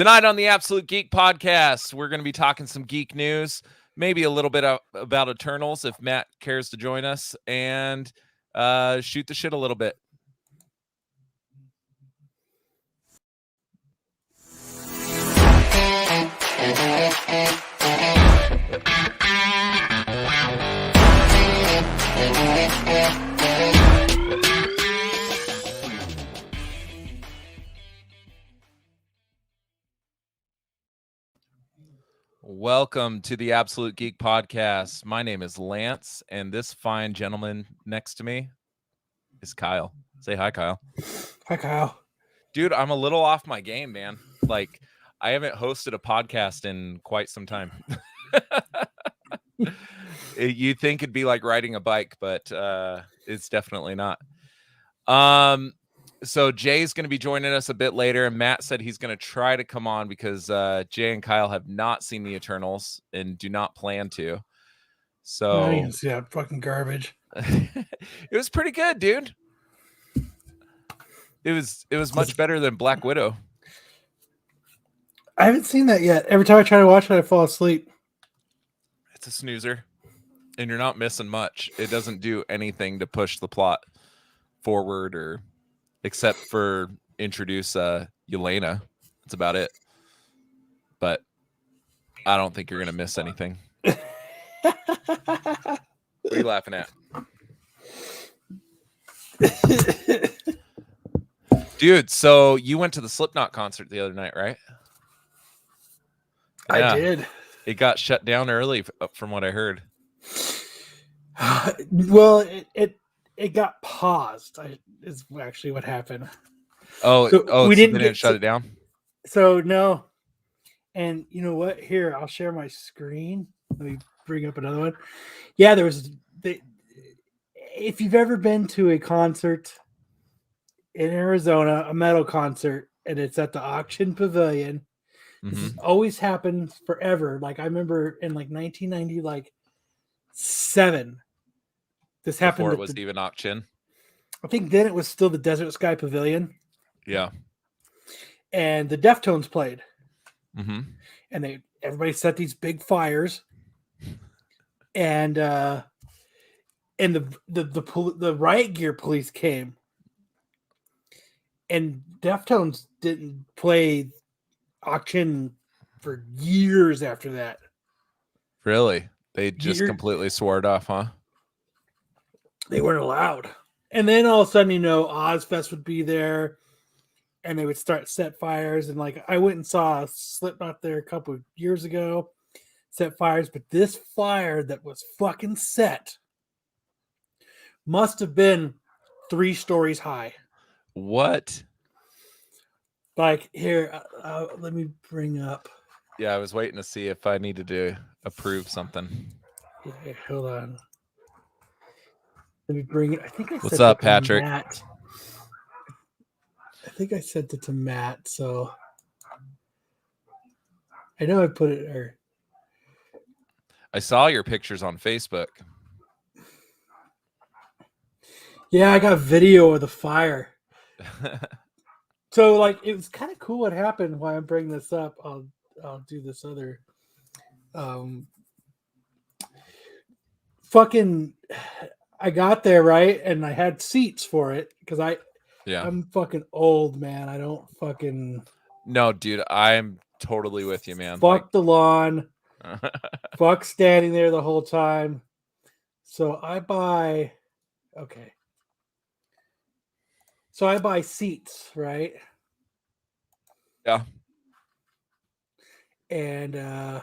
Tonight on the Absolute Geek Podcast, we're going to be talking some geek news, maybe a little bit about Eternals if Matt cares to join us, and shoot the shit a little bit. Welcome to the Absolute Geek Podcast. My name is Lance, and this fine gentleman next to me is Kyle. Say hi, Kyle. Hi, Kyle. Dude, I'm a little off my game, man. Like, I haven't hosted a podcast in quite some time. You think it'd be like riding a bike, but it's definitely not. So Jay's going to be joining us a bit later, and Matt said he's going to try to come on because Jay and Kyle have not seen the Eternals and do not plan to. So I didn't see that fucking garbage. It was pretty good, dude. It was much better than Black Widow. I haven't seen that yet. Every time I try to watch it, I fall asleep. It's a snoozer, and you're not missing much. It doesn't do anything to push the plot forward or except for introduce Yelena. That's about it. But I don't think you're going to miss anything. What are you laughing at? Dude, so you went to the Slipknot concert the other night, right? Yeah. I did. It got shut down early from what I heard. Well, it got paused. Is actually what happened. We didn't shut it down. So no, and you know what? Here, I'll share my screen. Let me bring up another one. Yeah, there was. If you've ever been to a concert in Arizona, a metal concert, and it's at the Auction Pavilion, this always happens forever. Like I remember in like 1997. This happened before it was even Auction. I think then it was still the Desert Sky Pavilion. Yeah. And the Deftones played. Mm-hmm. And everybody set these big fires. And the riot gear police came. And Deftones didn't play Auction for years after that. Really? They just completely swore it off, huh? They weren't allowed. And then all of a sudden, Ozfest would be there and they would start set fires. And like, I went and saw Slipknot there a couple of years ago, set fires. But this fire that was fucking set must have been 3 stories high. What? Like here, let me bring up. Yeah, I was waiting to see if I needed to approve something. Yeah, hold on. Let me bring it. I think I What's sent up, it to Patrick? Matt. I think I sent it to Matt, so I know I put it there. I saw your pictures on Facebook. Yeah, I got video of the fire. So, like, it was kind of cool what happened. While I'm bringing this up, I'll do this other. I got there, right? And I had seats for it because I'm fucking old, man. I don't fucking. No, dude, I'm totally with you, man. Fuck the lawn. Fuck standing there the whole time. So I buy. Okay. So I buy seats, right? Yeah. And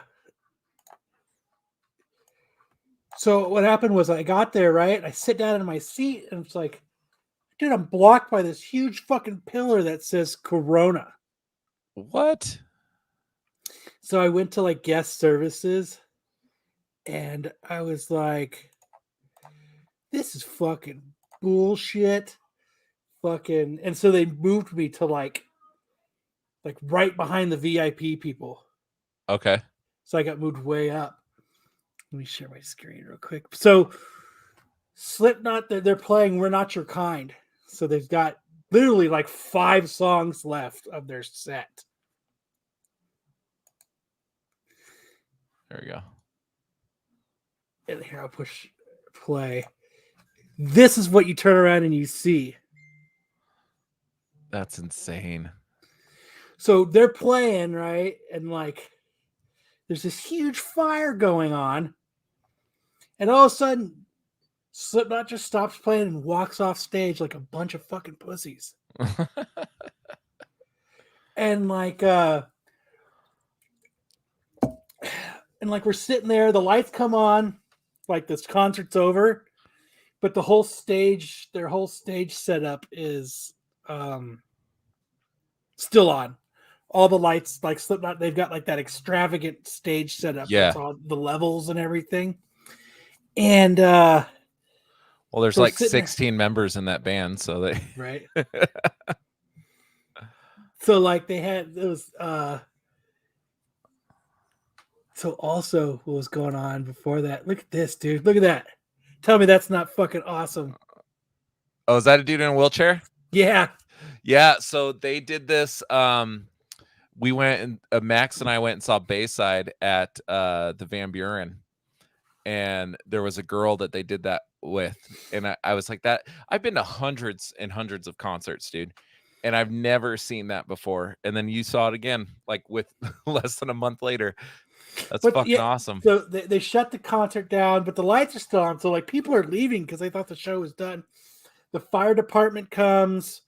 so what happened was I got there, right? I sit down in my seat and it's like, dude, I'm blocked by this huge fucking pillar that says Corona. What? So I went to like guest services and I was like, this is fucking bullshit. Fucking, and so they moved me to like right behind the VIP people. Okay. So I got moved way up. Let me share my screen real quick. So Slipknot, they're playing We're Not Your Kind. So they've got literally like 5 songs left of their set. There we go. And here, I'll push play. This is what you turn around and you see. That's insane. So they're playing, right? And like, there's this huge fire going on. And all of a sudden, Slipknot just stops playing and walks off stage like a bunch of fucking pussies. And like, we're sitting there, the lights come on, like this concert's over, but their whole stage setup is still on. All the lights, like Slipknot, they've got like that extravagant stage setup. Yeah. With all the levels and everything. And well, there's so like 16 members in that band, so they right. So like they had those so also what was going on before that? Look at this, dude. Look at that. Tell me that's not fucking awesome. Oh, is that a dude in a wheelchair? Yeah. Yeah, so they did this. We went and Max and I went and saw Bayside at the Van Buren, and there was a girl that they did that with, and I was like, that I've been to hundreds and hundreds of concerts, dude, and I've never seen that before. And then you saw it again, like with less than a month later. That's fucking awesome. So they shut the concert down, but the lights are still on. So like people are leaving because they thought the show was done. The fire department comes,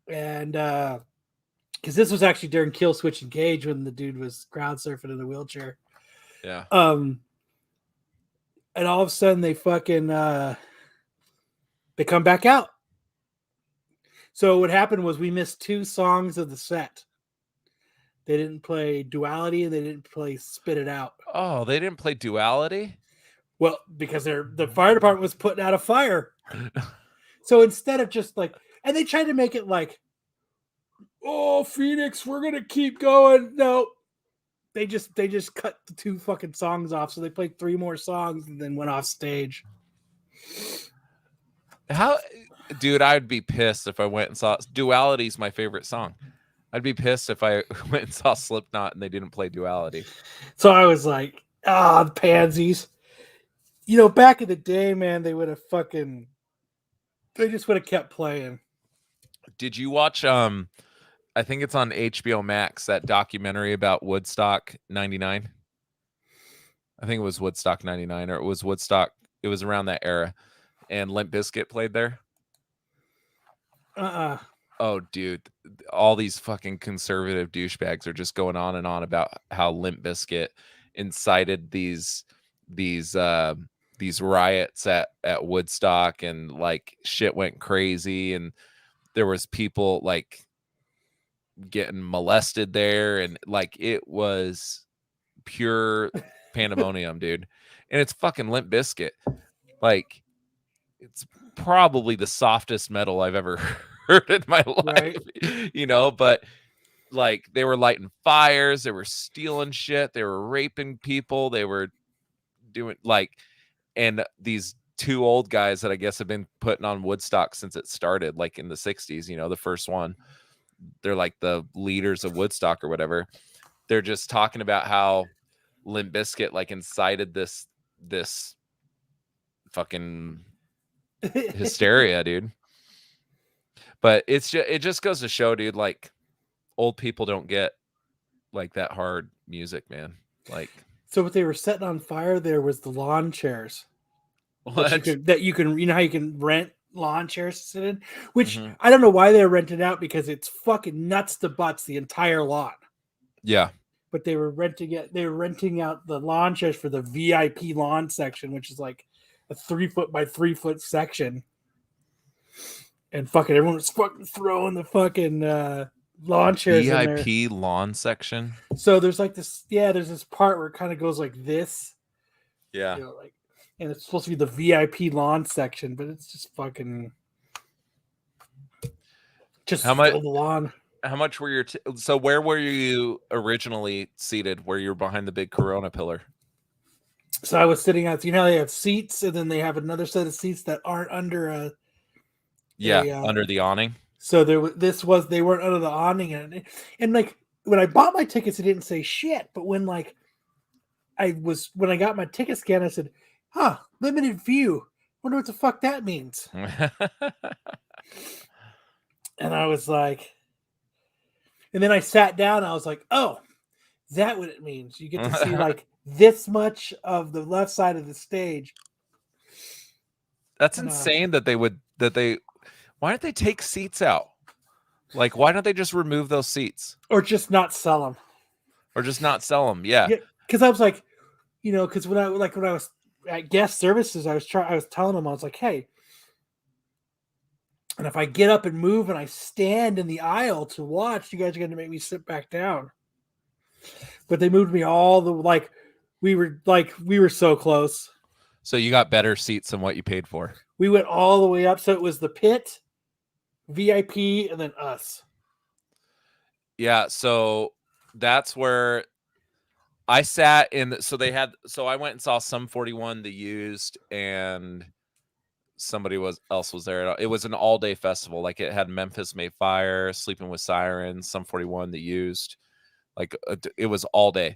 and because this was actually during Kill Switch Engage when the dude was crowd surfing in a wheelchair. Yeah. And all of a sudden they fucking they come back out. So what happened was we missed 2 songs of the set. They didn't play Duality and they didn't play Spit It Out. Oh, they didn't play Duality? Well, because the fire department was putting out a fire. So instead of just like, and they tried to make it like, oh, Phoenix, we're gonna keep going. No, they just cut the 2 fucking songs off. So they played 3 more songs and then went off stage. How, dude? I'd be pissed if I went and saw Duality's my favorite song. I'd be pissed if I went and saw Slipknot and they didn't play Duality. So I was like, the pansies. You know, back in the day, man, they just would have kept playing. Did you watch I think it's on HBO Max, that documentary about Woodstock 99? I think it was Woodstock 99, or it was Woodstock, it was around that era, and Limp Bizkit played there. Oh, dude, all these fucking conservative douchebags are just going on and on about how Limp Bizkit incited these riots at Woodstock, and like shit went crazy, and there was people like getting molested there, and like it was pure pandemonium, dude. And it's fucking Limp Bizkit. Like, it's probably the softest metal I've ever heard in my life, right? You know, but like they were lighting fires, they were stealing shit, they were raping people, they were doing like, and these 2 old guys that I guess have been putting on Woodstock since it started, like in the 60s, you know, the first one, they're like the leaders of Woodstock or whatever. They're just talking about how Limp Bizkit like incited this fucking hysteria, dude. But it just goes to show, dude, like old people don't get like that hard music, man. Like, so what they were setting on fire there was the lawn chairs. What? That you can, you know how you can rent lawn chairs to sit in, which I don't know why they're rented out, because it's fucking nuts to butts the entire lawn. Yeah. But they were renting out the lawn chairs for the VIP lawn section, which is like a 3-foot by 3-foot section. And fucking everyone was fucking throwing the fucking lawn chairs in there. VIP lawn section. So there's like this, there's this part where it kind of goes like this. Yeah. You know, like, and it's supposed to be the VIP lawn section, but it's just fucking just how much the lawn. How much were your so where were you originally seated, where you're behind the big Corona pillar? So I was sitting out, you know, they have seats, and then they have another set of seats that aren't under under the awning. So they weren't under the awning, and like when I bought my tickets, it didn't say shit. But when like when I got my ticket scan, I said, huh, limited view. Wonder what the fuck that means. And I was like, and then I sat down and I was like, oh, is that what it means? You get to see like this much of the left side of the stage. That's insane that why don't they take seats out? Like, why don't they just remove those seats? Or just not sell them. Yeah. Because I was like, because when I was at guest services, I was telling them, I was like, hey, and if I get up and move and I stand in the aisle to watch, you guys are going to make me sit back down. But they moved me all the we were so close. So you got better seats than what you paid for. We went all the way up, so it was the pit, VIP, and then us. Yeah, so that's where I sat in. So I went and saw Sum 41, the used, and somebody else was there. It was an all-day festival. Like, it had Memphis May Fire, Sleeping with Sirens, Sum 41, the used. Like, it was all day.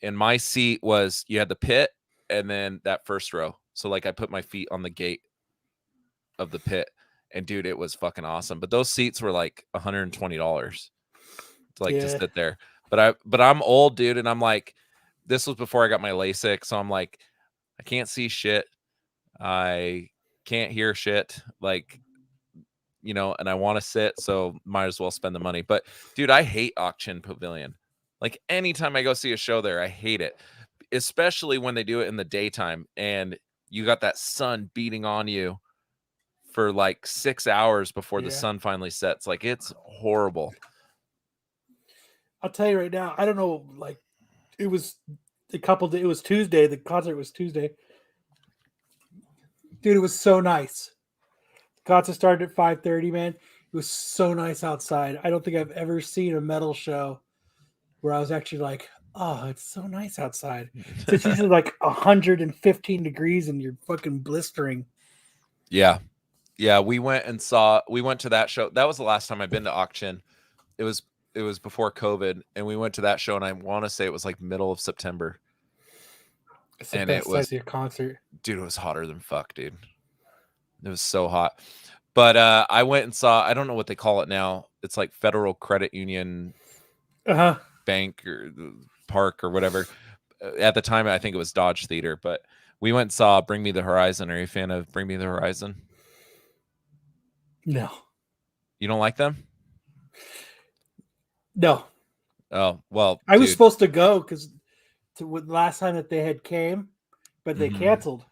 And my seat was, you had the pit and then that first row. So like, I put my feet on the gate of the pit, and dude, it was fucking awesome. But those seats were like $120 to to sit there. But I'm old, dude, and I'm like, this was before I got my LASIK, so I'm like, I can't see shit. I can't hear shit. Like, and I want to sit, so might as well spend the money. But dude, I hate Auction Pavilion. Like, anytime I go see a show there, I hate it, especially when they do it in the daytime and you got that sun beating on you for like 6 hours before the sun finally sets. Like, it's horrible. I'll tell you right now, I don't know, like, it was it was Tuesday. The concert was Tuesday. Dude, it was so nice. The concert started at 5:30, man. It was so nice outside. I don't think I've ever seen a metal show where I was actually like, oh, it's so nice outside. It's usually like 115 degrees and you're fucking blistering. Yeah. Yeah, we went to that show. That was the last time I've been to Auction. It was before COVID, and we went to that show, and I want to say it was like middle of September. It's the best size of your concert. Dude, it was hotter than fuck, dude. It was so hot. But I went and saw, I don't know what they call it now. It's like Federal Credit Union Bank or Park or whatever. At the time, I think it was Dodge Theater, but we went and saw Bring Me the Horizon. Are you a fan of Bring Me the Horizon? No. You don't like them? No. Oh, well. I was supposed to go because the last time that they had came, but they canceled.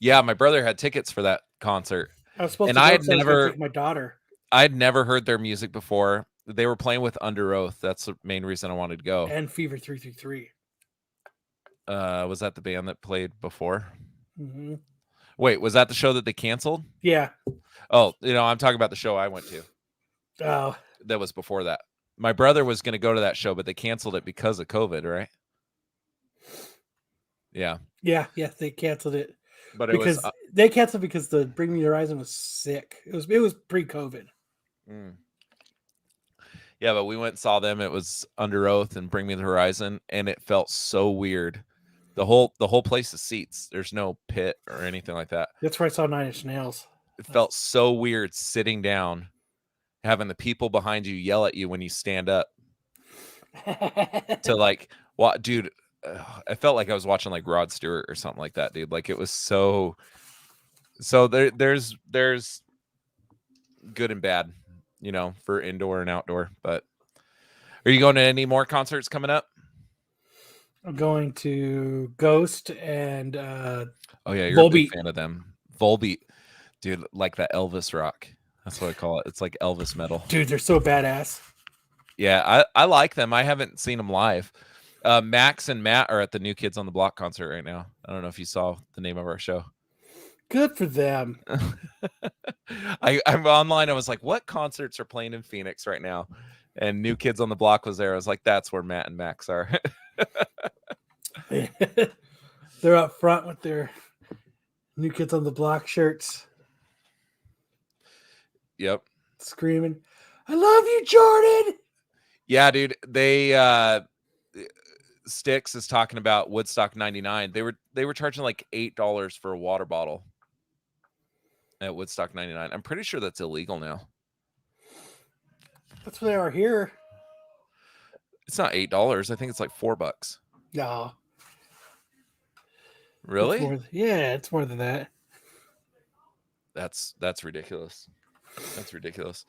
Yeah, my brother had tickets for that concert. I was supposed to go because I was going to take my daughter. I'd never heard their music before. They were playing with Under Oath. That's the main reason I wanted to go. And Fever 333. Was that the band that played before? Mm-hmm. Wait, was that the show that they canceled? Yeah. Oh, I'm talking about the show I went to. Oh. That was before that. My brother was going to go to that show, but they canceled it because of COVID, right? Yeah. Yeah, they canceled it. But they canceled because the Bring Me the Horizon was sick. It was pre-COVID. Yeah, but we went and saw them. It was Under Oath and Bring Me the Horizon, and it felt so weird. The whole place is seats. There's no pit or anything like that. That's where I saw 9 Inch Nails. It felt so weird sitting down, having the people behind you yell at you when you stand up. To like, what, dude? I felt like I was watching like Rod Stewart or something like that, dude. Like, it was so. There's good and bad, for indoor and outdoor. But are you going to any more concerts coming up? I'm going to Ghost and oh yeah, you're Volbeat. a big fan of them. Volbeat, dude, like that Elvis rock. That's what I call it. It's like Elvis metal. Dude, they're so badass. Yeah, I like them. I haven't seen them live. Max and Matt are at the New Kids on the Block concert right now. I don't know if you saw the name of our show. Good for them. I'm online. I was like, what concerts are playing in Phoenix right now? And New Kids on the Block was there. I was like, that's where Matt and Max are. They're up front with their New Kids on the Block shirts. Yep. Screaming, I love you, Jordan. Yeah, dude. Sticks is talking about Woodstock 99. They were charging like $8 for a water bottle at Woodstock 99. I'm pretty sure that's illegal now. That's what they are here. It's not $8. I think it's like $4. No. Really? It's more than that. That's ridiculous. That's ridiculous.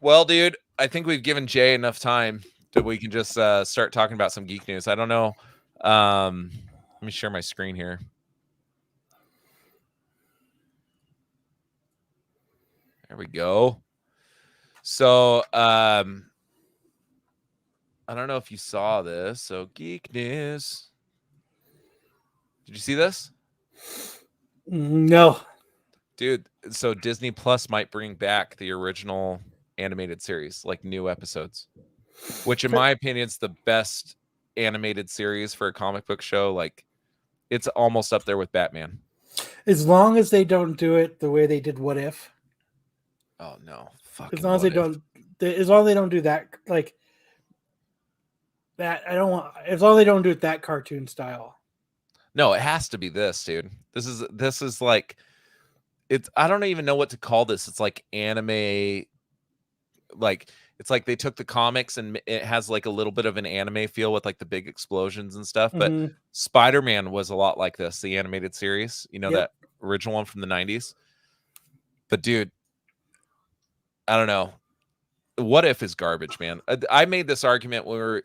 Well, dude, I think we've given Jay enough time that we can just start talking about some geek news. I don't know. Let me share my screen here. There we go. So, I don't know if you saw this. So, geek news. Did you see this? No. Dude, so Disney Plus might bring back the original animated series, like new episodes, which in my opinion is the best animated series for a comic book show. Like, it's almost up there with Batman. As long as they don't do it the way they did What If. Oh no. As long as they don't do that, like that, I don't want, as long as they don't do it that cartoon style. No, it has to be this, dude. This is like, it's, I don't even know what to call this. It's like anime, like it's like they took the comics and it has like a little bit of an anime feel with like the big explosions and stuff. But Spider-Man was a lot like this, the animated series, that original one from the 90s. But dude, I don't know. What If is garbage, man. I made this argument when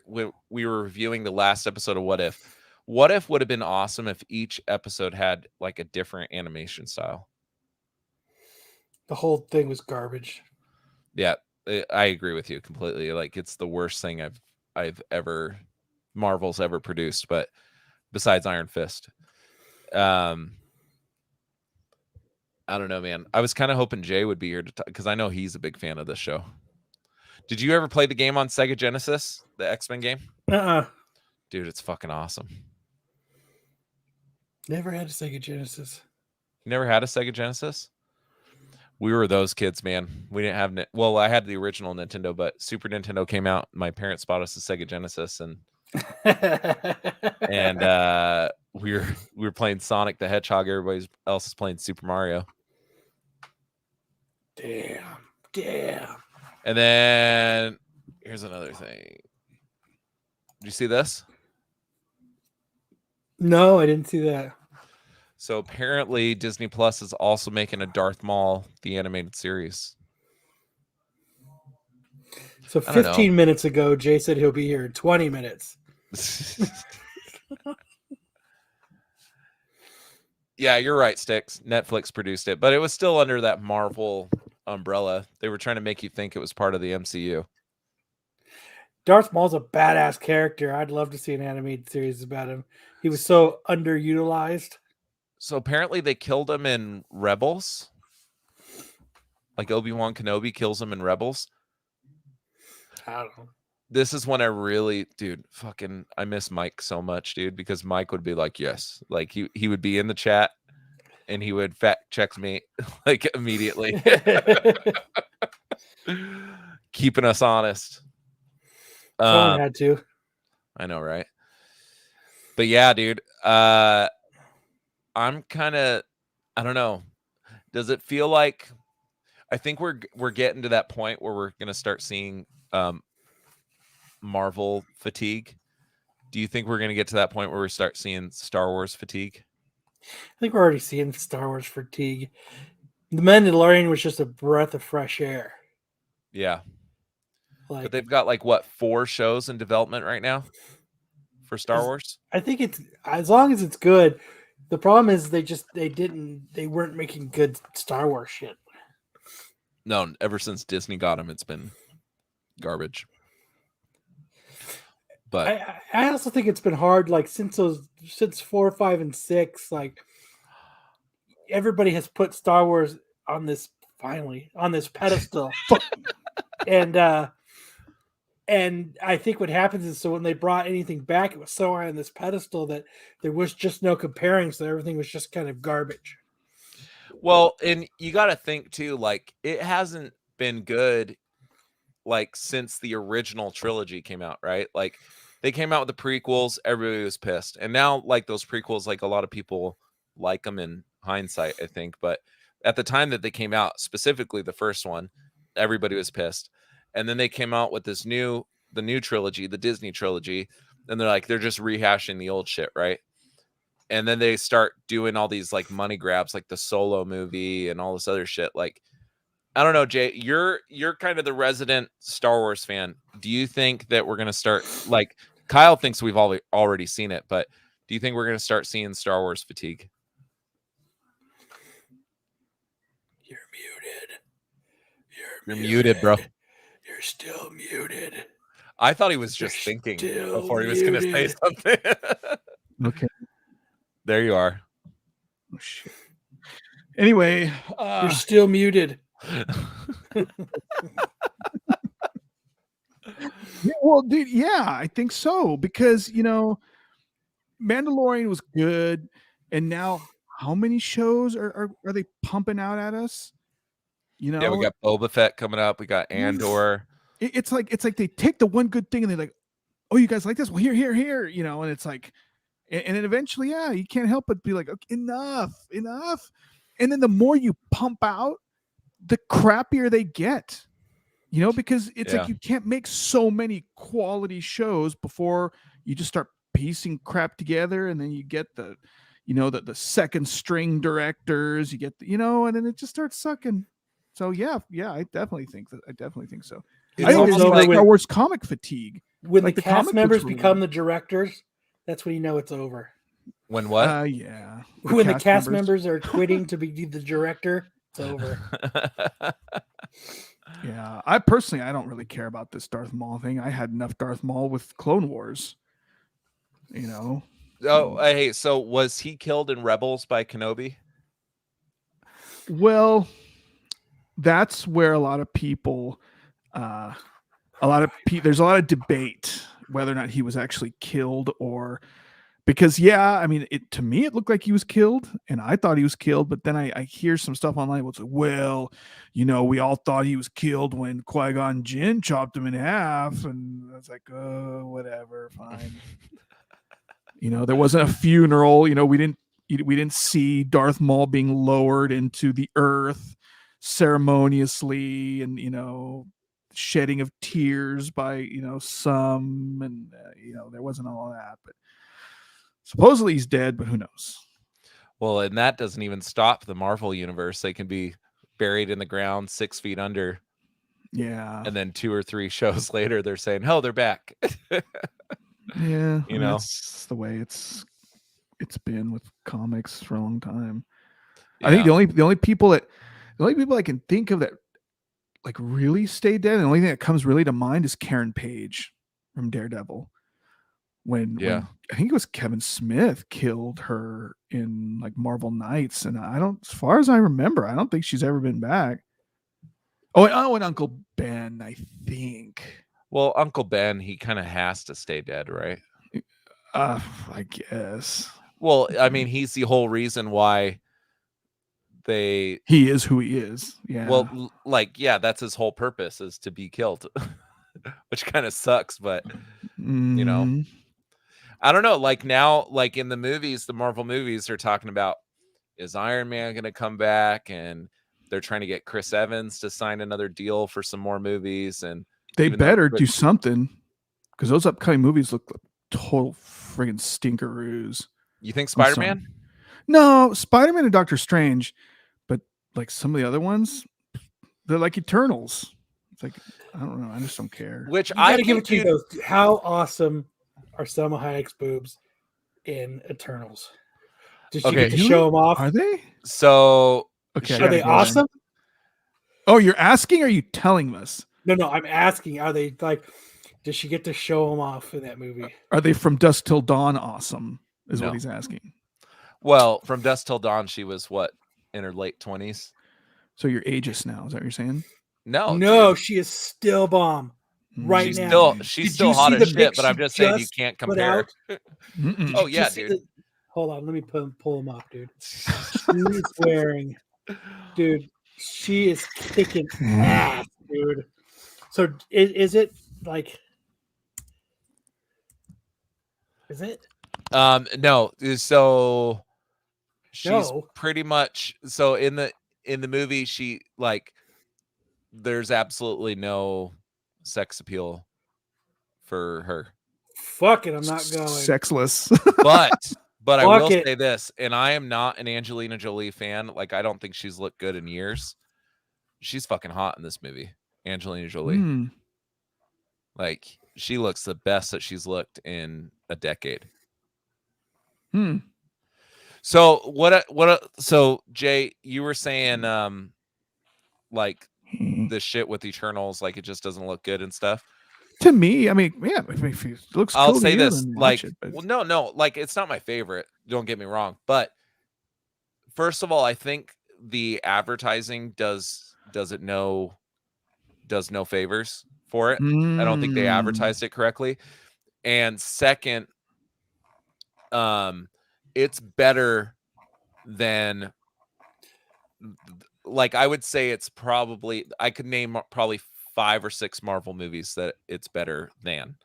we were reviewing the last episode of What If. What If would have been awesome if each episode had like a different animation style. The whole thing was garbage. Yeah, I agree with you completely. Like, it's the worst thing Marvel's ever produced, but besides Iron Fist. I don't know, man. I was kind of hoping Jay would be here to talk, because I know he's a big fan of this show. Did you ever play the game on Sega Genesis, the X-Men game? Dude, it's fucking awesome. Never had a Sega Genesis. You never had a Sega Genesis? We were those kids, man. We didn't have well, I had the original Nintendo, but Super Nintendo came out. My parents bought us a Sega Genesis, and we were playing Sonic the Hedgehog. Everybody else is playing Super Mario. Damn. And then here's another thing. Did you see this? No, I didn't see that. So apparently Disney Plus is also making a Darth Maul, the animated series. So 15 minutes ago, Jay said he'll be here in 20 minutes. Yeah, you're right, Sticks. Netflix produced it, but it was still under that Marvel umbrella. They were trying to make you think it was part of the MCU. Darth Maul's a badass character. I'd love to see an animated series about him. He was so underutilized. So apparently they killed him in Rebels. Like Obi-Wan Kenobi kills him in Rebels. I don't know. This is when I really, dude, fucking, I miss Mike so much, dude, because Mike would be like, yes. Like he would be in the chat and he would fact check me like immediately. Keeping us honest. Someone had to. I know, right? But yeah, dude, I'm kind of, I don't know. Does it feel like, I think we're getting to that point where we're going to start seeing Marvel fatigue. Do you think we're going to get to that point where we start seeing Star Wars fatigue? I think we're already seeing Star Wars fatigue. The Mandalorian was just a breath of fresh air. Yeah. But they've got like what, 4 shows in development right now for Star Wars? I think it's, as long as it's good. The problem is they weren't making good Star Wars shit. No, ever since Disney got them, it's been garbage. But I also think it's been hard, like since 4, 5, and 6, like everybody has put Star Wars on this pedestal. And I think what happens is, so when they brought anything back, it was so high on this pedestal that there was just no comparing, so everything was just kind of garbage. Well, and you got to think too, like it hasn't been good like since the original trilogy came out, right? Like they came out with the prequels, everybody was pissed. And now, like, those prequels, like, a lot of people like them in hindsight, I think. But at the time that they came out, specifically the first one, everybody was pissed. And then they came out with the new trilogy, the Disney trilogy, and they're just rehashing the old shit, right? And then they start doing all these like money grabs, like the Solo movie and all this other shit. Like, I don't know, Jay, you're kind of the resident Star Wars fan. Do you think that we're gonna start, like, Kyle thinks we've already seen it, but do you think we're gonna start seeing Star Wars fatigue? You're muted. You're muted, bro. You're still muted. I thought he was just thinking before he was gonna say something. Okay. There you are. Oh, shit. Anyway, you're still muted. Yeah, well, dude, yeah, I think so, because Mandalorian was good, and now how many shows are they pumping out at us? Yeah, we got Boba Fett coming up. We got Andor. It's like they take the one good thing and they're like, "Oh, you guys like this? Well, here," and it's like, and then eventually, yeah, you can't help but be like, okay, enough, and then the more you pump out, the crappier they get. Because it's like you can't make so many quality shows before you just start piecing crap together, and then you get the second string directors, you get and then it just starts sucking. So yeah, I definitely think so. I think it's like Star Wars comic fatigue. When the cast members become the directors, that's when you know it's over. When what? Yeah. When the cast members are quitting to be the director, it's over. Yeah, I don't really care about this Darth Maul thing. I had enough Darth Maul with Clone Wars. Oh, hey, so was he killed in Rebels by Kenobi? Well, that's where a lot of people, there's a lot of debate whether or not he was actually killed, or because to me it looked like he was killed, and I thought he was killed, but then I hear some stuff online. It's like, well, we all thought he was killed when Qui-Gon Jinn chopped him in half, and I was like, oh, whatever, fine. There wasn't a funeral. We didn't see Darth Maul being lowered into the earth ceremoniously, and shedding of tears by some, and there wasn't all of that, but supposedly he's dead, but who knows? Well, and that doesn't even stop the Marvel universe. They can be buried in the ground 6 feet under. Yeah. And then 2 or 3 shows later, they're saying, "Oh, they're back." Yeah. That's the way it's been with comics for a long time. Yeah. I think the only people I can think of that like really stay dead, and the only thing that comes really to mind is Karen Page from Daredevil. When I think it was Kevin Smith killed her in like Marvel Knights, and as far as I remember, I don't think she's ever been back. And Uncle Ben, I think. Well, Uncle Ben, he kind of has to stay dead, right? I guess. Well, I mean, he's the whole reason why he is who he is. Yeah. Well, that's his whole purpose, is to be killed, which kind of sucks, but I don't know. Like now, like in the movies, the Marvel movies are talking about, is Iron Man going to come back? And they're trying to get Chris Evans to sign another deal for some more movies. And they better do something, because those upcoming movies look like total friggin' stinkeroos. You think Spider-Man? No, Spider-Man and Doctor Strange, but like some of the other ones, they're like Eternals. It's like, I don't know. I just don't care. Which I gotta give it to you though. How awesome are Selma Hayek's boobs in Eternals? Did she get to show them off? Are they? So are they awesome? Oh, you're asking? Or are you telling us? No, I'm asking. Are they like? Does she get to show them off in that movie? Are they from Dusk Till Dawn awesome? Is what he's asking. Well, from Dusk Till Dawn, she was what, in her late 20s? So you're ageist now? Is that what you're saying? No, she is still bomb right now. She's still hot as shit, but I'm just saying you can't compare. Oh yeah, dude. Hold on, let me pull them up, dude. She's wearing, dude. She is kicking ass, dude. So is it like? Is it? No. So she's No. pretty much so in the movie she like there's absolutely no sex appeal for her. Fuck it, I'm not going. Sexless. But I will Fuck it. say this, and I am not an Angelina Jolie fan. Like I don't think she's looked good in years. She's fucking hot in this movie, Angelina Jolie. Mm. Like she looks the best that she's looked in a decade. Hmm. So so Jay, you were saying like the shit with Eternals, like it just doesn't look good and stuff. To me, I mean, yeah, if it looks I'll cool say to you, this, then like, watch it, but... well, no, like it's not my favorite. Don't get me wrong, but first of all, I think the advertising does no favors for it. I don't think they advertised it correctly. And second, it's better than, like, I would say it's probably, I could name probably 5 or 6 Marvel movies that it's better than.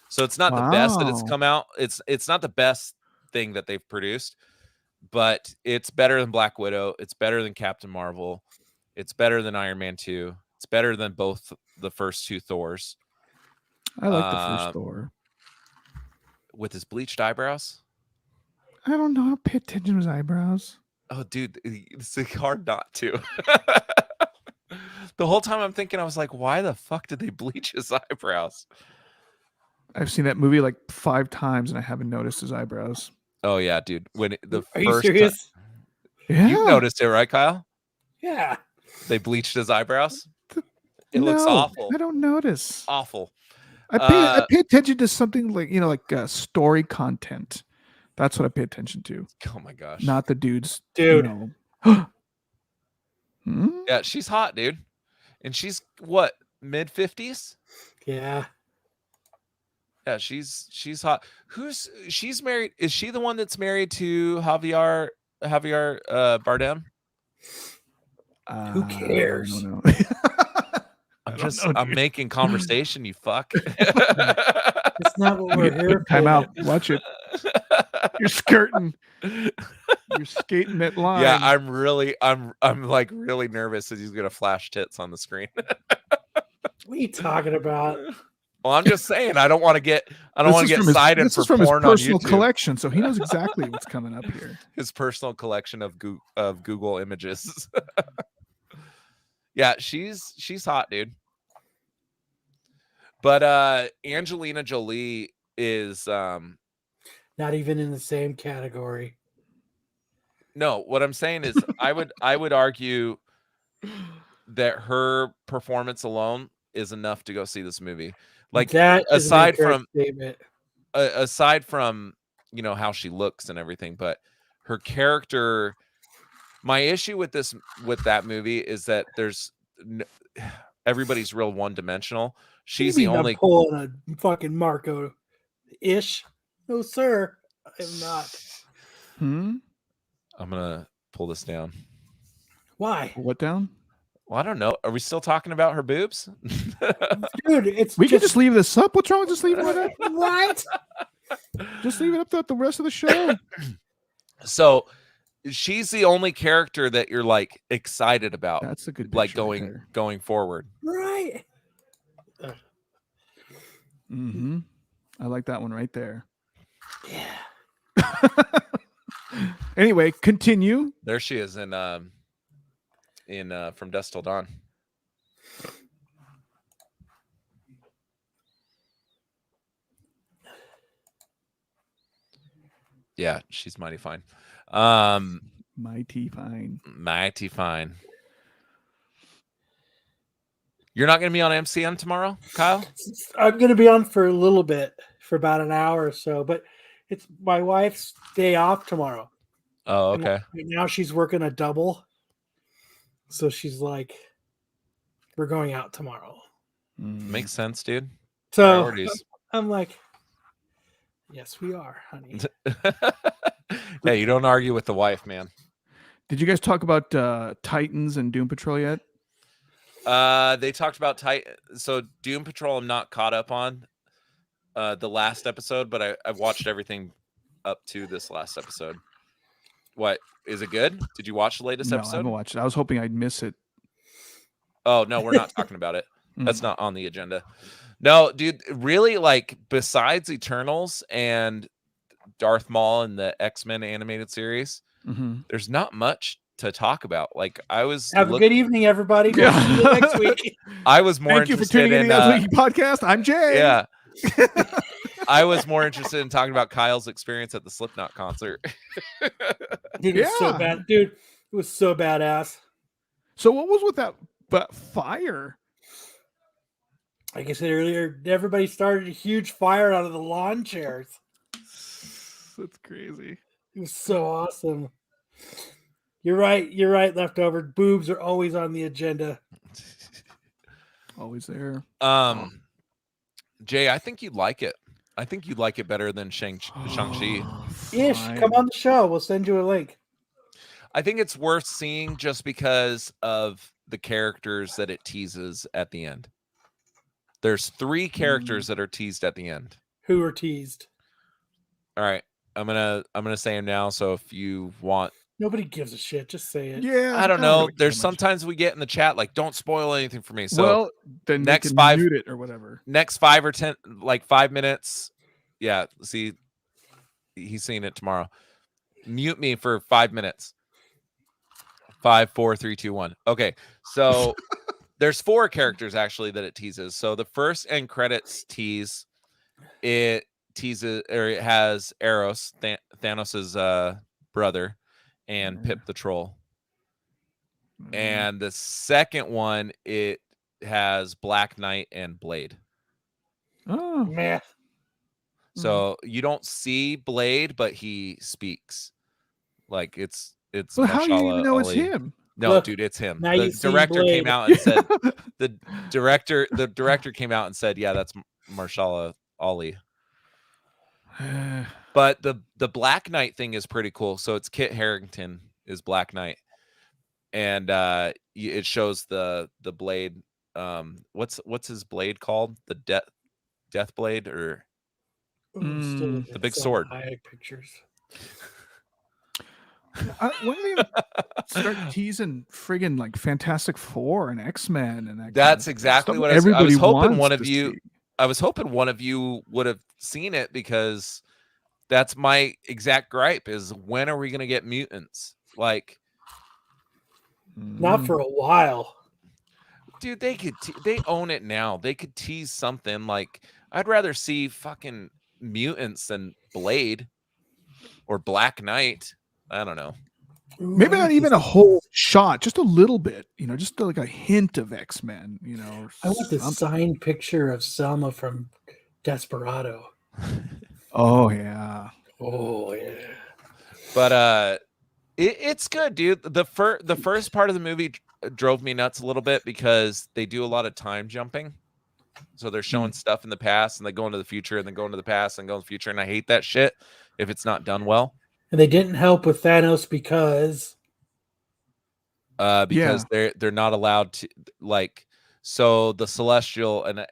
So it's not the best that it's come out. It's not the best thing that they've produced, but it's better than Black Widow. It's better than Captain Marvel. It's better than Iron Man 2. It's better than both the first 2 Thors. I like the first Thor. With his bleached eyebrows. I don't know. I pay attention to his eyebrows. Oh, dude, it's hard not to. The whole time I'm thinking, I was like, why the fuck did they bleach his eyebrows? I've seen that movie like 5 times and I haven't noticed his eyebrows. Oh yeah, dude. When the Are first you serious? Yeah. You noticed it, right, Kyle? Yeah. They bleached his eyebrows. It looks No, awful. I don't notice. Awful. I pay attention to something like, like story content. That's what I pay attention to. Oh my gosh. Not the dudes. Dude. Yeah, she's hot, dude. And she's what, mid-50s? Yeah. Yeah, she's hot. She's married? Is she the one that's married to Javier Bardem? Who cares? I don't know. I'm making conversation, you fuck. It's not what we're here for. Time out. Watch it. You're skirting. You're skating that line. Yeah, I'm like really nervous that he's gonna flash tits on the screen. What are you talking about? Well, I'm just saying I don't want to get cited this for is from porn his personal on YouTube. collection, so he knows exactly what's coming up here. His personal collection of Google images. Yeah, she's hot, dude. But Angelina Jolie is not even in the same category. No, what I'm saying is I would argue that her performance alone is enough to go see this movie. Like that aside from statement. Aside from, how she looks and everything, but her character, my issue with that movie is that everybody's real one-dimensional. She's the only pulling a fucking Marco ish. No, sir. I am not. I'm gonna pull this down. Why? What down? Well, I don't know. Are we still talking about her boobs? Dude, we can just leave this up. What's wrong with just leaving it up? What? Just leave it up throughout the rest of the show. So she's the only character that you're like excited about. That's a good like going forward. Right. Mm-hmm. I like that one right there. Yeah. Anyway, continue. There she is in From Dusk Till Dawn. Yeah, she's mighty fine. Mighty fine. Mighty fine. You're not going to be on MCM tomorrow, Kyle? I'm going to be on for a little bit, for about an hour or so, but it's my wife's day off tomorrow. Oh, okay. And now she's working a double. So she's like, we're going out tomorrow. Makes sense, dude. So Priorities. I'm like, yes, we are, honey. Hey, you don't argue with the wife, man. Did you guys talk about Titans and Doom Patrol yet? They talked about Titan. So Doom Patrol I'm not caught up on. the last episode, but I've watched everything up to this last episode. What is it good? Did you watch the latest No, I episode? haven't watched it. I was hoping I'd miss it. Oh no, we're not talking about it. That's not on the agenda. No, dude, really, like, besides Eternals and Darth Maul and the X-Men animated series, there's not much to talk about. Like, I was Have a good evening, everybody. We'll see you next week. I was more Thank you for interested tuning in in the Absolute Geek Podcast. I'm Jay. yeah. I was more interested in talking about Kyle's experience at the Slipknot concert. Dude, it was so bad. Dude, it was so badass. So what was with that fire? Like I said earlier, everybody started a huge fire out of the lawn chairs. That's crazy. It was so awesome. You're right, Leftover. Boobs are always on the agenda. Always there. Jay, I think you'd like it. I think you'd like it better than Shang-Chi. Ish, come on the show. We'll send you a link. I think it's worth seeing just because of the characters that it teases at the end. There's 3 characters that are teased at the end. Who are teased? All right. I'm gonna say them now. So if you want, nobody gives a shit. Just say it. Yeah, I don't know. Really There's sometimes we get in the chat like, don't spoil anything for me. So well, then next they can mute it or whatever. Next 5 or 10, like 5 minutes. Yeah. See, he's seeing it tomorrow. Mute me for 5 minutes. 5, 4, 3, 2, 1. Okay. So there's 4 characters actually that it teases. So the first end credits tease, it teases, or it has Eros, Thanos's brother, and Pip the Troll. And the second one, it has Black Knight and Blade. Oh man. So you don't see Blade, but he speaks. Like it's well, how do you even know it's him? No, look, dude, it's him. now The you see director Blade. came out and said the director came out and said, yeah, that's Mahershala Ali. But the Black Knight thing is pretty cool. So it's Kit Harington is Black Knight, and it shows the blade. What's his blade called? The death blade, or the big sword. Pictures. When do they start teasing friggin' like Fantastic Four and X-Men and that? That's exactly what I was hoping one of you. I was hoping one of you would have seen it, because that's my exact gripe: is when are we going to get mutants? Like, not for a while, dude. They own it now. They could tease something. Like, I'd rather see fucking mutants than Blade or Black Knight. I don't know. Maybe not even a whole shot, just a little bit, just like a hint of X-Men, I want this signed picture of Selma from Desperado. Oh yeah. But it's good, dude. The first part of the movie drove me nuts a little bit, because they do a lot of time jumping. So they're showing stuff in the past, and they go into the future, and then go into the past, and go in the future, and I hate that shit if it's not done well. And they didn't help with Thanos because they're not allowed to, like, so the Celestial and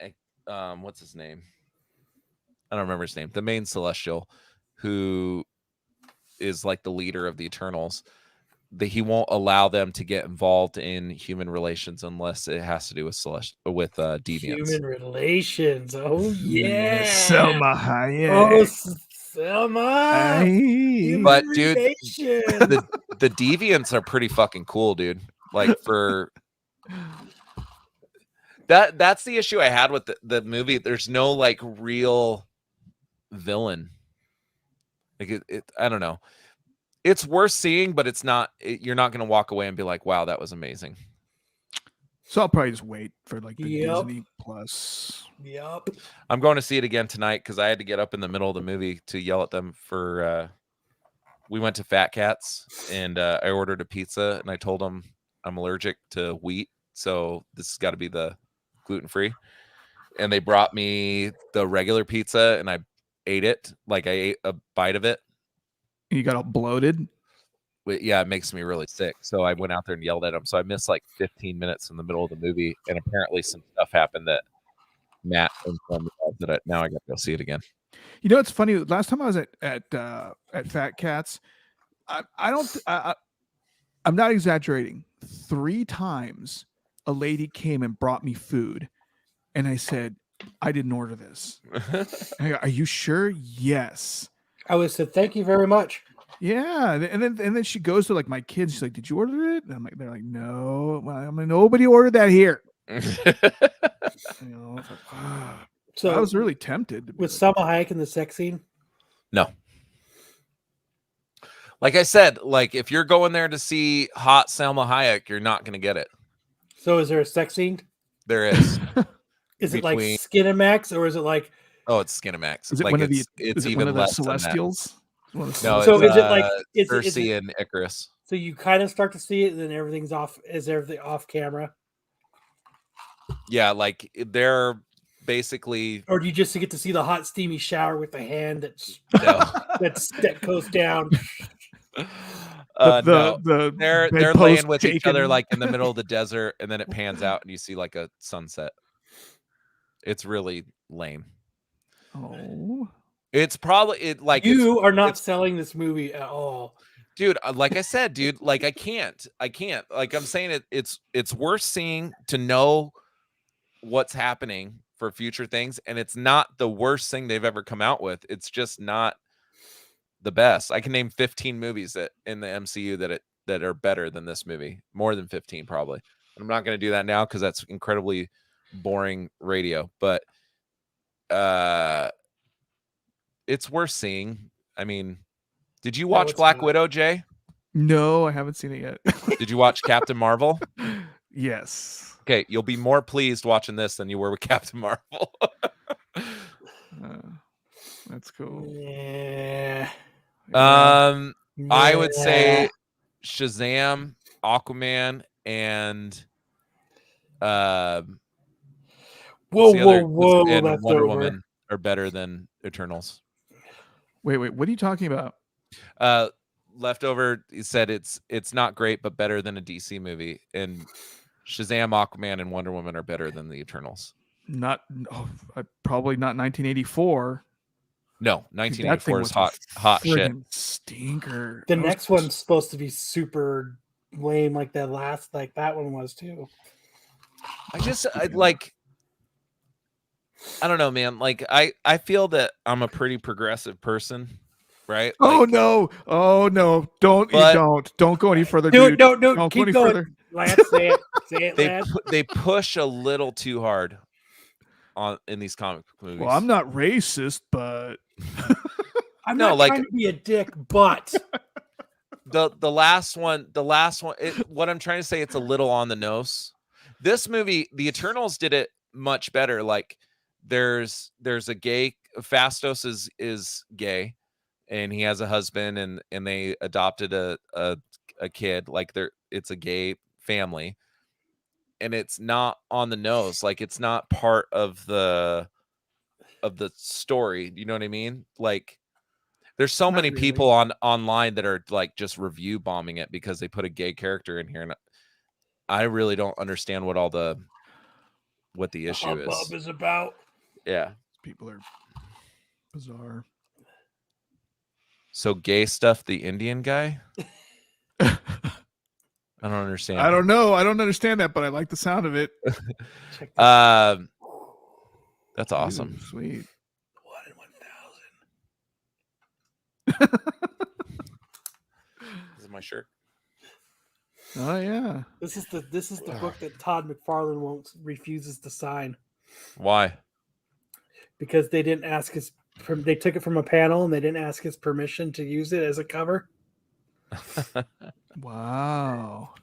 what's his name? I don't remember his name. The main Celestial, who is like the leader of the Eternals, he won't allow them to get involved in human relations unless it has to do with deviants. Human relations. Oh yeah, Selma Hayek. Oh, Selma. But dude, the deviants are pretty fucking cool, dude. Like, for that's the issue I had with the movie. There's no like real villain. Like I don't know. It's worth seeing, but it's not. You're not going to walk away and be like, "Wow, that was amazing." So I'll probably just wait for like the Yep. Disney Plus. Yep. I'm going to see it again tonight because I had to get up in the middle of the movie to yell at them for. We went to Fat Cats and I ordered a pizza and I told them I'm allergic to wheat, so this has got to be the gluten-free. And they brought me the regular pizza and I ate it. Like, I ate a bite of it. You got all bloated. Yeah, it makes me really sick. So I went out there and yelled at them. So I missed like 15 minutes in the middle of the movie, and apparently some stuff happened that Matt informed me of that. Now I got to go see it again. You know, it's funny. Last time I was at Fat Cats, I'm not exaggerating. 3 times a lady came and brought me food, and I said, I didn't order this. I go, are you sure? Yes. I would say thank you very much. Yeah, and then she goes to like my kids. She's like, "Did you order it?" And I'm like, "They're like, no." Well, I mean, nobody ordered that here. You know, it's like, So I was really tempted. To be Was like, Salma Hayek in the sex scene? No. Like I said, like if you're going there to see hot Salma Hayek, you're not going to get it. So is there a sex scene? There is. Is it like Between- Skinamax or is it like? Oh, it's Skinamax. is it like one of the? it's Is it even one of the less than that. Celestials? No, So it's, is it like is Cersei it, and Icarus? so you kind of start to see it and then everything's off? Is everything off camera? Yeah, like they're basically Or do you just get to see the hot steamy shower with the hand no. that goes down? No. They're laying bedpost with each other shaking. like in the middle of the desert, and then it pans out and you see like a sunset. It's really lame. Oh, It's probably like You are not it's- selling this movie at all. dude, like I said, dude, like I can't like I'm saying it's worth seeing to know what's happening for future things, and it's not the worst thing they've ever come out with. It's just not the best. I can name 15 movies that in the MCU that are better than this movie, more than 15 probably. I'm not going to do that now because that's incredibly boring radio, but it's worth seeing. I mean, did you watch it's Black not. Widow, Jay? no, I haven't seen it yet. Did you watch Captain Marvel? Yes. Okay, you'll be more pleased watching this than you were with Captain Marvel. That's cool. Yeah. I would say Shazam, Aquaman, and Whoa, what's the other- whoa, and that's Wonder over. Woman are better than Eternals. Wait, what are you talking about? Leftover, he said it's not great, but better than a DC movie. And Shazam, Aquaman, and Wonder Woman are better than the Eternals. Probably not 1984. No, Dude, that thing 1984 is was a hot shit. friggin' stinker. The That was- next one's supposed to be super lame, like that one was too. I don't know, man. Like I feel that I'm a pretty progressive person, right? Oh Like, no! Oh no! Don't go any further, Do it, dude. no, Don't go keep any going. further. Lance, say it, they Lance. they push a little too hard in these comic book movies. Well, I'm not racist, but I'm No, not like- trying to be a dick, but the last one. What I'm trying to say, it's a little on the nose. This movie, The Eternals, did it much better. Like there's a gay Phastos is gay, and he has a husband, and they adopted a kid. Like it's a gay family, and it's not on the nose. Like it's not part of the story. You know what I mean? Like there's so Not many really. people online that are like just review bombing it because they put a gay character in here, and I really don't understand what the issue hubbub is. is about. Yeah. people are bizarre. So gay stuff, the Indian guy? I don't understand. I don't know. I don't understand that, but I like the sound of it. Check this. That's awesome. Ooh, sweet. 1 in 1,000. This is my shirt. Oh yeah. This is the book that Todd McFarlane refuses to sign Why? because they didn't ask his. They took it from a panel and they didn't ask his permission to use it as a cover. Wow.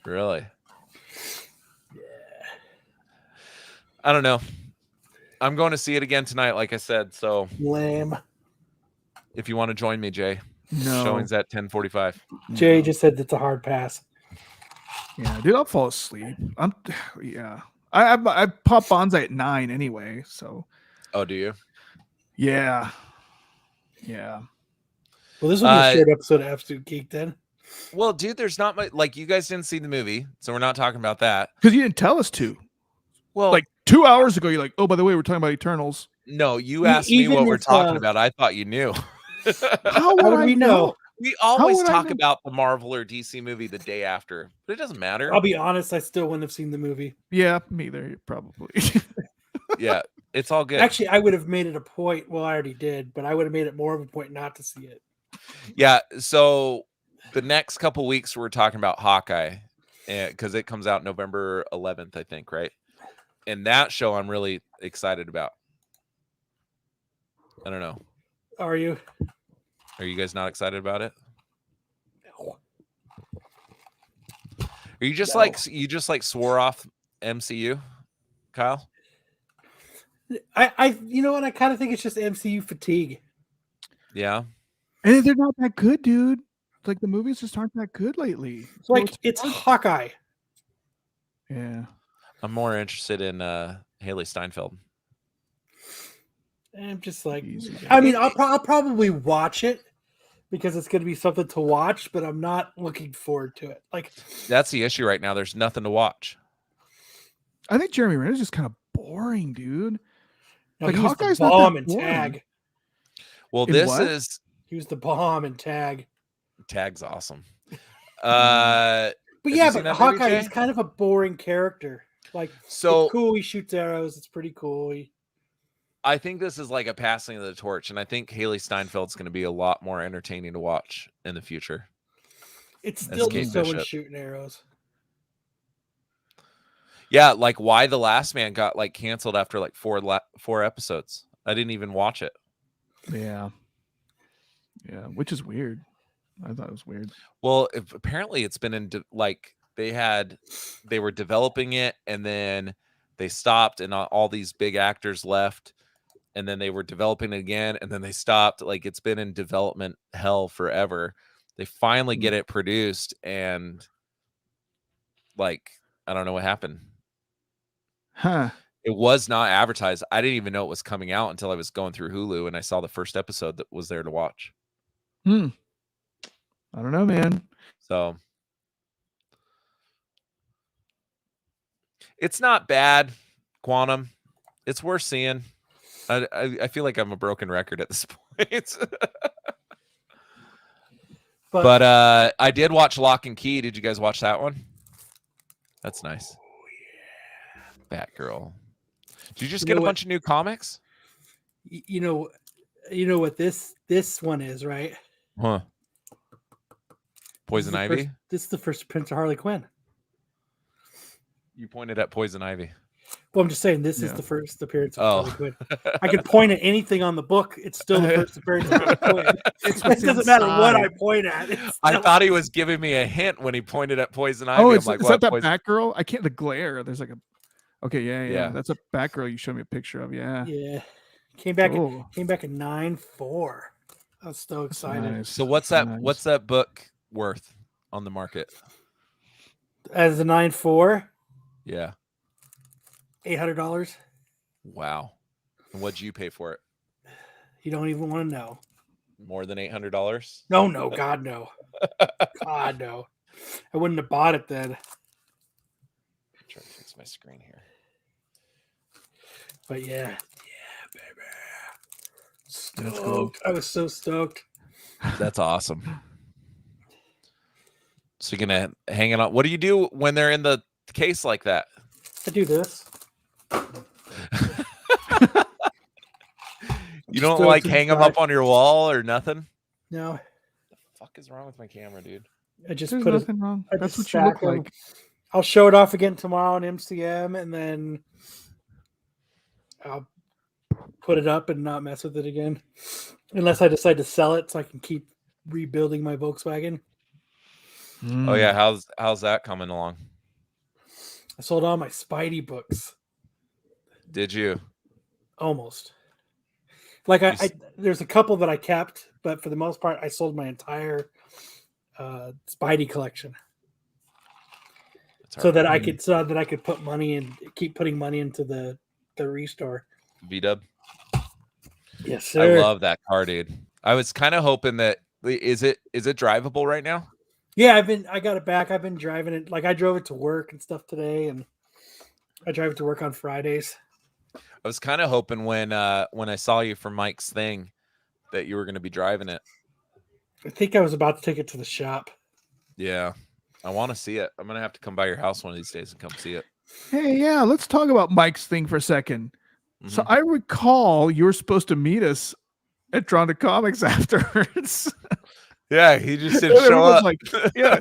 Really? Yeah. I don't know. I'm going to see it again tonight, like I said. So Lame. if you want to join me, Jay, No. showing's at 10:45. Jay just said it's a hard pass. Yeah, dude, I'll fall asleep. Yeah. I pop Bonsai at 9 anyway, so Oh, do you? yeah. Yeah. Well, this will be a short episode of Absolute Geek then. Well, dude, there's not much. Like, you guys didn't see the movie, so we're not talking about that. Because you didn't tell us to. Well, Like 2 hours ago, you're like, oh, by the way, we're talking about Eternals. no, you asked me even what we're if, talking about. I thought you knew. How How would would I we know? We always would I talk know? about the Marvel or DC movie the day after, but it doesn't matter. I'll be honest, I still wouldn't have seen the movie. Yeah, me there, probably. Yeah, it's all good. Actually, I would have made it a point. Well, I already did, but I would have made it more of a point not to see it. Yeah, so the next couple weeks we're talking about Hawkeye, because it comes out November 11th, I think, right? And that show I'm really excited about. I don't know. Are you? Are you guys not excited about it? No. Are you just No. like swore off MCU, Kyle? I you know what? I kind of think it's just MCU fatigue. Yeah. And they're not that good, dude. Like the movies just aren't that good lately. So Like it's Hawkeye. yeah. I'm more interested in Haley Steinfeld. And I'm just like, Easy. I mean, I'll probably watch it because it's going to be something to watch, but I'm not looking forward to it. Like That's the issue right now. There's nothing to watch. I think Jeremy Renner's just kind of boring, dude. no, Like, he was Hawkeye's the not that bomb and boring. Tag. Well, In this what? is He was the bomb and Tag. Tag's awesome. But Have yeah, you seen but that movie, Hawkeye Jay? is kind of a boring character. Like So it's cool. He shoots arrows. It's pretty cool. I think this is like a passing of the torch, and I think Haley Steinfeld's going to be a lot more entertaining to watch in the future. It's That's still Kate just someone Bishop. shooting arrows. Yeah, like why The Last Man got like canceled after like four episodes. I didn't even watch it. Yeah. Yeah, which is weird. I thought it was weird. Well, apparently it's been in they were developing it, and then they stopped, and all these big actors left, and then they were developing it again, and then they stopped. Like it's been in development hell forever. They finally get it produced, and like I don't know what happened. Huh. It was not advertised. I didn't even know it was coming out until I was going through Hulu and I saw the first episode that was there to watch. I don't know, man. So it's not bad, Quantum. It's worth seeing. I feel like I'm a broken record at this point. But I did watch Lock and Key. Did you guys watch that one? That's nice. Batgirl. Did you just get a bunch of new comics? You know what this one is, right? Huh. Poison Ivy? This is the first appearance of Harley Quinn. You pointed at Poison Ivy. Well, I'm just saying this is the first appearance of Oh. Harley Quinn. I could point at anything on the book. It's still the first appearance of Harley Quinn. It's It doesn't matter what I point at. I thought he was giving me a hint when he pointed at Poison Ivy. Oh, I'm is like, that what? that Poison- Batgirl? I can't. The glare. There's like a. Okay, yeah. Yeah. That's a Batgirl. You showed me a picture of. Yeah. Yeah, came back in Cool. 9/4. I was so excited. Nice. So what's That's that? nice. What's that book worth on the market? As a 9/4, Yeah. $800. Wow. And what'd you pay for it? You don't even want to know. More than $800? No, God no, God no. I wouldn't have bought it then. Trying to fix my screen here. But yeah, baby. That's Stoked. cool. I was so stoked. That's awesome. So you're gonna hang it on. What do you do when they're in the case like that? I do this. You don't Still like to hang them decide. up on your wall or nothing? No, What the fuck is wrong with my camera, dude? I just There's put it. nothing wrong. I That's just what you look stack 'em. like. I'll show it off again tomorrow on MCM, and then I'll put it up and not mess with it again, unless I decide to sell it so I can keep rebuilding my Volkswagen. Oh yeah, how's that coming along? I sold all my Spidey books Did you? almost. Like You there's a couple that I kept, but for the most part, I sold my entire Spidey collection. It's So that hard. I could put money and keep putting money into the restore. V-Dub. Yes, I sir. love that car, dude. I was kind of hoping that is it drivable right now? Yeah, I got it back. I've been driving it. Like I drove it to work and stuff today, and I drive to work on Fridays. I was kind of hoping when I saw you for Mike's thing that you were going to be driving it. I think I was about to take it to the shop. Yeah, I want to see it. I'm going to have to come by your house one of these days and come see it. Hey, yeah, let's talk about Mike's thing for a second. So I recall you were supposed to meet us at Drawn to Comics afterwards. Yeah, he just didn't show up. Like, yeah.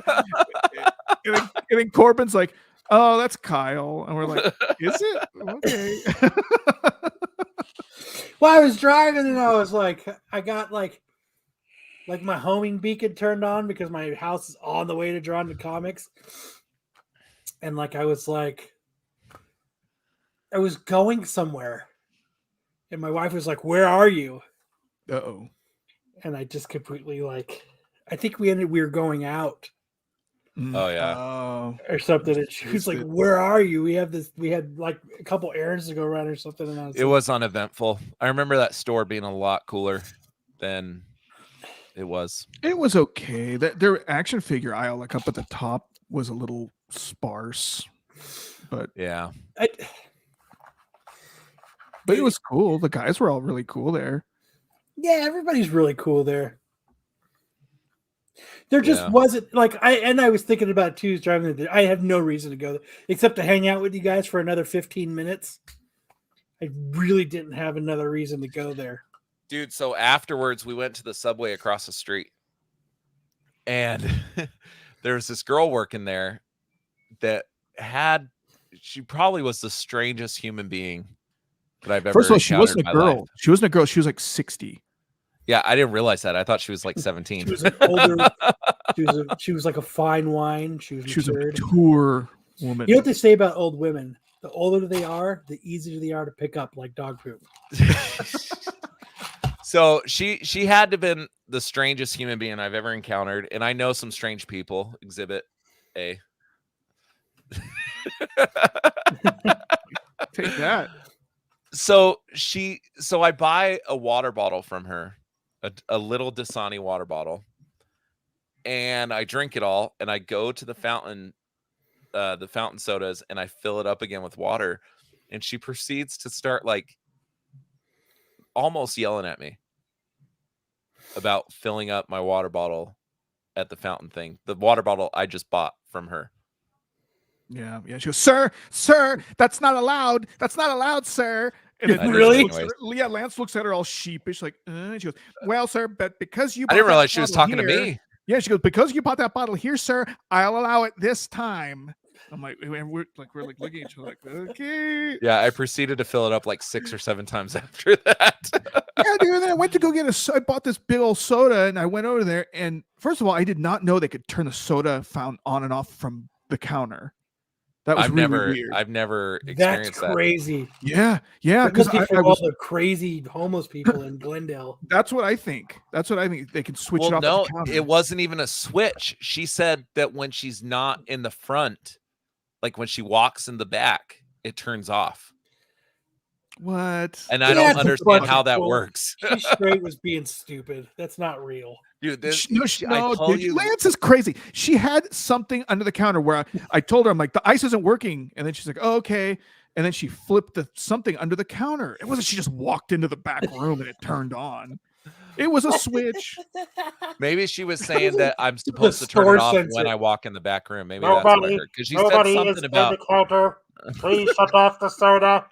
And then Corbin's like, "Oh, that's Kyle," and we're like, "Is it? Okay." Well, I was driving and I was like, I got like my homing beacon turned on because my house is on the way to Drawn to Comics, and like I was going somewhere, and my wife was like, "Where are you?" Uh-oh. And I just completely I think we were going out. Oh yeah. Or something. And she was like, "Where are you? We had like a couple errands to go around or something." And it was uneventful. I remember that store being a lot cooler than it was. It was okay. Their action figure aisle, like up at the top, was a little sparse. But yeah. But it was cool. The guys were all really cool there. Yeah, everybody's really cool there. There just wasn't I was thinking about too, driving there. I have no reason to go there except to hang out with you guys for another 15 minutes. I really didn't have another reason to go there. Dude, so afterwards we went to the Subway across the street. And there was this girl working there that she probably was the strangest human being that I've ever First of all, she wasn't a girl. Life. She wasn't a girl. She was like 60. Yeah, I didn't realize that. I thought she was like 17. She was an older. she was like a fine wine. She was a mature woman. You know what they say about old women? The older they are, the easier they are to pick up, like dog poop. So she had to have been the strangest human being I've ever encountered, and I know some strange people. Exhibit A. Take that. So I buy a water bottle from her, a little Dasani water bottle, and I drink it all, and I go to the fountain sodas, and I fill it up again with water, and she proceeds to start like almost yelling at me about filling up my water bottle at the fountain thing, the water bottle I just bought from her. Yeah. She goes, sir, that's not allowed. That's not allowed, sir. And then really? Lance looks at her all sheepish, like, and she goes, "Well, sir, but because you..." I didn't realize she was talking to me. Yeah, she goes, "Because you bought that bottle here, sir, I'll allow it this time." I'm like, and we're looking at each other like, okay. Yeah, I proceeded to fill it up like 6 or 7 times after that. Yeah, dude. And then I went to go I bought this big old soda, and I went over there, and first of all, I did not know they could turn the soda fountain on and off from the counter. That was weird. I've never experienced that. That's crazy. Yeah. Because I was all the crazy homeless people in Glendale. That's what I think. They can switch it off. No, it wasn't even a switch. She said that when she's not in the front, like when she walks in the back, it turns off. What? And I don't understand how that works. She straight was being stupid. That's not real. Dude, Lance is crazy. She had something under the counter where I told her, I'm like, the ice isn't working. And then she's like, "Oh, okay." And then she flipped something under the counter. It wasn't she just walked into the back room and it turned on. It was a switch. Maybe she was saying that I'm supposed to turn it off when I walk in the back room. Maybe that's what I heard. Because she said something about please shut off the soda.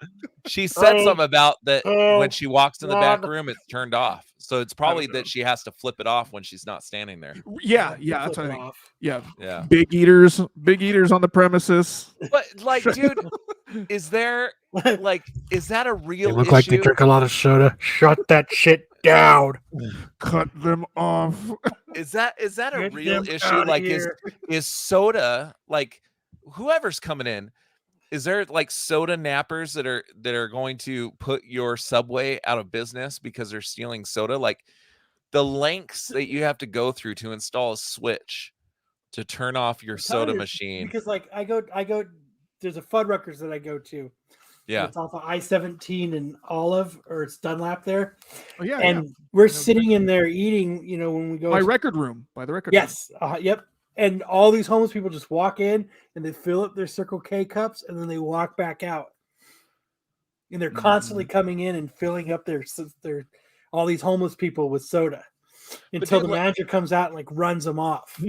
She said something about that when she walks in the back room, it's turned off. So it's probably that she has to flip it off when she's not standing there. Yeah, that's what I think. Yeah. Big eaters on the premises. But like, dude, is that a real They look issue? like they drink a lot of soda. Shut that shit down. Cut them off. Is that a real issue? Like, is soda, like, whoever's coming in, is there like soda nappers that are going to put your Subway out of business because they're stealing soda? Like, the lengths that you have to go through to install a switch to turn off your soda machine. Because like I go. There's a Fuddruckers that I go to. Yeah, it's off of I-17 and Olive, or it's Dunlap there. Oh yeah, and we're sitting in there eating. When we go by the record room. Yes. Yep. And all these homeless people just walk in and they fill up their Circle K cups and then they walk back out. And they're constantly coming in and filling up their all these homeless people with soda until the manager comes out and like runs them off.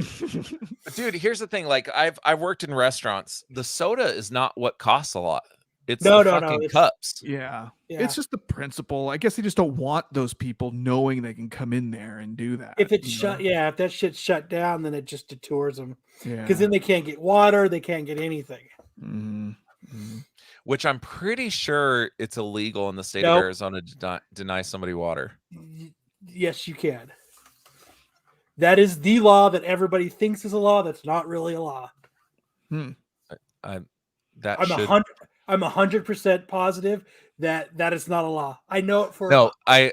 Dude, here's the thing. Like I've worked in restaurants. The soda is not what costs a lot. It's the fucking cups. Yeah. It's just the principle. I guess they just don't want those people knowing they can come in there and do that. If it's if that shit's shut down, then it just detours them. Yeah. Because then they can't get water, they can't get anything. Which I'm pretty sure it's illegal in the state of Arizona to deny somebody water. Yes, you can. That is the law that everybody thinks is a law. That's not really a law. I'm 100% positive that is not a law. I know it for I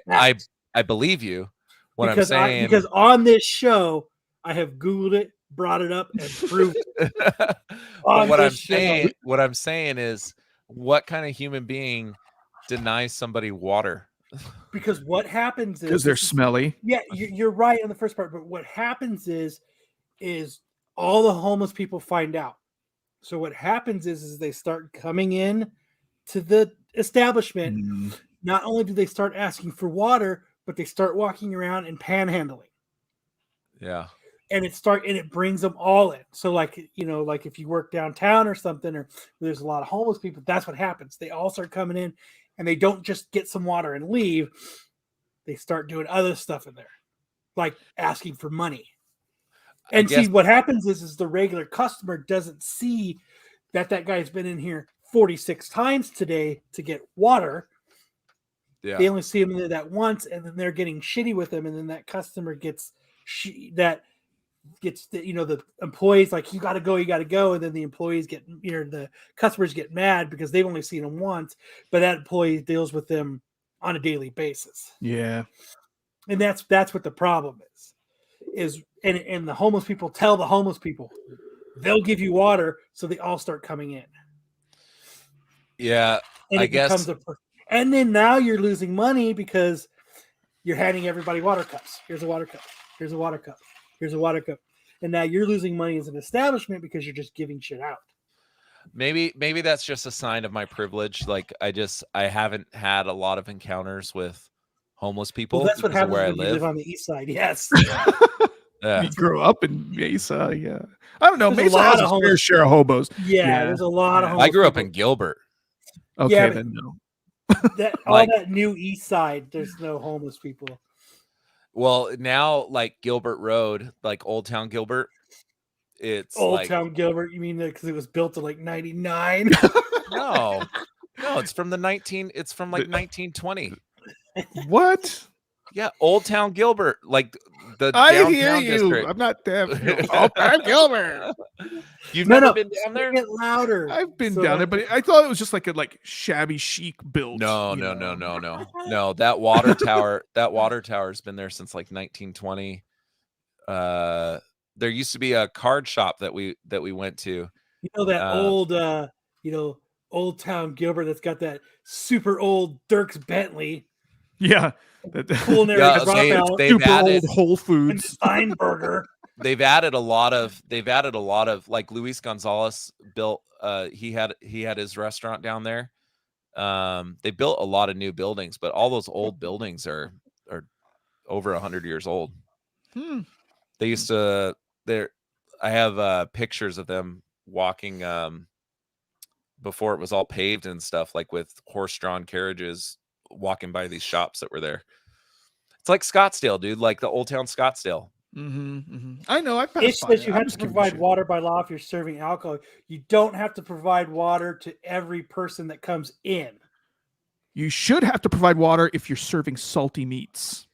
believe you. Because on this show I have Googled it, brought it up, and proved it. What I'm saying is, what kind of human being denies somebody water? Because what happens is because they're smelly. Yeah, you're right on the first part, but what happens is all the homeless people find out. So what happens is they start coming in to the establishment. Not only do they start asking for water, but they start walking around and panhandling. Yeah. And it brings them all in. So like if you work downtown or something, or there's a lot of homeless people, that's what happens. They all start coming in and they don't just get some water and leave. They start doing other stuff in there, like asking for money. And see, what happens is the regular customer doesn't see that guy's been in here 46 times today to get water. Yeah. They only see him in there that once, and then they're getting shitty with him, and then that customer gets the employees like, you got to go, and then the employees the customers get mad because they've only seen him once, but that employee deals with them on a daily basis. Yeah. And that's what the problem is and the homeless people tell the homeless people they'll give you water, so they all start coming in. Yeah. And I guess and then now you're losing money because you're handing everybody water cups. Here's a water cup. Here's a water cup. Here's a water cup. And now you're losing money as an establishment because you're just giving shit out. Maybe that's just a sign of my privilege. Like I haven't had a lot of encounters with homeless people. Well, that's what happens where when you live on the east side. Yes. Yeah. You grew up in Mesa. Yeah. I don't know. Mesa has a fair share of hobos. Yeah, there's a lot of homeless I grew up in Gilbert. Okay, then no. That new east side, there's no homeless people. Well, now like Gilbert Road, like Old Town Gilbert, it's Old Town Gilbert. You mean because it was built in like 99? No, it's from 1920. What? Yeah, Old Town Gilbert, like the I hear you. District. I'm not deaf. Old Town Gilbert. You've never been down there? Get louder. I've been down there, but I thought it was just like a shabby chic build. No. That water tower's been there since like 1920. There used to be a card shop that we went to. You know that Old Town Gilbert that's got that super old Dirks Bentley. Yeah. Culinary they've added Whole Foods and Steinberger. They've added a lot of like Luis Gonzalez built he had his restaurant down there. They built a lot of new buildings, but all those old buildings are over 100 years old. They used to I have pictures of them walking before it was all paved and stuff, like with horse-drawn carriages walking by these shops that were there. It's like Scottsdale, dude, like the Old Town Scottsdale. I know. It says you have to provide water by law if you're serving alcohol. You don't have to provide water to every person that comes in. You should have to provide water if you're serving salty meats.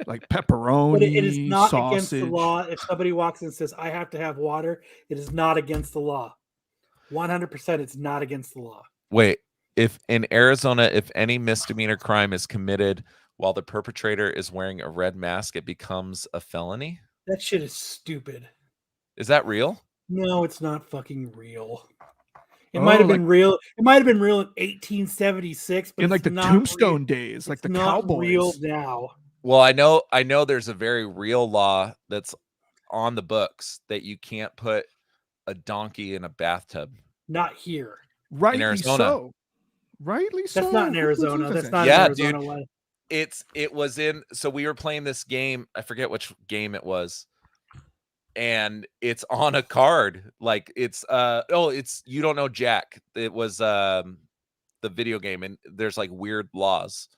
Like pepperoni, but it is not sausage. Against the law. If somebody walks in and says, I have to have water, it is not against the law. 100% it's not against the law. Wait, if in Arizona, if any misdemeanor crime is committed while the perpetrator is wearing a red mask, it becomes a felony? That shit is stupid. Is that real? No, it's not fucking real. It might have been real. It might have been real in 1876, but in like the Tombstone days, like the Cowboys. Real now. Well, I know there's a very real law that's on the books that you can't put a donkey in a bathtub. Not here. Rightly Arizona. so. Rightly so. That's not in Who Arizona. believes That's that? not Yeah, in Arizona. dude. One. It was in, so we were playing this game. I forget which game it was. And it's on a card. Like it's it's You Don't Know Jack. It was the video game, and there's like weird laws.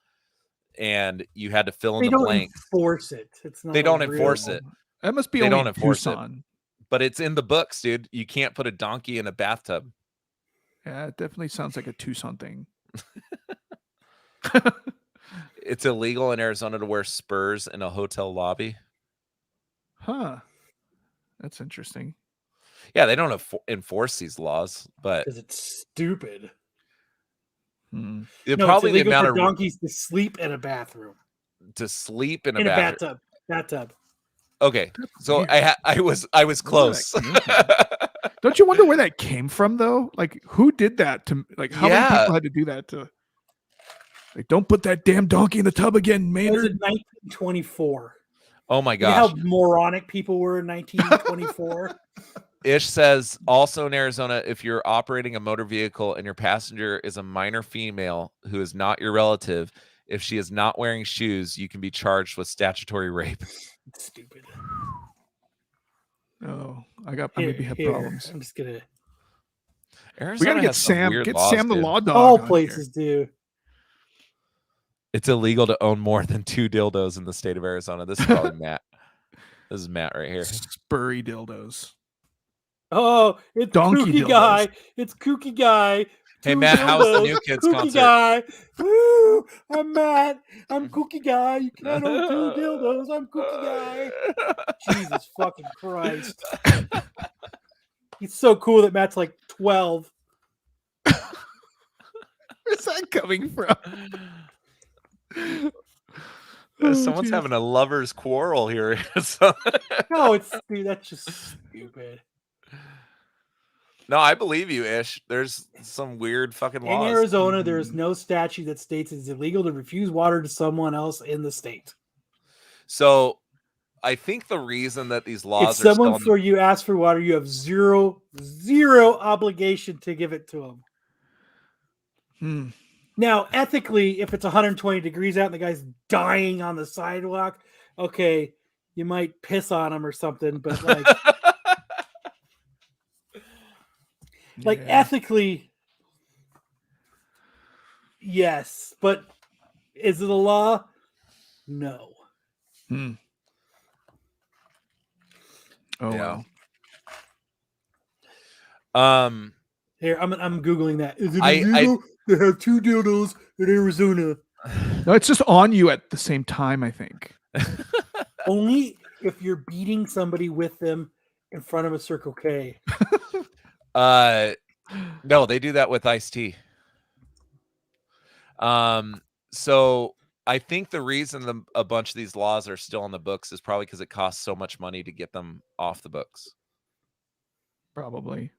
And you had to fill in They the don't blanks. enforce it. It's not. They don't real. enforce it. That must be They only don't in enforce it. Tucson. But it's in the books, dude. You can't put a donkey in a bathtub. Yeah, it definitely sounds like a Tucson thing. It's illegal in Arizona to wear spurs in a hotel lobby. Huh. That's interesting. Yeah, they don't enforce these laws, but Because it's stupid. Hmm. probably it's illegal the amount for of donkeys to sleep in a bathroom. to sleep in a In a bathroom. bathtub. Okay, so weird. I was close. Don't you wonder where that came from, though? Like, who did that to? Like, how many Yeah. people had to do that to? Like, don't put that damn donkey in the tub again, It was Maynard. in 1924. Oh my You know how gosh. moronic people were in 1924? Ish says also in Arizona, if you're operating a motor vehicle and your passenger is a minor female who is not your relative, if she is not wearing shoes, you can be charged with statutory rape. It's stupid. Oh, I maybe have problems. I'm just gonna. Arizona We gotta get has some Sam. weird Get laws, Sam the dude. law dog. All on places do. It's illegal to own more than 2 dildos in the state of Arizona. This is probably Matt. This is Matt right here. here. Spurry dildos. Oh, it's Donkey Kooky dildos. Guy. It's Kooky Guy. Hey, Two Matt, how was the dildos. New Kids Kooky concert? Guy. Woo! I'm Matt. I'm Kooky Guy. You can't own 2 dildos. I'm Kooky Guy. Jesus fucking Christ. It's so cool that Matt's like 12. Where's that coming from? Someone's geez. having a lover's quarrel here. No, dude, that's just stupid. No, I believe you, Ish. There's some weird fucking In laws. Arizona, there is no statute that states it's illegal to refuse water to someone else in the state. So I think the reason that these laws If someone are still for you asks for water, you have zero obligation to give it to them. Hmm. Now, ethically, if it's 120 degrees out and the guy's dying on the sidewalk, okay, you might piss on him or something, but like Yeah. ethically, yes, but is it a law? No. Hmm. Oh Yeah. well. Here, I'm googling that. Is it I- illegal to have 2 dildos in Arizona? No, it's just on you at the same time, I think. Only if you're beating somebody with them in front of a Circle K. No, they do that with iced tea. So I think the reason a bunch of these laws are still on the books is probably because it costs so much money to get them off the books. Probably.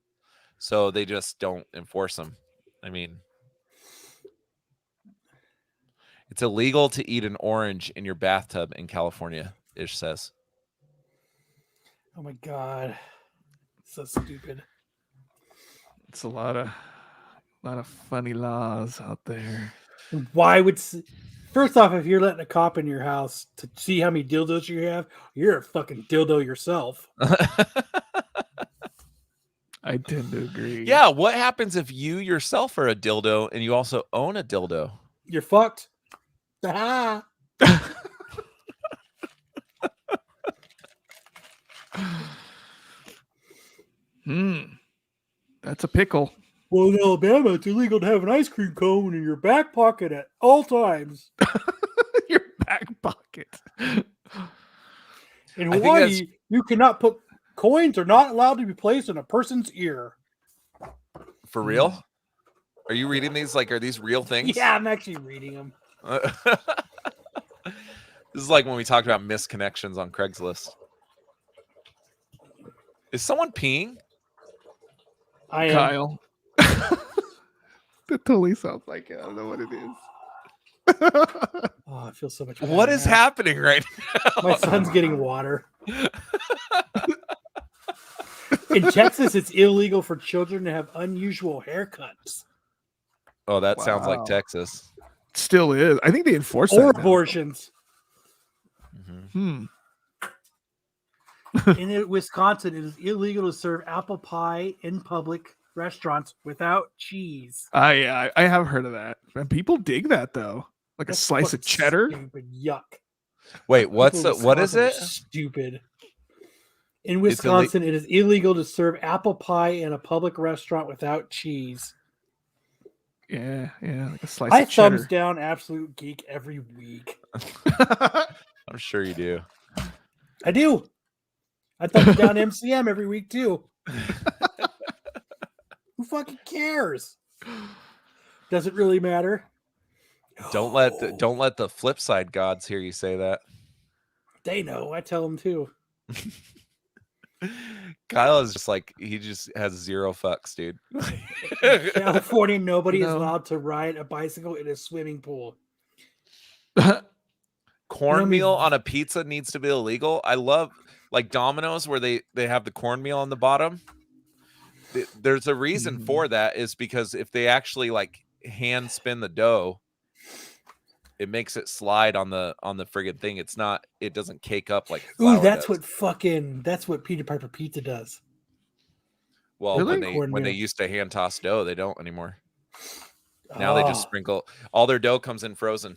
So they just don't enforce them. I mean, it's illegal to eat an orange in your bathtub in California, Ish says. Oh my god. So stupid. It's a lot of funny laws out there. Why would first off, if you're letting a cop in your house to see how many dildos you have, you're a fucking dildo yourself. I tend to agree. Yeah, what happens if you yourself are a dildo and you also own a dildo? You're fucked. Ah. That's a pickle. Well, in Alabama, it's illegal to have an ice cream cone in your back pocket at all times. Your back pocket. In I think Hawaii, you cannot put coins are not allowed to be placed in a person's ear. For real? Are you reading these? Like, are these real things? Yeah, I'm actually reading them. This is like when we talked about misconnections on Craigslist. Is someone peeing? I am. Kyle. That totally sounds like it. I don't know what it is. Oh, I feel so much better What is now. happening right now? My son's getting water. In Texas, it's illegal for children to have unusual haircuts Oh, that sounds like Wow. Texas. Still is. I think they enforce or that now. abortions. Mhm. In Wisconsin, it is illegal to serve apple pie in public restaurants without cheese. I have heard of that. And people dig that though. Like a That's slice of fucking cheddar. Stupid yuck. Wait, what People in is Wisconsin are it? Stupid. In It's Wisconsin, it is illegal to serve apple pie in a public restaurant without cheese. Yeah, like a slice I of cheddar. thumbs down Absolute Geek every week. I'm sure you do. I do. I thumbs down MCM every week too. Who fucking cares? Does it really matter? Don't let the flip side gods hear you say that. They know. I tell them too. Kyle is just like, he just has zero fucks, dude. California, nobody is No. allowed to ride a bicycle in a swimming pool. Cornmeal on a pizza needs to be illegal. I love like Domino's where they have the cornmeal on the bottom. There's a reason for that, is because if they actually like hand spin the dough, it makes it slide on the friggin' thing. It doesn't cake up like flour Ooh, that's does. what Peter Piper Pizza does. Well, Really? when they Cornmeal. used to hand toss dough, they don't anymore. Now they just Oh, sprinkle. All their dough comes in frozen.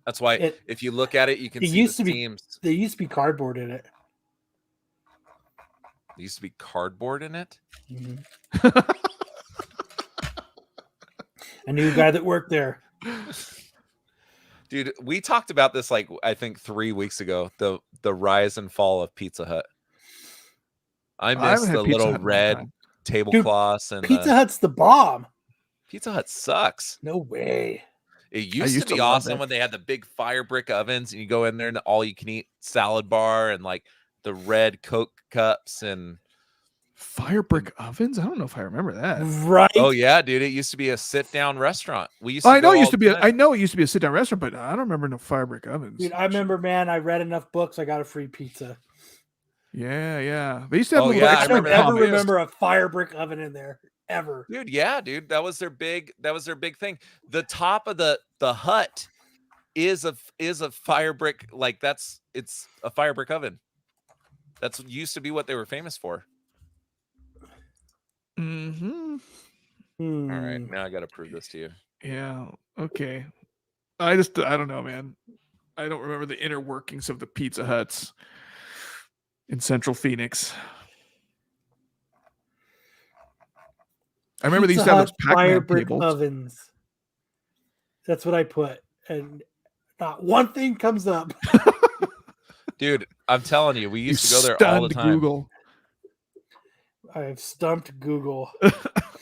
That's why if you look at it, you can it see used the to be- seams. there used to be cardboard in it. There used to be cardboard in it. I knew a guy that worked there. Dude, we talked about this like I think 3 weeks ago. The rise and fall of Pizza Hut. I miss haven't had the Pizza little Hut in a long red time. tablecloths and Pizza Hut's the bomb. Pizza Hut sucks. No way. It used used to be to love awesome it. when they had the big fire brick ovens and you go in there and the all you can eat salad bar and like the red Coke cups and Fire brick ovens? I don't know if I remember that. Right? oh yeah, dude, it used to be a sit down restaurant. We used to I know go it used all to the be. time. I know it used to be a sit-down restaurant, but I don't remember no fire brick ovens. Dude, I remember, man, I read enough books, I got a free pizza. Yeah. They used to have Oh, little yeah, I I extra don't remember that ever too. remember a fire brick oven in there. Ever. Dude, yeah, dude, that was their big thing. The top of the hut is a fire brick, like it's a fire brick oven. That's used to be what they were famous for. Mm-hmm. All right, now I got to prove this to you. Yeah. Okay. I don't know, man. I don't remember the inner workings of the Pizza Huts in Central Phoenix. I remember they used to have those Pizza Hut fire Pac-Man brick tables. ovens. That's what I put. And not one thing comes up. Dude, I'm telling you, we You used to go there all the stunned time. Google. I have stumped Google.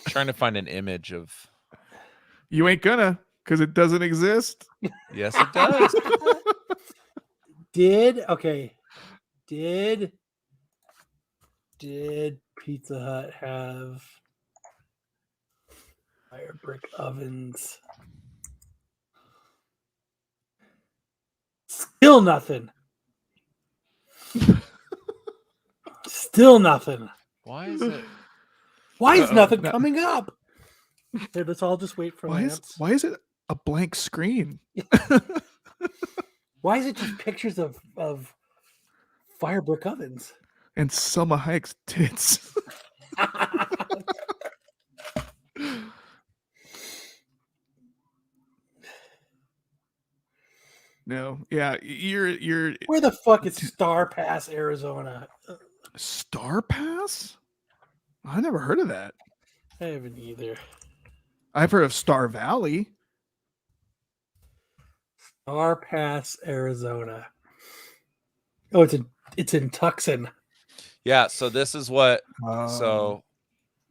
Trying to find an image of. You ain't gonna, because it doesn't exist. Yes, it does. Did Pizza Hut have fire brick ovens? Still nothing. Still nothing. Why is it? Why is Uh-oh, nothing no. coming up? Hey, let's all just wait for Lance. Why is it a blank screen? Why is it just pictures of fire brick ovens? And Selma Hayek's tits. No, yeah, you're Where the fuck is Star Pass, Arizona? Star Pass? I never heard of that. I haven't either. I've heard of Star Valley. Star Pass, Arizona. Oh, it's in Tucson. Yeah. So this is what. Um, So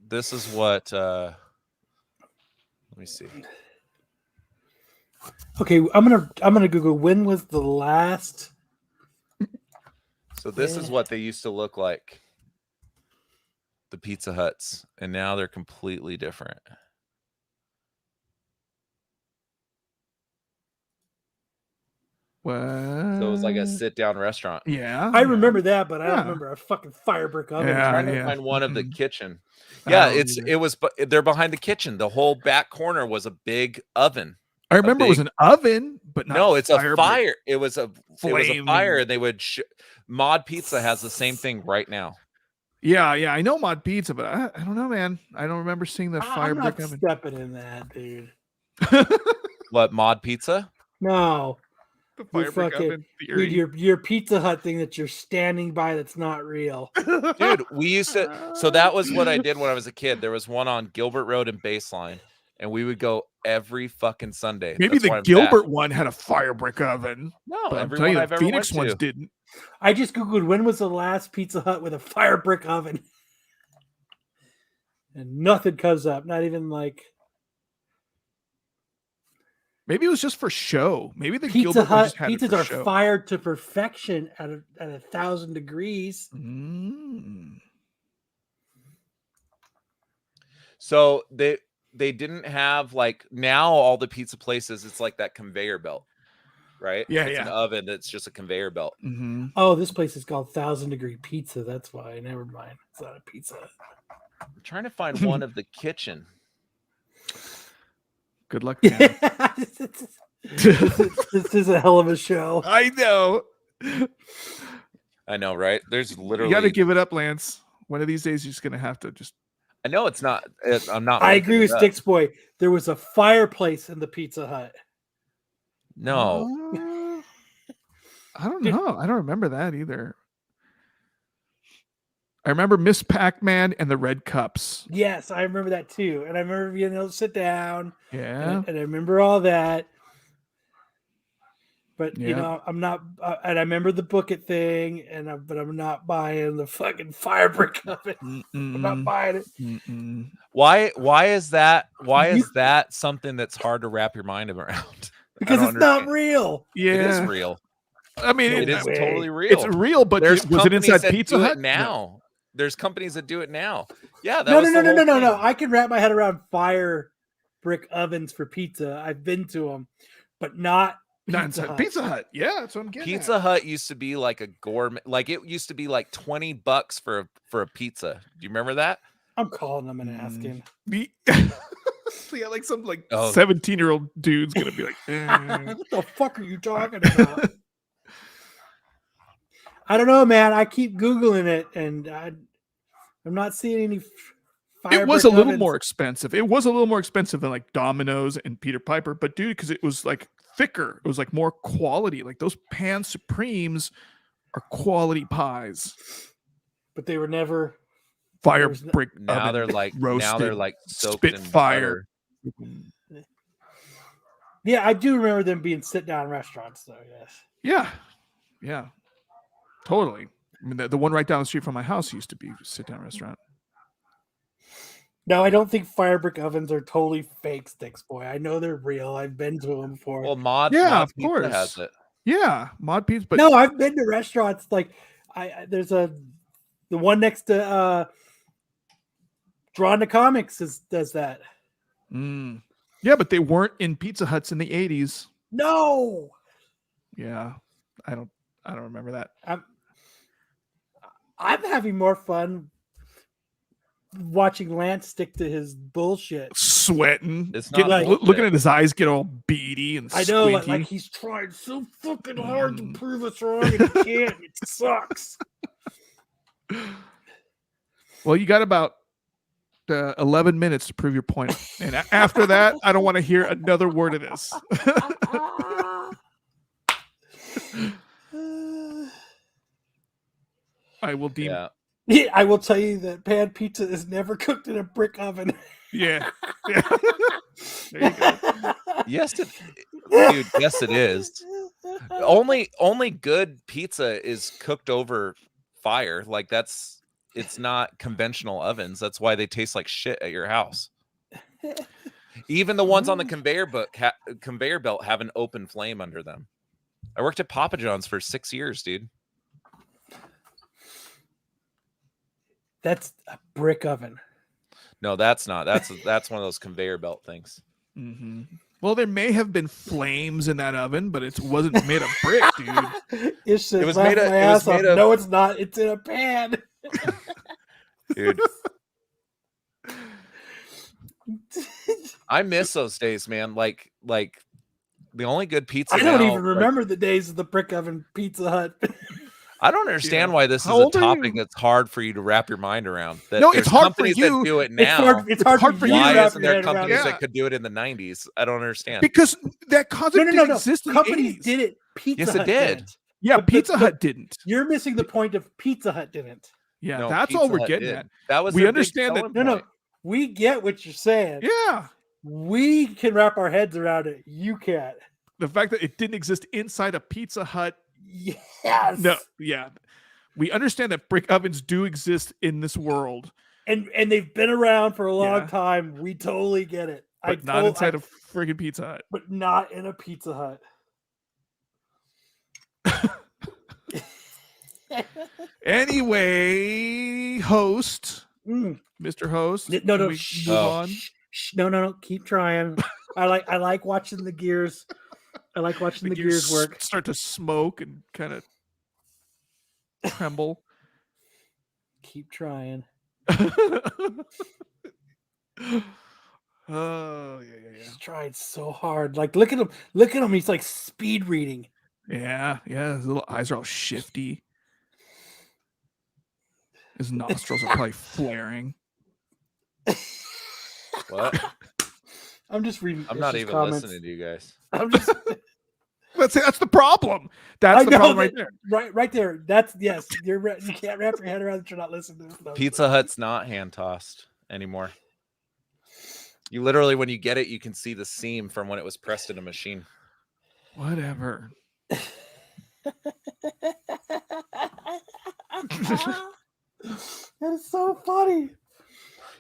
this is what. Let me see. Okay, I'm gonna Google when was the last. So this is what they used to look like. The Pizza Huts, and now they're completely different. What? So it was like a sit-down restaurant. Yeah, I remember that, but I don't Yeah. remember a fucking firebrick oven. Yeah, Trying to yeah. find one of the Mhm. kitchen. I Yeah, don't either. it was, but they're behind the kitchen. The whole back corner was a big oven. I remember it was big- an oven, but not No, it's a firebrick. fire. It was a Flaming. fire, and they would. Mod Pizza has the same thing right now. Yeah, I know Mod Pizza, but I don't know, man. I don't remember seeing the I'm not firebrick oven. stepping in that, dude. What, Mod Pizza? No, The You're firebrick fucking- oven theory. dude, your Pizza Hut thing that you're standing by that's not real. Dude, we used to. So that was what I did when I was a kid. There was one on Gilbert Road and Baseline, and we would go every fucking Sunday. Maybe That's why the I'm Gilbert fat. one had a firebrick oven. No, But I'm every telling one you, I've the ever Phoenix went ones to. didn't. I just googled when was the last Pizza Hut with a firebrick oven, and nothing comes up. Not even like Maybe it was just for show. Maybe the Pizza Gilbert one Hut just had it pizzas for are show. fired to perfection at 1,000 degrees. Mm. So they didn't have like now all the pizza places. It's like that conveyor belt, right? Yeah, it's an yeah. oven that's just a conveyor belt. Mm-hmm. Oh, this place is called 1,000-degree pizza. That's why. Never mind. It's not a pizza. I'm trying to find one of the kitchen. Good luck, man. This is a hell of a show. I know. I know, right? There's You literally. got to give it up, Lance. One of these days, you're just gonna have to just. I know it's not. I'm not. I looking agree it with up. Sticks Boy. There was a fireplace in the Pizza Hut. No, I don't know. I don't remember that either. I remember Miss Pac-Man and the red cups. Yes, I remember that too. And I remember being able to sit down. Yeah. And I remember all that. But you Yeah. know, I'm not. And I remember the book it thing. But I'm not buying the fucking firebrick oven. I'm not buying it. Mm-mm. why? Why is that? Why is that something that's hard to wrap your mind around? Because don't it's not understand. real. Yeah. It is real. I mean, It is way. totally real. It's real, but There's was it companies inside that Pizza do Hut? it now. There's companies that do it now. Yeah, that No. was the whole thing. I can wrap my head around fire brick ovens for pizza. I've been to them, but not Not Pizza inside Hut. Pizza Hut. Yeah, that's what I'm getting. Pizza Hut used to be like a gourmet. Like it used to be like $20 for a pizza. Do you remember that? I'm calling them and asking. Yeah, like some like Oh. 17-year-old dude's gonna be like, eh. What the fuck are you talking about? I don't know, man. I keep Googling it, and I'm not seeing any. It was firebrick a little ovens. more expensive. It was a little more expensive than like Domino's and Peter Piper, but dude, because it was like thicker, it was like more quality. Like those Pan Supremes are quality pies. But they were never. Fire There's no- brick Now oven, they're like roasted, soaked in Spitfire. butter. Yeah, I do remember them being sit-down restaurants, though. Yes. Yeah, totally. I mean, the one right down the street from my house used to be a sit-down restaurant. No, I don't think firebrick ovens are totally fake, Sticks Boy. I know they're real. I've been to them before. Well, Mod Of Pizza course. has it. Yeah, Mod Pizza, but no, I've been to restaurants like there's the one next to Drawn to Comics does that. Yeah, but they weren't in Pizza Huts in the 80s. No, Yeah, I don't remember that. I'm having more fun watching Lance stick to his bullshit. Sweating, It's get- not looking bullshit. at his eyes get all beady and I know, squinty. like he's trying so fucking hard to prove us wrong, and he can't. It sucks. Well, you got about 11 minutes to prove your point, and after that, I don't want to hear another word of this. I will deem. Yeah. Yeah, I will tell you that pan pizza is never cooked in a brick oven. Yeah. There you go. Yes, dude. Yes, it is. Only good pizza is cooked over fire. Like it's not conventional ovens. That's why they taste like shit at your house. Even the ones on the conveyor belt have an open flame under them. I worked at Papa John's for 6 years, dude. That's a brick oven. No, that's not. That's one of those conveyor belt things. Mm-hmm. Well, there may have been flames in that oven, but it wasn't made of brick, dude. It was made of. No, it's not. It's in a pan. Dude. I miss those days, man. Like the only good pizza. I don't now, even remember the days of the brick oven Pizza Hut. I don't understand why this is How a old are topic you? that's hard for you to wrap your mind around. That No, there's it's hard for companies you. that do it now. It's hard for you. Why to wrap isn't your there head around companies it. that could do it in the 90s? I don't understand. Because that concept didn't exist in the Companies 80s. did it. Pizza Yes, Hut it did. didn't. Yeah, But Pizza Hut didn't. You're missing the point of Pizza Hut didn't. Yeah, No, that's Pizza all we're Hut getting did. at. That was We their understand big that- selling No, point. we get what you're saying. Yeah. We can wrap our heads around it. You can't. The fact that it didn't exist inside a Pizza Hut. Yes. No, yeah. We understand that brick ovens do exist in this world, And they've been around for a long Yeah. time. We totally get it. but not inside a friggin' Pizza Hut. But not in a Pizza Hut. Anyway, host, Mm. Mr. Host. No, can no, we shh, move Oh. on? No. Keep trying. I like watching the gears. I like watching the gears work. Start to smoke and kind of tremble. Keep trying. Oh yeah. He's tried so hard. Like, look at him. Look at him. He's like speed reading. Yeah. His little eyes are all shifty. His nostrils are probably flaring. What? I'm just reading. I'm not Ish's even comments. listening to you guys. I'm just That's the problem. That's I the know problem right that- there. right there. That's yes. You can't wrap your head around that you're not listening to this. Pizza Hut's not hand tossed anymore. You literally, when you get it, you can see the seam from when it was pressed in a machine. Whatever. That is so funny.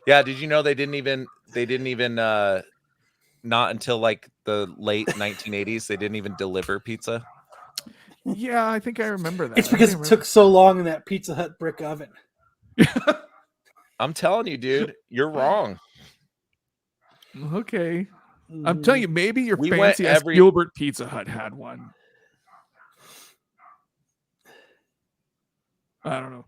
Yeah, did you know they didn't even not until like the late 1980s they didn't even deliver pizza. Yeah, I think I remember that. It's I because think it I took so long in that Pizza Hut brick oven. I'm telling you, dude, you're wrong. remember. Okay. I'm telling you, maybe your We went fancy ass every- Gilbert Pizza Hut had one. I don't know.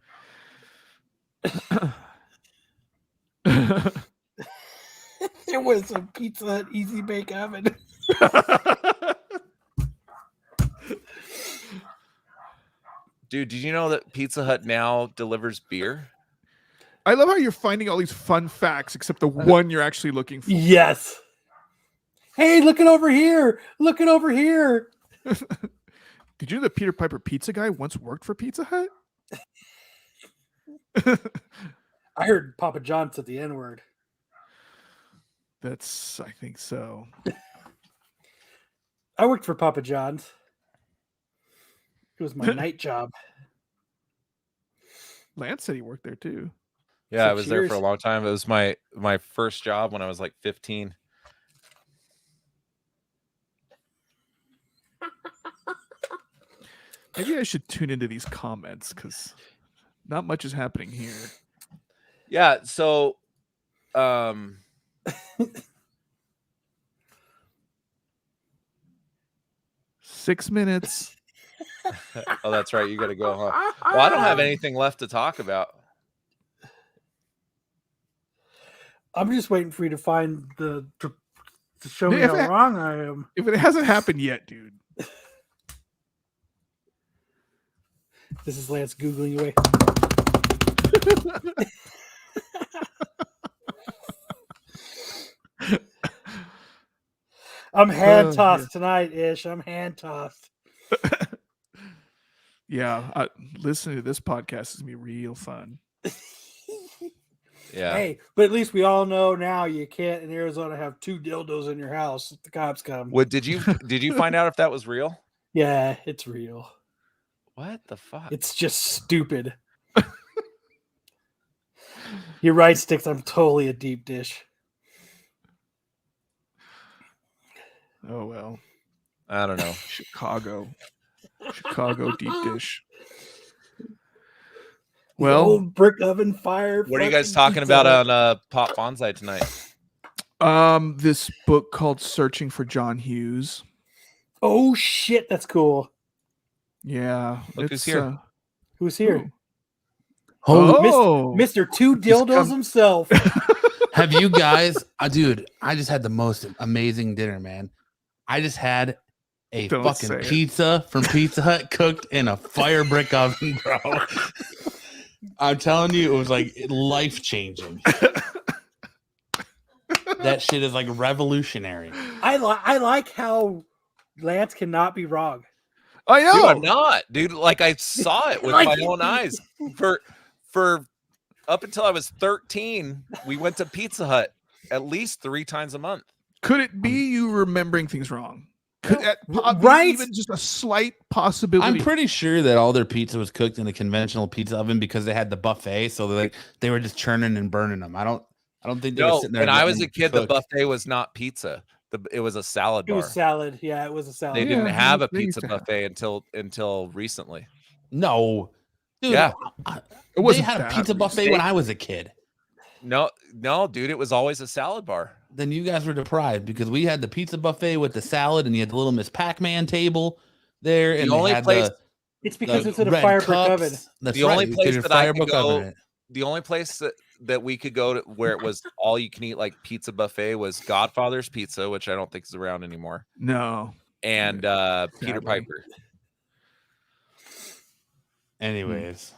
There was a Pizza Hut Easy Bake Oven. Dude, did you know that Pizza Hut now delivers beer? I love how you're finding all these fun facts, except the one you're actually looking for. Yes. Hey, look it over here. Look it over here. Did you know that Peter Piper Pizza Guy once worked for Pizza Hut? I heard Papa John said the N-word. I think so. I worked for Papa John's. It was my night job. Lance said he worked there too. Yeah, I 6 was there for a years. long time. It was my first job when I was like 15. Maybe I should tune into these comments because not much is happening here. Yeah, so 6 minutes. oh, that's right. You got to go, huh? Well, I don't have anything left to talk about. I'm just waiting for you to find to show me If how it- wrong I am. If it hasn't happened yet, dude. This is Lance Googling away. I'm hand tossed tonight, Ish. I'm hand tossed. Yeah, listening to this podcast is gonna be real fun. Yeah. Hey, but at least we all know now you can't in Arizona have 2 dildos in your house if the cops come. Did you find out if that was real? Yeah, it's real. What the fuck? It's just stupid. You're right, Sticks. I'm totally a deep dish. Oh well, I don't know. Chicago deep dish. Well, Well, brick oven fire. What are you guys fucking talking pizza about Hut. on Pop Bonsai tonight? This book called Searching for John Hughes. Oh shit, that's cool. Yeah. Look who's here. Who's here? Oh, Mr. Two Dildos himself. Have you guys, dude? I just had the most amazing dinner, man. I just had a Don't fucking say it. pizza from Pizza Hut cooked in a firebrick oven, bro. I'm telling you, it was like life changing. That shit is like revolutionary. I like how Lance cannot be wrong. I know. Dude, I'm not, dude. Like I saw it with Like- my own eyes. For up until I was 13, we went to Pizza Hut at least 3 times a month. Could it be you remembering things wrong? Could that right? even just a slight possibility? I'm pretty sure that all their pizza was cooked in a conventional pizza oven because they had the buffet, so they were just churning and burning them. I don't think they were No, sitting there. when I was letting a kid, them the cook. buffet was not pizza. It was a salad It bar. was salad. Yeah, it was a salad. They Yeah, didn't have a they used pizza to have- buffet until recently. No, dude. Yeah. It wasn't They had a that pizza buffet when I was a kid. No, dude, it was always a salad bar. Then you guys were deprived because we had the pizza buffet with the salad, and you had the little Miss Pac-Man table there, and The only they had place- It's because the it's in a red firebrick cups. oven. That's The right, only because place your that I could firebrick go- oven. The only place that we could go to where it was all you can eat like pizza buffet was Godfather's Pizza, which I don't think is around anymore, No. and Peter Sadly. Piper. Anyways,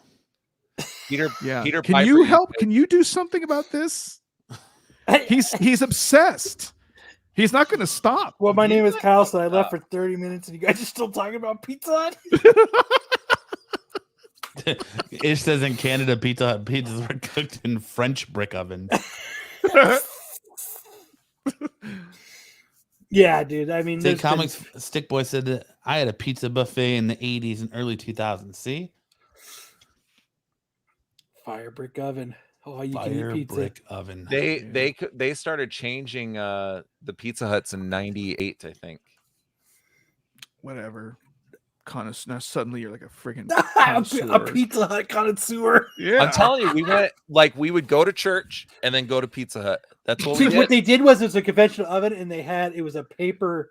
Peter Can Piper you used help? to- Can you do something about this? He's obsessed. He's not going to stop. Well, my name is Kyle, so I left for 30 minutes, and you guys are still talking about Pizza Hut? it says in Canada, Pizza Hut pizzas were cooked in French brick ovens. Yeah, dude. I mean, See, there's been- Comics Stick Boy said that I had a pizza buffet in the 80s and early 2000s. See, firebrick oven. Oh, you can eat pizza. brick oven. They started changing the Pizza Huts in '98, I think. Whatever. Now suddenly you're like a friggin' a connoisseur. Pizza Hut connoisseur. Yeah. I'm telling you, we would go to church and then go to Pizza Hut. That's what See, we what did. they did was it's a conventional oven, and it was a paper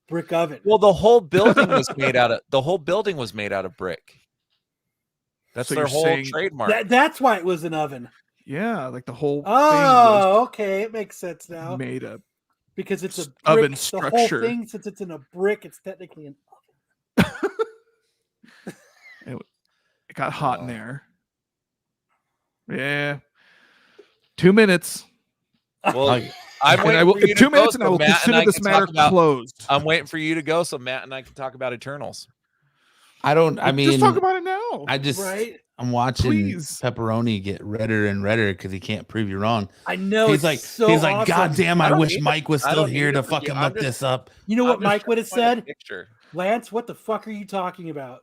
brick oven. Well, the whole building was made out of brick. That's So their you're whole saying- trademark. That's why it was an oven. Yeah, like the whole thing Oh, okay, it makes sense was now made up. because it's a brick, oven The structure. whole thing, since it's in a brick, it's technically an It got hot in Oh. there. Yeah. 2 minutes. Well, Like, I'm And I waiting will, for you in to 2 go minutes, and so I will Matt and consider I this can matter talk about- closed. I'm waiting for you to go so Matt and I can talk about Eternals. I don't. I mean, just talk about it now. I just. right. I'm watching Please. Pepperoni get redder and redder because he can't prove you wrong. I know. he's it's like, so God awesome. damn! I I don't wish need to- Mike was I still don't here need to to forget- fucking I'm look just- this up. You know I'm what just Mike trying would to have find a said? picture. Lance, what the fuck are you talking about?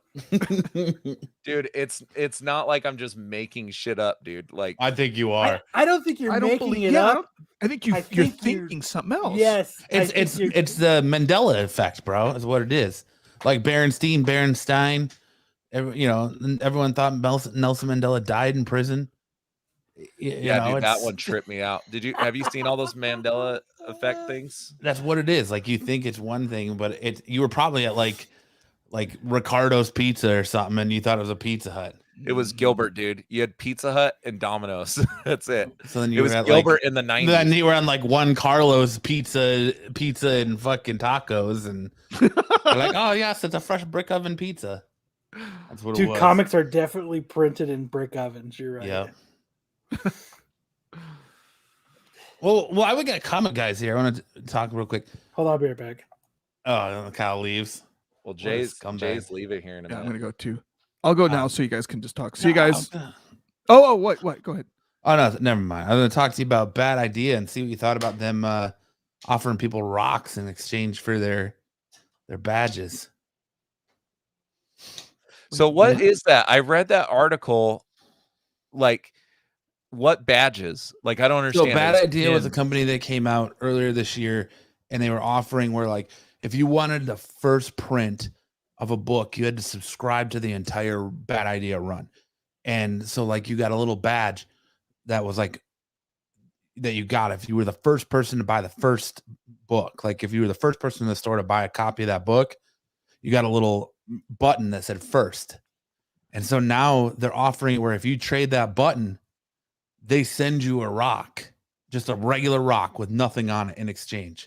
Dude, it's not like I'm just making shit up, dude. Like I think you are. I don't think you're I don't making believe. it Yeah, up. I think I you're think you're- thinking something else. Yes, I It's think it's you're- it's the Mandela effect, bro. Is what it is. Like Berenstein. Everyone thought Nelson Mandela died in prison. dude, that one tripped me out. Have you seen all those Mandela effect things? That's what it is. Like you think it's one thing, but you were probably at like Ricardo's Pizza or something, and you thought it was a Pizza Hut. It was Gilbert, dude. You had Pizza Hut and Domino's. That's it. So then It you was were at Gilbert in the then 90s. you were on like Juan Carlos pizza and fucking tacos, and you're like, oh yes, it's a fresh brick oven pizza. That's what it Dude, was. comics are definitely printed in brick ovens. You're right. Yeah. Well, I would get comic guys here. I want to talk real quick. Hold on, I'll be right back. Oh, Kyle leaves. Well, What a Jay's scumbag. leaving here in a Yeah, I'm minute. gonna go too. I'll go now, so you guys can just talk. See you No, guys. Oh, what? Go ahead. Oh no, never mind. I'm going to talk to you about Bad Idea and see what you thought about them offering people rocks in exchange for their badges. So what is that? I read that article. Like, what badges? Like, I don't So understand. Bad It's Idea was a pins. company that came out earlier this year, and they were offering where like if you wanted the first print of a book, you had to subscribe to the entire Bad Idea run. And so like you got a little badge that was like that you got if you were the first person to buy the first book. Like if you were the first person in the store to buy a copy of that book, you got a little button that said first. And so now they're offering where if you trade that button, they send you a rock, just a regular rock with nothing on it in exchange.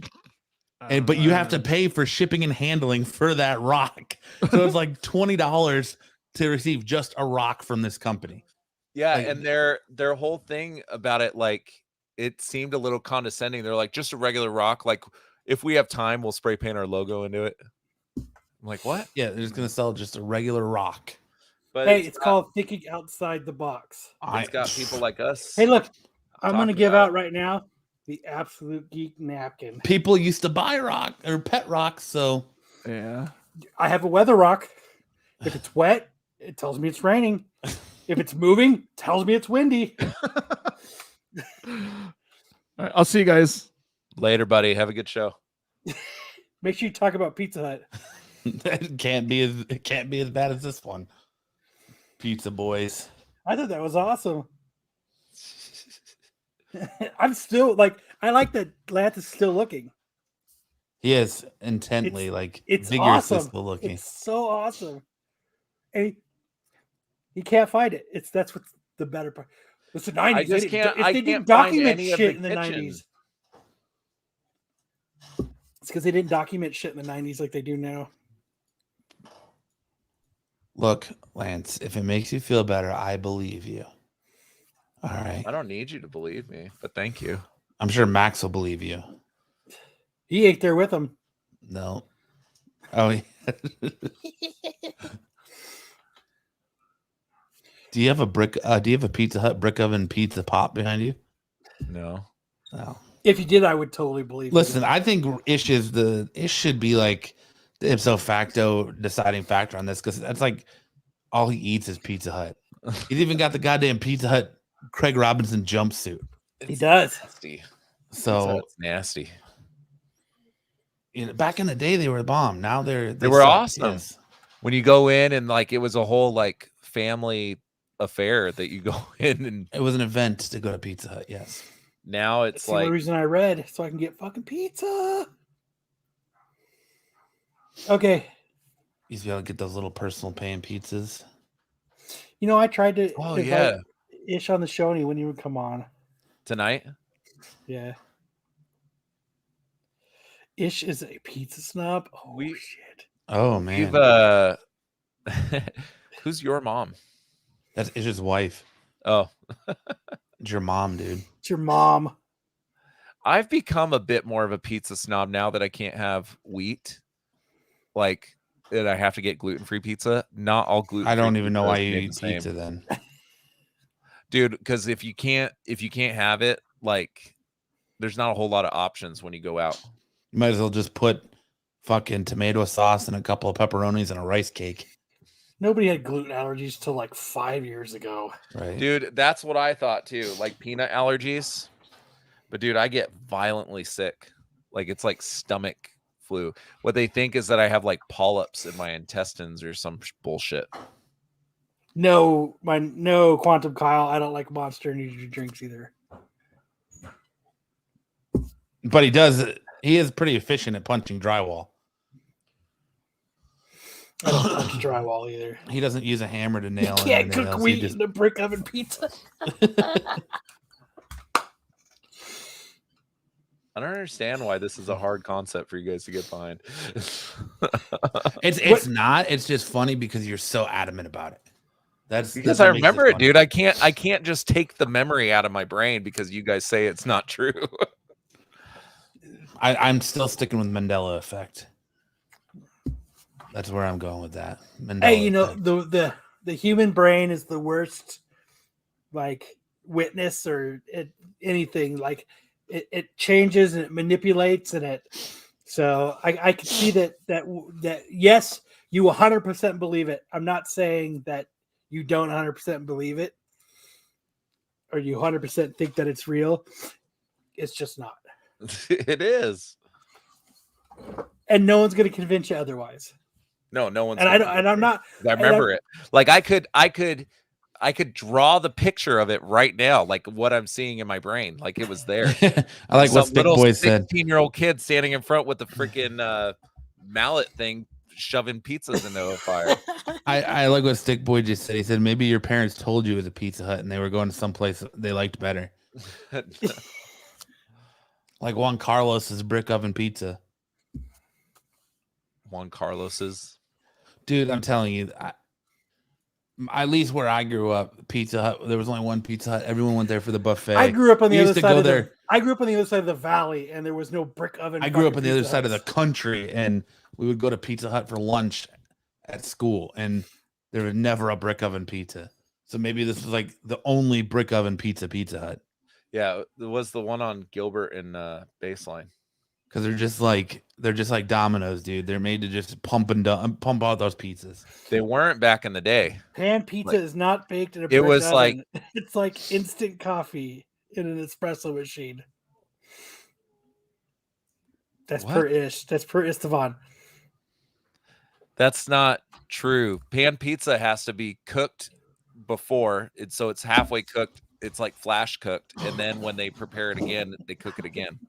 But you have to pay for shipping and handling for that rock. So it's like $20 to receive just a rock from this company. Yeah, Like, and their whole thing about it, like, it seemed a little condescending. They're like, just a regular rock. Like, if we have time, we'll spray paint our logo into it. I'm like, what? yeah, they're just gonna sell just a regular rock. But Hey, it's called thinking outside the box. It's got people like us. Hey, look, I'm going to talking give about out right now the Absolute Geek napkin. People used to buy rock or pet rocks, so Yeah. I have a weather rock. If it's wet, it tells me it's raining. If it's moving, it tells me it's windy. All right, I'll see you guys. Later, buddy. Have a good show. Make sure you talk about Pizza Hut. it can't be as bad as this one. Pizza boys. I thought that was awesome. I'm still like, I like that Lance is still looking. He is intently It's vigorously awesome. still looking. It's so awesome. And he can't find it. That's what's the better part. It's the 90s. just can't- I They can't didn't find document any of shit the in the kitchen. 90s. It's because they didn't document shit in the 90s like they do now. Look, Lance, if it makes you feel better, I believe you. All right. I don't need you to believe me, but thank you. I'm sure Max will believe you. He ate there with him. No. Oh, yeah. Do you have a Pizza Hut brick oven pizza pop behind you? No. No. If you did, I would totally believe Listen, you. I think Ish should be like the ipso facto deciding factor on this because that's like all he eats is Pizza Hut. He's even got the goddamn Pizza Hut Craig Robinson jumpsuit. He does. Nasty. So It's nasty. back in the day, they were the bomb. Now they were suck. awesome. Yes. When you go in and like it was a whole like family affair that you go in, and It was an event to go to Pizza Hut. Yes. now That's it's the only like reason I read, so I can get fucking pizza. Okay. You used to be able to get those little personal pan pizzas. You know, I tried to Oh, invite yeah. Ish on the show and he wouldn't even come on. tonight. Yeah. Ish is a pizza snob. Oh, We- shit. Oh man, You've who's your mom? that's Ish's wife. Oh, It's your mom, dude. It's your mom. I've become a bit more of a pizza snob now that I can't have wheat. Like that I have to get gluten-free pizza. Not all gluten. I don't even know why you eat pizza same. then. Dude, because if you can't have it, like there's not a whole lot of options when you go out. You might as well just put fucking tomato sauce and a couple of pepperonis and a rice cake. Nobody had gluten allergies till like 5 years ago. Right. Dude, that's what I thought too. Like peanut allergies. But dude, I get violently sick. Like it's like stomach flu. What they think is that I have like polyps in my intestines or some bullshit. No, Quantum Kyle. I don't like Monster Energy drinks either. But he is pretty efficient at punching drywall. I don't punch drywall either. He doesn't use a hammer to You nail can't anything cook else. He wheat just- in a brick oven pizza. I don't understand why this is a hard concept for you guys to get behind. It's not. It's just funny because you're so adamant about it. That's Because what I makes remember it, funny. dude. I can't just take the memory out of my brain because you guys say it's not true. I'm still sticking with Mandela effect. That's where I'm going with that. Mandela Hey, you know, effect. the human brain is the worst, like, witness or anything. Like, it changes and it manipulates and it. So I can see that yes, you 100% believe it. I'm not saying that you don't 100% believe it or you 100% think that it's real. It's just not. It is. And no one's going to convince you otherwise. No one's. And I'm not. I remember it. Like I I could draw the picture of it right now, like what I'm seeing in my brain, like it was there. I like what Some Stick little Boy said. 16-year-old kid standing in front with the freaking mallet thing, shoving pizzas into a fire. I like what Stick Boy just said. He said maybe your parents told you it was a Pizza Hut and they were going to some place they liked better. Like Juan Carlos's brick oven pizza. Juan Carlos's. Dude, I'm telling you, at least where I grew up, Pizza Hut, there was only one Pizza Hut. Everyone went there for the buffet. I grew up on the We other used to side go of there. I grew up on the other side of the valley, and there was no brick oven. I grew up fucking on the other Pizza side of the Huts. country, and we would go to Pizza Hut for lunch at school, and there was never a brick oven pizza. So maybe this was like the only brick oven Pizza Hut. Yeah, it was the one on Gilbert and Baseline. Because they're just like Domino's, dude. They're made to just pump out those pizzas. They weren't back in the day. Pan pizza is not baked in a It brick was oven. It's like instant coffee in an espresso machine. That's What? per ish. That's per Istvan. That's not true. Pan pizza has to be cooked before, so it's halfway cooked. It's like flash cooked, and then when they prepare it again, they cook it again.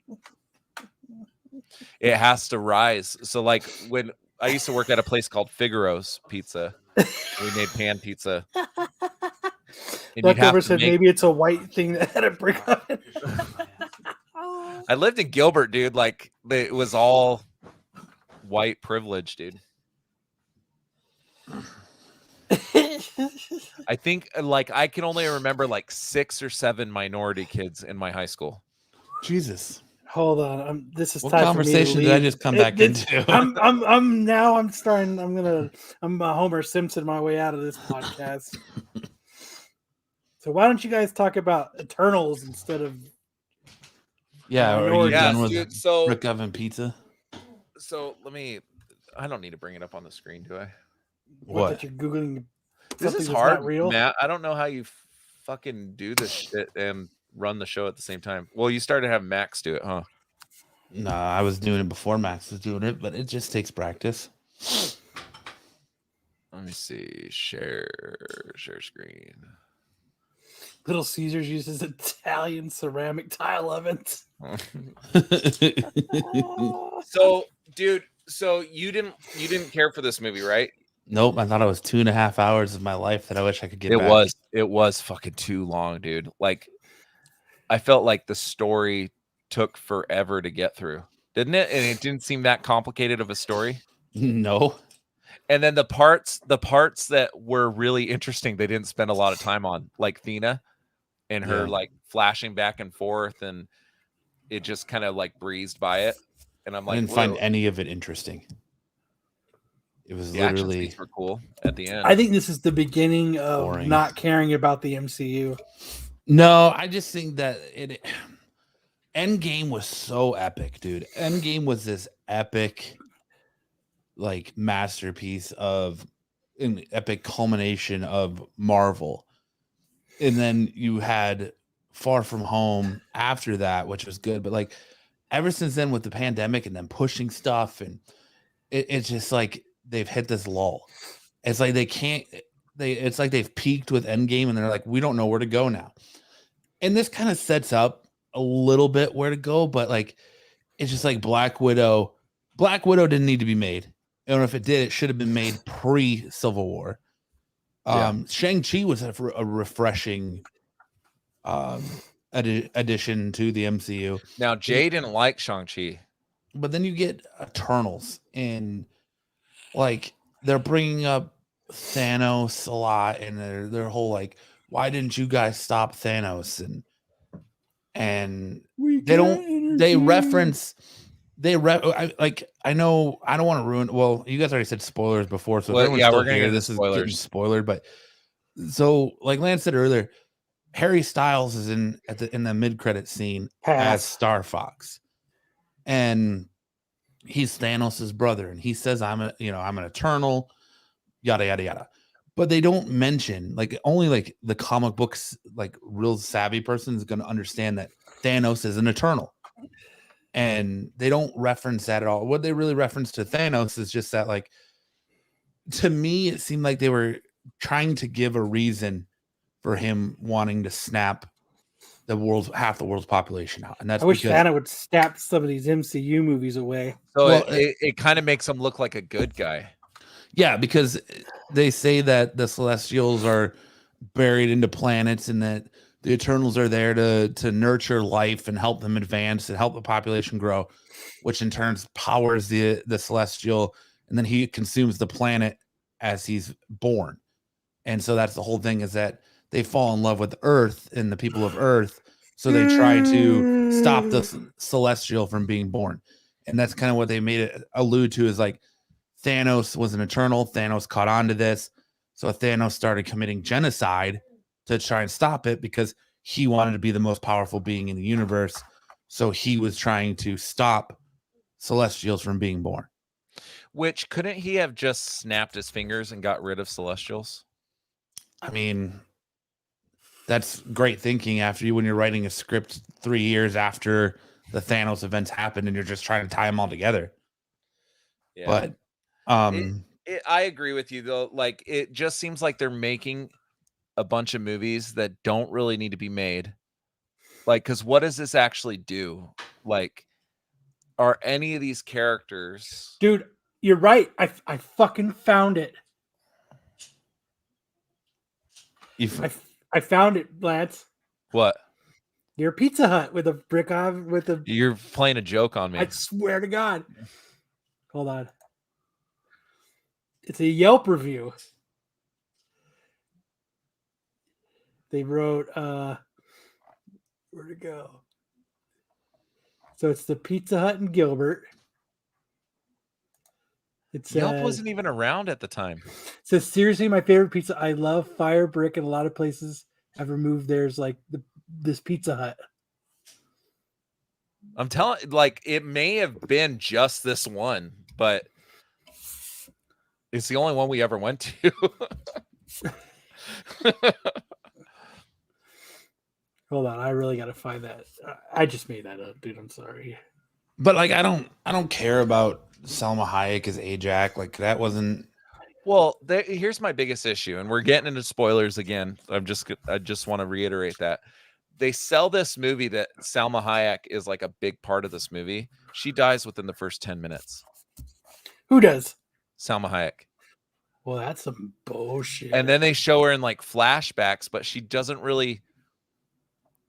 It has to rise. So, like when I used to work at a place called Figaro's Pizza, we made pan pizza. And Leftover said maybe it's a white thing that had a brick oven. I lived in Gilbert, dude. Like it was all white privilege, dude. I think like I can only remember like 6 or 7 minority kids in my high school. Jesus. Hold on. This is What time conversation for me to did I leave. just come back into? I'm a Homer Simpson my way out of this podcast. So why don't you guys talk about Eternals instead of Yeah, are you Minorities. done with dude, so brick oven pizza? I don't need to bring it up on the screen, do I? what that you're googling? This something is that's hard, not real? Matt. I don't know how you fucking do this shit and run the show at the same time. Well, you started having Max do it, huh? No, I was doing it before Max was doing it, but it just takes practice. Let me see. Share screen. Little Caesars uses Italian ceramic tile ovens. So, dude, you didn't care for this movie, right? Nope, I thought it was 2.5 hours of my life that I wish I could get back. It was fucking too long, dude. Like I felt like the story took forever to get through, didn't it? And it didn't seem that complicated of a story. No. And then the parts that were really interesting, they didn't spend a lot of time on, like Thena and her like flashing back and forth, and it just kind of like breezed by it. And I'm like, I didn't find any of it interesting. It was the action literally scenes were cool at the end. I think this is the beginning of Boring. not caring about the MCU. No, I just think that Endgame was so epic, dude. Endgame was this epic, like masterpiece of an epic culmination of Marvel. And then you had Far From Home after that, which was good. But like ever since then with the pandemic and then pushing stuff, and it's just like they've hit this lull. It's like it's like they've peaked with Endgame and they're like, we don't know where to go now. And this kind of sets up a little bit where to go, but like it's just like Black Widow didn't need to be made. And if it did, it should have been made pre-Civil War. Shang-Chi was a refreshing addition to the MCU. Now, Jay didn't like Shang-Chi. But then you get Eternals, and like they're bringing up Thanos a lot, and their whole like, why didn't you guys stop Thanos? And I know I don't want to ruin. Well, you guys already said spoilers before, so Well, yeah, we're gonna gonna get this spoilers. is spoilered. But so, like Lance said earlier, Harry Styles is in the mid-credit scene as Star Fox, and he's Thanos' brother, and he says, I'm an Eternal, yada yada yada. But they don't mention, like, only like the comic books, like real savvy person is going to understand that Thanos is an Eternal. And they don't reference that at all. What they really reference to Thanos is just that, like, to me, it seemed like they were trying to give a reason for him wanting to snap half the world's population out. And that's I wish because Thanos would snap some of these MCU movies away. So Well, it kind of makes him look like a good guy. yeah, because they say that the Celestials are buried into planets and that the Eternals are there to nurture life and help them advance and help the population grow, which in turn powers the Celestial, and then he consumes the planet as he's born. And so that's the whole thing, is that they fall in love with Earth and the people of Earth, so they try to stop the Celestial from being born. And that's kind of what they made it allude to, is like Thanos was an Eternal. Thanos caught on to this. So Thanos started committing genocide to try and stop it because he wanted to be the most powerful being in the universe. So he was trying to stop Celestials from being born. Which, couldn't he have just snapped his fingers and got rid of Celestials? I mean, that's great thinking when you're writing a script 3 years after the Thanos events happened and you're just trying to tie them all together. Yeah. But I agree with you, though. Like, it just seems like they're making a bunch of movies that don't really need to be made. Like, because what does this actually do? Like, are any of these characters... Dude, you're right. I fucking found it. I found it, Lance. What? Your Pizza Hut with a brick oven with a. You're playing a joke on me. I swear to God. Hold on. It's a Yelp review. They wrote, where'd it go? So it's the Pizza Hut in Gilbert. Yelp wasn't even around at the time. So seriously, my favorite pizza. I love firebrick, and a lot of places I've removed theirs, like this Pizza Hut. I'm telling, like, it may have been just this one, but it's the only one we ever went to. Hold on, I really got to find that. I just made that up, dude. I'm sorry. But like, I don't care about Salma Hayek as Ajax. Like, that wasn't. Well, here's my biggest issue, and we're getting into spoilers again. I just want to reiterate that they sell this movie that Salma Hayek is like a big part of this movie. She dies within the first 10 minutes. Who does? Salma Hayek. Well, that's some bullshit. And then they show her in like flashbacks, but she doesn't really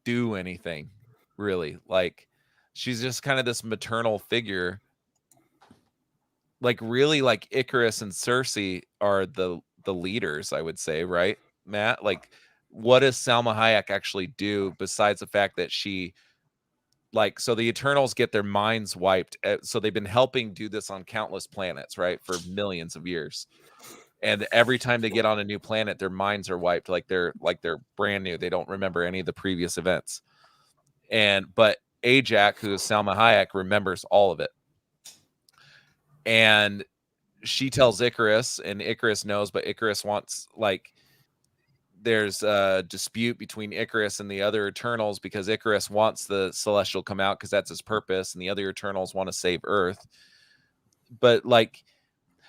do anything, really. Like, she's just kind of this maternal figure. Like, really, like Icarus and Cersei are the leaders, I would say, right, Matt? Like, what does Salma Hayek actually do besides the fact that she, like, so the Eternals get their minds wiped. So they've been helping do this on countless planets, right, for millions of years. And every time they get on a new planet, their minds are wiped, like they're brand new. They don't remember any of the previous events. But Ajax, who is Salma Hayek, remembers all of it. And she tells Icarus, and Icarus knows, but Icarus wants, like, there's a dispute between Icarus and the other Eternals because Icarus wants the Celestial come out because that's his purpose, and the other Eternals want to save Earth. But, like,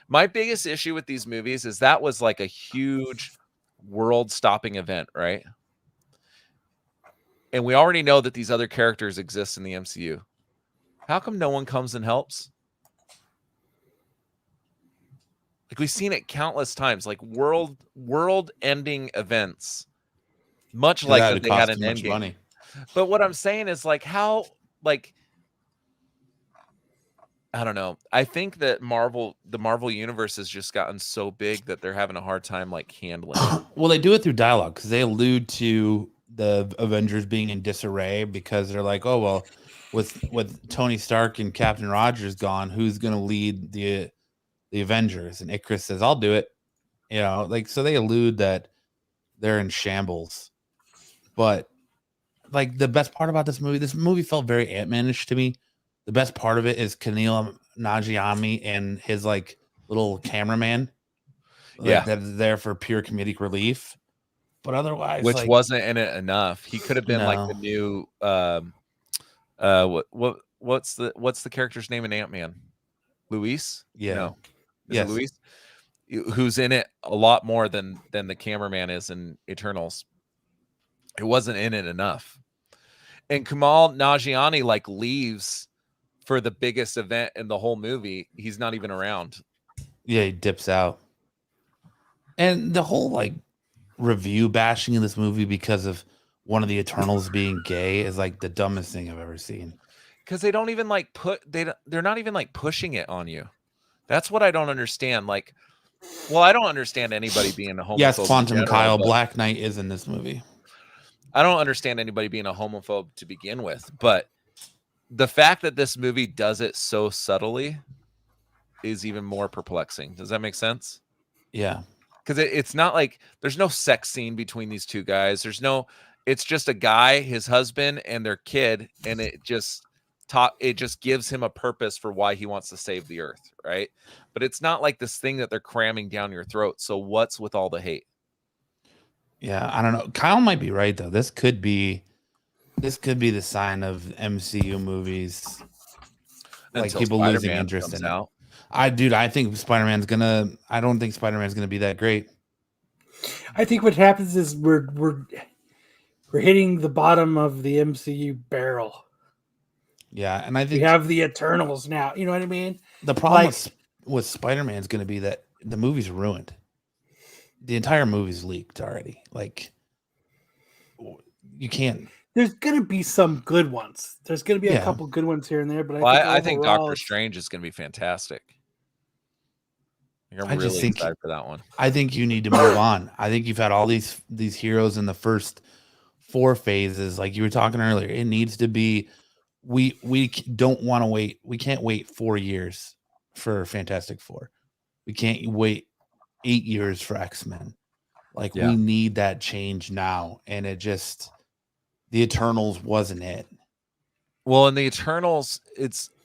my biggest issue with these movies is that was like a huge world-stopping event, right? And we already know that these other characters exist in the MCU. How come no one comes and helps? Like, we've seen it countless times, like world-ending events, much like that they had an Endgame. But what I'm saying is, like, how, like, I don't know. I think that the Marvel universe has just gotten so big that they're having a hard time, like, handling it. Well, they do it through dialogue because they allude to the Avengers being in disarray because they're like, oh, well, with Tony Stark and Captain Rogers gone, who's going to lead the Avengers? And Icarus says, I'll do it. You know, like, so they allude that they're in shambles. But, like, the best part about this movie felt very Ant-Man-ish to me. The best part of it is Kumail Nanjiani and his, like, little cameraman. Like, that's there for pure comedic relief. But otherwise, which, like, wasn't in it enough. He could have been like the new what's the character's name in Ant-Man? Luis? Yeah. No. Yes. Luis? Who's in it a lot more than the cameraman is in Eternals. It wasn't in it enough. And Kumail Nanjiani like leaves for the biggest event in the whole movie. He's not even around. Yeah, he dips out. And the whole like review bashing in this movie because of one of the Eternals being gay is like the dumbest thing I've ever seen. Because they don't even like they're not even like pushing it on you. That's what I don't understand. Like, well, I don't understand anybody being a homophobe. Yes, Quantum in general, Kyle, but Black Knight is in this movie. I don't understand anybody being a homophobe to begin with, but the fact that this movie does it so subtly is even more perplexing. Does that make sense? Yeah. Because it's not like there's no sex scene between these two guys. It's just a guy, his husband, and their kid, and it just gives him a purpose for why he wants to save the earth, right? But it's not like this thing that they're cramming down your throat. So what's with all the hate? Yeah, I don't know. Kyle might be right though. This could be the sign of MCU movies. Like Until people losing Spider-Man interest comes in it. out. I think Spider-Man's I don't think Spider-Man's gonna be that great. I think what happens is we're hitting the bottom of the MCU barrel. Yeah, and I We think have the Eternals now. You know what I mean? the problem like- with Spider-Man is going to be that the movie's ruined. The entire movie's leaked already. Like, you can't. There's going to be some good ones. There's going to be a Yeah. couple good ones here and there, but I think overall, Doctor Strange is going to be fantastic. I'm I just really think- excited for that one. I think you need to move on. I think you've had all these heroes in the first 4 phases, like you were talking earlier. It needs to be. We don't want to wait. We can't wait 4 years for Fantastic Four. We can't wait 8 years for X-Men. Like Yeah. we need that change now, and it just the Eternals wasn't it. Well, in the Eternals,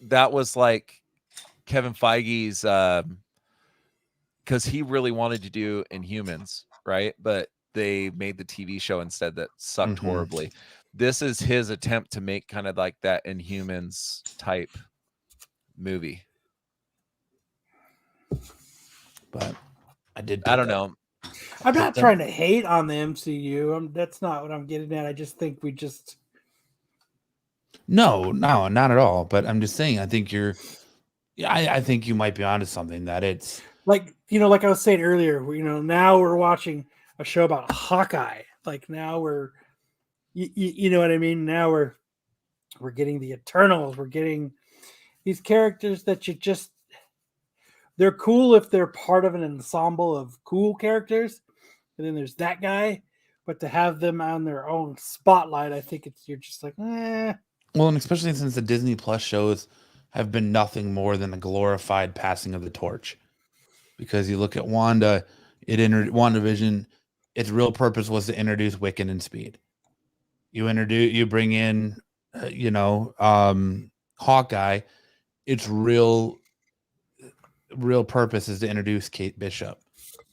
that was like Kevin Feige's because he really wanted to do Inhumans, right? But they made the TV show instead that sucked Mhm. horribly. This is his attempt to make kind of like that Inhumans type movie. But I did. I don't know. I'm not trying to hate on the MCU. That's not what I'm getting at. I just think we just. No, not at all. But I'm just saying. I think I think you might be onto something. That it's Like I was saying earlier, now we're watching a show about Hawkeye. Like now we're, you know what I mean? Now we're getting the Eternals. We're getting these characters that they're cool if they're part of an ensemble of cool characters. And then there's that guy, but to have them on their own spotlight, I think you're just like, eh. well, and especially since the Disney Plus shows have been nothing more than a glorified passing of the torch. Because you look at Wanda, WandaVision, its real purpose was to introduce Wiccan and Speed. You bring in, Hawkeye. Its real purpose is to introduce Kate Bishop.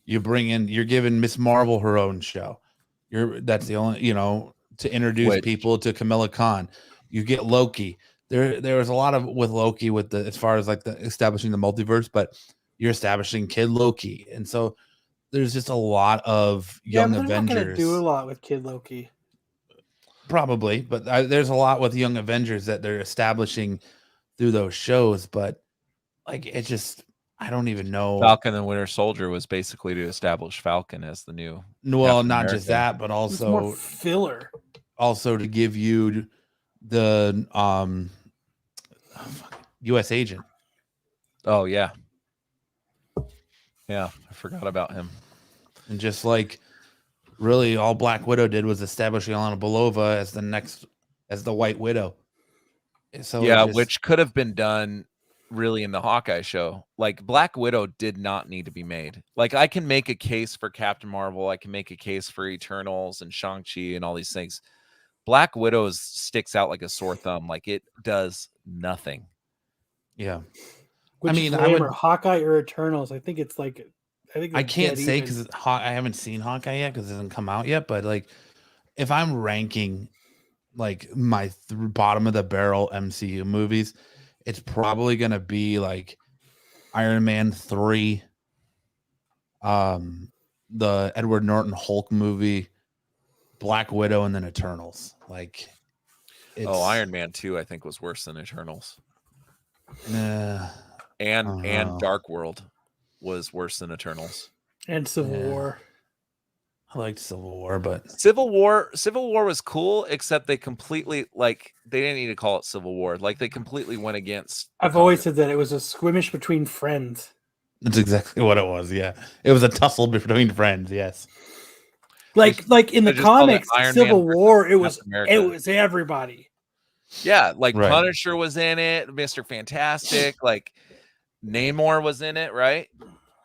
You're giving Miss Marvel her own show. That's the only, to introduce people to Kamala Khan. You get Loki. There was a lot of with Loki as far as like the establishing the multiverse, but you're establishing Kid Loki, and so there's just a lot of young they're Avengers. not going to do a lot with Kid Loki. Probably, but there's a lot with Young Avengers that they're establishing through those shows. But like, it just, I don't even know. Falcon and Winter Soldier was basically to establish Falcon as the new. Well, Captain not just America. that, but It's more also filler. to give you the U.S. agent. Oh yeah, I forgot about him. And just like really all Black Widow did was establish Yelena Belova as the White Widow. So Yeah, which could have been done really in the Hawkeye show. Like Black Widow did not need to be made. Like I can make a case for Captain Marvel, I can make a case for Eternals and Shang-Chi and all these things. Black Widow sticks out like a sore thumb. Like it does nothing. Yeah. Which I mean, is I would- lamer, Hawkeye or Eternals. I think it's like, I can't say because I haven't seen Hawkeye yet because it hasn't come out yet. But like, if I'm ranking like my bottom of the barrel MCU movies, it's probably gonna be like Iron Man 3, the Edward Norton Hulk movie, Black Widow and then Eternals. Like, Iron Man 2, I think, was worse than Eternals. And know. Dark World was worse than Eternals. And Civil Yeah. War. I liked Civil War, but Civil War was cool, except they completely they didn't need to call it Civil War. Like, they completely went against. I've always said that it was a skirmish between friends. that's exactly what it was. Yeah, it was a tussle between friends. Yes, Like in the They just called it comics, Iron Civil Man War, it was Captain America. everybody. Yeah, like Right. Punisher was in it, Mr. Fantastic, like Namor was in it, right?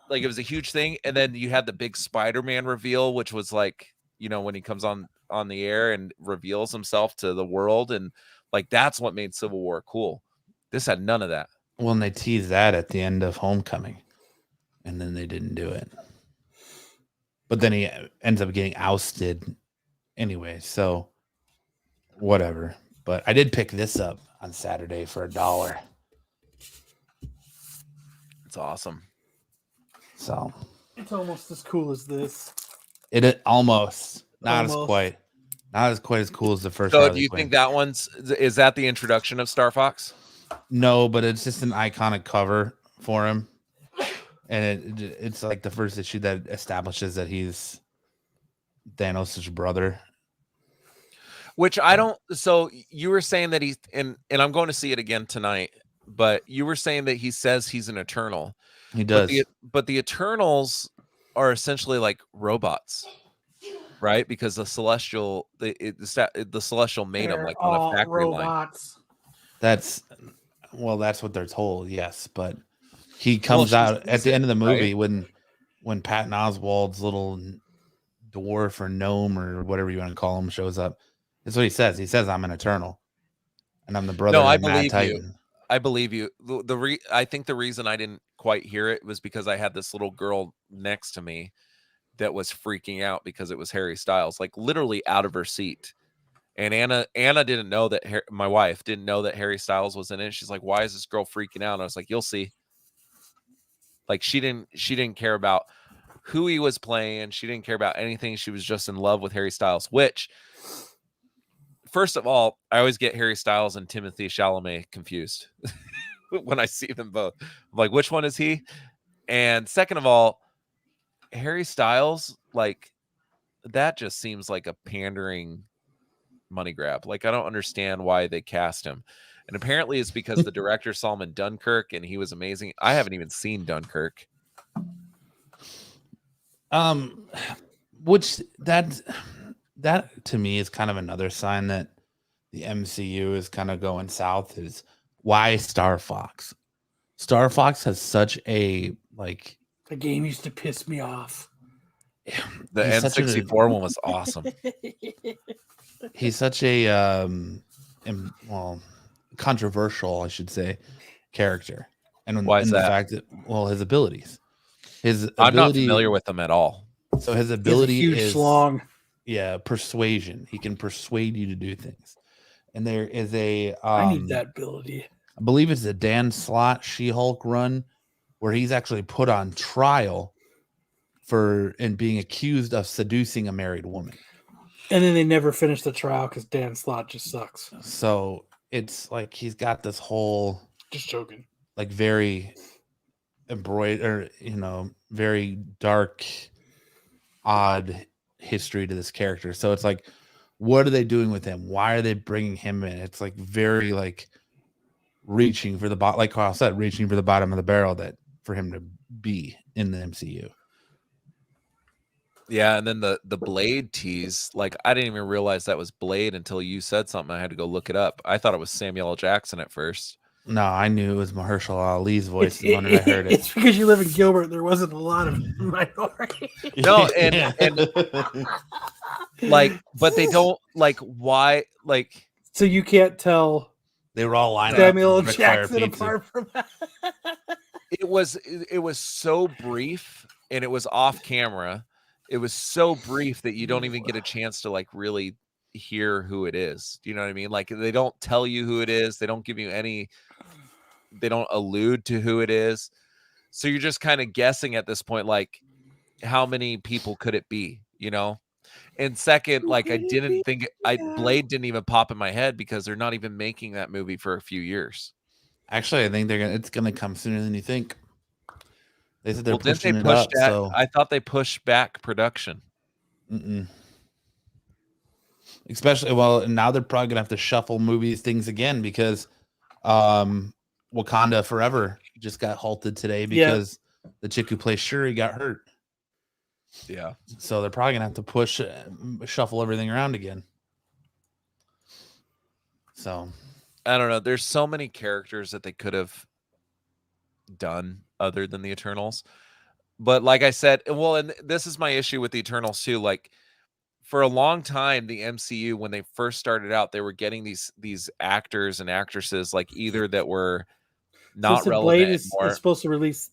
Like, it was a huge thing. And then you had the big Spider-Man reveal, which was like, when he comes on the air and reveals himself to the world, and like that's what made Civil War cool. This had none of that. well, and they teased that at the end of Homecoming, and then they didn't do it. But then he ends up getting ousted anyway, so whatever. But I did pick this up on Saturday for $1. It's awesome. So It's almost as cool as this. it almost not Almost. as quite as cool as the first. So Harley do you Quinn. think is that the introduction of Star Fox? No, but it's just an iconic cover for him, and it's like the first issue that establishes that he's Thanos' brother. Which I don't. So you were saying that he's and I'm going to see it again tonight. But you were saying that he says he's an Eternal. He does. But the Eternals are essentially like robots, right? Because the Celestial, the Celestial made them like on a factory line. robots. That's what they're told. Yes, but he comes out at the end of the movie when Patton Oswalt's little dwarf or gnome or whatever you want to call him shows up. That's what he says. He says, "I'm an Eternal, and I'm the brother No, I of Mad believe you. Titan." I believe you. I think the reason I didn't quite hear it was because I had this little girl next to me that was freaking out because it was Harry Styles, like literally out of her seat. And Anna didn't know that my wife didn't know that Harry Styles was in it. She's like, "Why is this girl freaking out?" And I was like, "You'll see." Like, she didn't care about who he was playing. She didn't care about anything. She was just in love with Harry Styles, which, first of all, I always get Harry Styles and Timothée Chalamet confused when I see them both. I'm like, which one is he? And second of all, Harry Styles, like, that just seems like a pandering money grab. Like, I don't understand why they cast him. And apparently it's because the director saw him in Dunkirk and he was amazing. I haven't even seen Dunkirk. Which that to me is kind of another sign that the MCU is kind of going south. Is why Star Fox? Star Fox has such a like. The game used to piss me off. The He's such N64 one was awesome. He's such a controversial, I should say, character. And Why is the that? fact that his abilities. I'm not familiar with them at all. So his He has a ability huge is schlong. Yeah, persuasion. He can persuade you to do things. And there is a I need that ability. I believe it's a Dan Slott She-Hulk run where he's actually put on trial and being accused of seducing a married woman. And then they never finish the trial because Dan Slott just sucks. So it's like he's got this whole Just joking. like very embroidered, very dark, odd history to this character. So it's like, what are they doing with him? Why are they bringing him in? It's like very like reaching for the bottom, like Carl said, reaching for the bottom of the barrel that for him to be in the MCU. Yeah, and then the Blade tease, like, I didn't even realize that was Blade until you said something. I had to go look it up. I thought it was Samuel L. Jackson at first. No, I knew it was Mahershala Ali's voice the moment I heard it. It's because you live in Gilbert. There wasn't a lot of minority. No, and like, but they don't, like, why, like, So you can't tell They were all lined Samuel up. L. Jackson apart from that. it was so brief and it was off camera. It was so brief that you don't even get a chance to like really hear who it is. Do you know what I mean? Like, they don't tell you who it is. They don't give you they don't allude to who it is. So you're just kind of guessing at this point, like, how many people could it be? And second, like I didn't think Blade didn't even pop in my head because they're not even making that movie for a few years. Actually, I think it's gonna come sooner than you think. They said they're Didn't they pushing it push up. back? So I thought they pushed back production. Especially, well, now they're probably gonna have to shuffle things again because Wakanda Forever just got halted today because the chick who plays Shuri got hurt. Yeah. So they're probably gonna have to shuffle everything around again. So I don't know. There's so many characters that they could have done other than the Eternals. But like I said, well, and this is my issue with the Eternals too. Like for a long time, the MCU, when they first started out, they were getting these actors and actresses like either that were not relevant Blade anymore. is supposed to release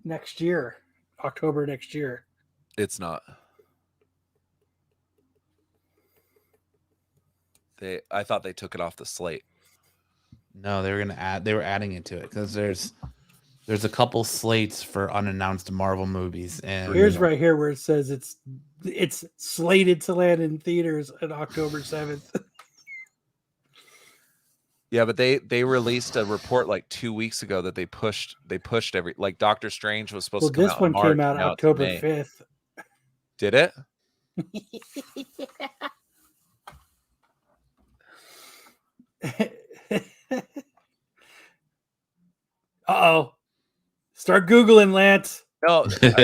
next year, October next year. It's not. I thought they took it off the slate. No, they were adding it to it because there's a couple slates for unannounced Marvel movies, and here's right here where it says it's slated to land in theaters on October 7th. Yeah, but they released a report like 2 weeks ago that they pushed every, like Doctor Strange was supposed to come this out one in March, came out now it's October May. 5th. Did it? Uh-oh. Start Googling, Lance. No, Start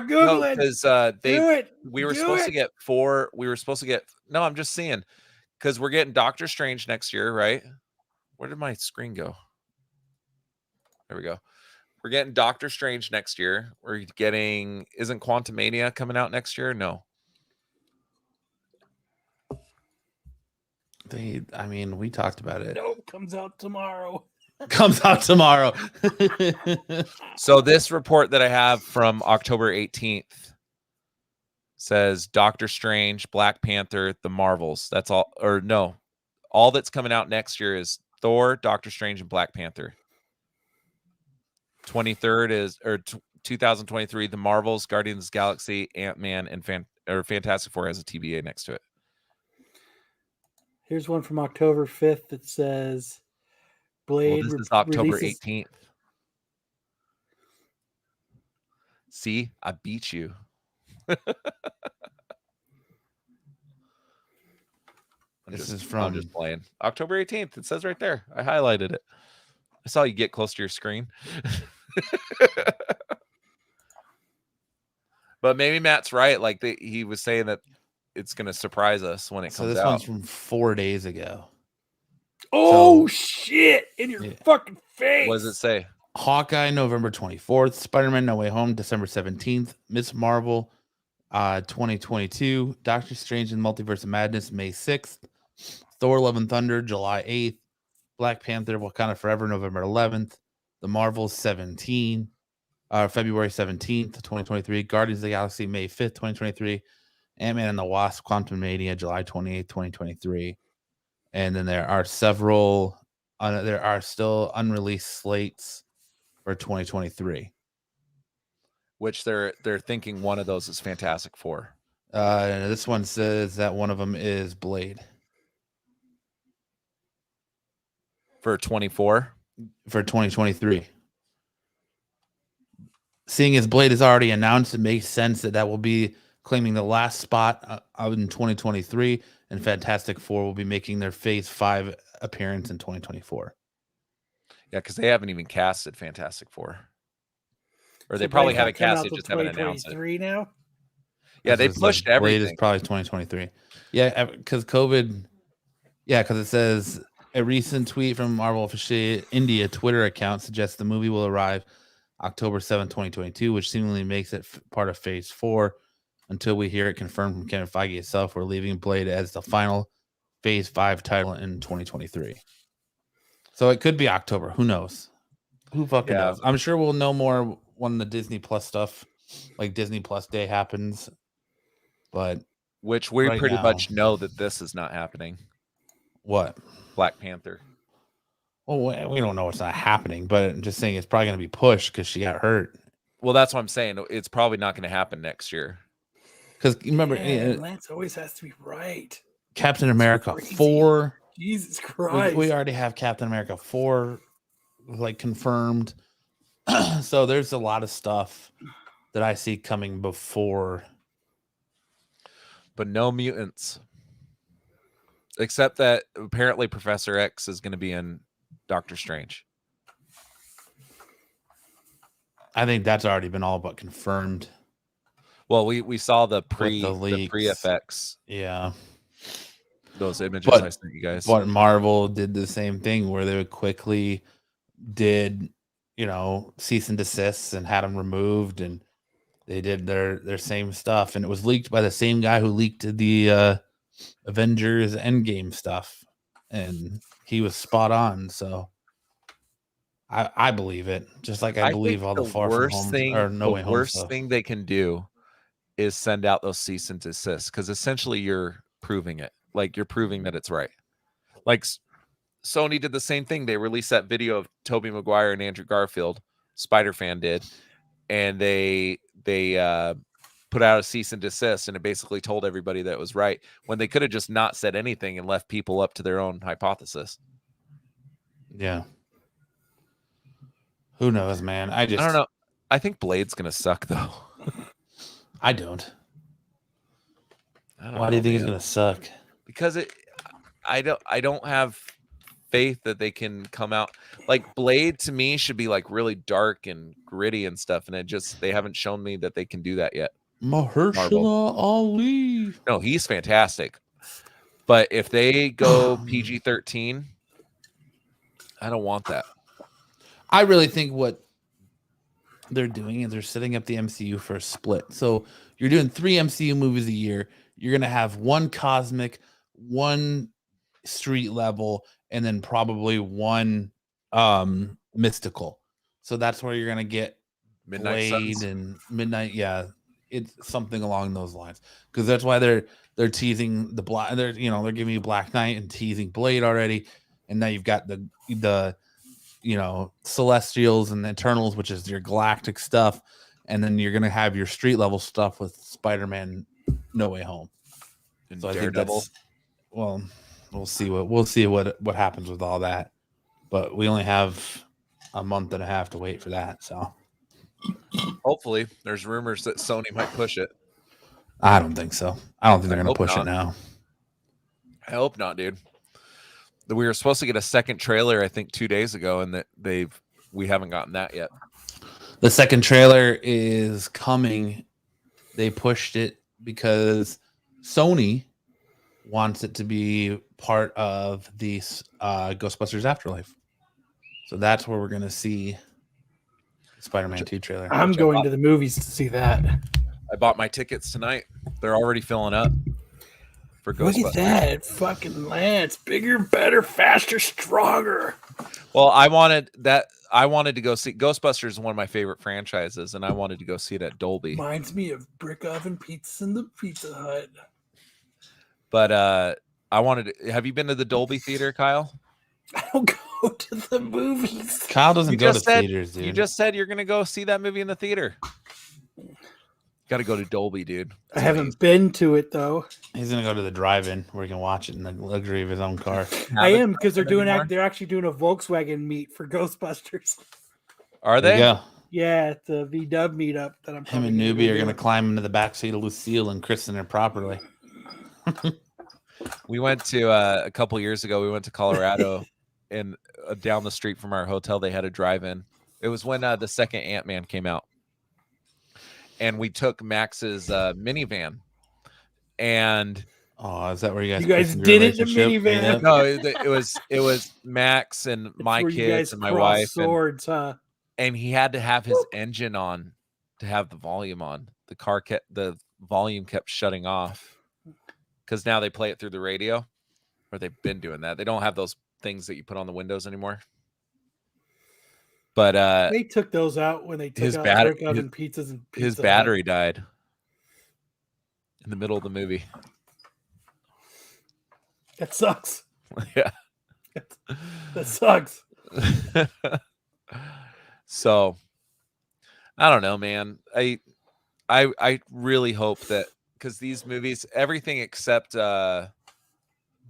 Googling. because we were supposed to get 4. We were supposed to get. No, I'm just seeing because we're getting Doctor Strange next year, right? Where did my screen go? There we go. We're getting Doctor Strange next year. We're getting. Isn't Quantumania coming out next year? No. We talked about it. No, comes out tomorrow. Comes out tomorrow. So this report that I have from October 18th says Doctor Strange, Black Panther, the Marvels. That's all. Or no, all that's coming out next year is Thor, Doctor Strange, and Black Panther. 23rd is 2023. The Marvels, Guardians of the Galaxy, Ant-Man, and Fantastic Four has a TBA next to it. Here's one from October 5th that says Blade. This is October releases... 18th. See, I beat you. I'm just playing. October 18th. It says right there. I highlighted it. I saw you get close to your screen. But maybe Matt's right. Like he was saying that it's going to surprise us when it comes out. So this one's from 4 days ago. Oh, shit. In your fucking face. What does it say? Hawkeye, November 24th. Spider-Man No Way Home, December 17th. Miss Marvel, 2022. Doctor Strange and Multiverse of Madness, May 6th. Thor, Love and Thunder, July 8th. Black Panther, Wakanda Forever, November 11th. The Marvels, February 17th, 2023. Guardians of the Galaxy, May 5th, 2023. Ant-Man and the Wasp, Quantumania, July 28th, 2023. And then there are still unreleased slates for 2023. Which they're thinking one of those is Fantastic Four. This one says that one of them is Blade. For 24? For 2023. Seeing as Blade is already announced, it makes sense that will be claiming the last spot out in 2023, and Fantastic Four will be making their Phase 5 appearance in 2024. Yeah, because they haven't even casted Fantastic Four. Or they probably haven't casted, just haven't announced it. Now? Yeah, they pushed everything. Blade is probably 2023. Yeah, because COVID. Yeah, because it says a recent tweet from Marvel Official India Twitter account suggests the movie will arrive October 7, 2022, which seemingly makes it part of Phase 4. Until we hear it confirmed from Kevin Feige itself, we're leaving Blade as the final Phase 5 title in 2023. So it could be October. Who knows? Who fucking knows? I'm sure we'll know more when the Disney Plus stuff, like Disney Plus Day, happens. But which we pretty much know that this is not happening. What? Black Panther. Well, we don't know it's not happening, but I'm just saying it's probably going to be pushed because she got hurt. Well, that's what I'm saying. It's probably not going to happen next year. Because remember, Man, Lance always has to be right. Captain America crazy. 4. Jesus Christ. We already have Captain America 4 like confirmed. So there's a lot of stuff that I see coming before. But no mutants. Except that apparently Professor X is going to be in Doctor Strange. I think that's already been all but confirmed. Well, we saw the leaks. pre effects. Yeah. Those images I sent you guys. But Marvel did the same thing where they quickly did, cease and desist and had them removed, and they did their same stuff, and it was leaked by the same guy who leaked the Avengers Endgame stuff, and he was spot on. So I believe it, just like I believe all the Far From Home or No Way Home stuff. The worst thing they can do is send out those cease and desist, because essentially you're proving it. Like, you're proving that it's right. Like Sony did the same thing. They released that video of Tobey Maguire and Andrew Garfield, Spider-Fan did, and they put out a cease and desist, and it basically told everybody that it was right, when they could have just not said anything and left people up to their own hypothesis. Yeah. Who knows, man? I don't know. I think Blade's gonna suck, though. I don't. Why do you think it's gonna suck? Because I don't have faith that they can come out. Like, Blade to me should be like really dark and gritty and stuff, and they haven't shown me that they can do that yet. Mahershala Ali. No, he's fantastic. But if they go PG-13, I don't want that. I really think what they're doing is they're setting up the MCU for a split. So you're doing 3 MCU movies a year. You're going to have one cosmic, one street level, and then probably one mystical. So that's where you're going to get Midnight Blade Suns. and Midnight. Yeah, it's something along those lines. Because that's why they're teasing the black. They're giving you Black Knight and teasing Blade already, and now you've got the Celestials and the Eternals, which is your galactic stuff, and then you're gonna have your street level stuff with Spider-Man No Way Home. And So Daredevil. I think we'll see what happens with all that, but we only have a month and a half to wait for that. So hopefully, there's rumors that Sony might push it. I don't think so. I don't think they're gonna push it now. I hope not, dude. We were supposed to get a second trailer, I think, 2 days ago, and that we haven't gotten that yet. The second trailer is coming. They pushed it because Sony wants it to be part of the Ghostbusters Afterlife. So that's where we're going to see the Spider-Man 2 trailer. I'm going to the movies to see that. I bought my tickets tonight. They're already filling up for Ghostbusters. Look at that. Fucking Lance. Bigger, better, faster, stronger. Well, I wanted to go see Ghostbusters is one of my favorite franchises, and I wanted to go see it at Dolby. Reminds me of brick oven pizza in the Pizza Hut. But have you been to the Dolby theater, Kyle? I don't go to the movies. Kyle doesn't go to theaters, dude. You just said you're going to go see that movie in the theater. Got to go to Dolby, dude. I haven't been to it, though. He's going to go to the drive-in where he can watch it in the luxury of his own car. I am, because they're actually doing a Volkswagen meet for Ghostbusters. Are they? Yeah. Yeah, at the VW meetup that I'm. Him and Newbie are going to climb into the backseat of Lucille and christen her properly. We went to a couple years ago. We went to Colorado, and down the street from our hotel, they had a drive-in. It was when the second Ant-Man came out, and we took Max's minivan. And is that where you guys did it in the minivan? Yeah. No, it was Max and my kids and my wife. Swords, huh? And he had to have his engine on to have the volume on. The volume kept shutting off. Because now they play it through the radio, or they've been doing that. They don't have those things that you put on the windows anymore. But they took those out when they took his out battery, oven pizzas and his battery died in the middle of the movie. That sucks. Yeah, that sucks. So I don't know, man. I really hope that because these movies, everything except the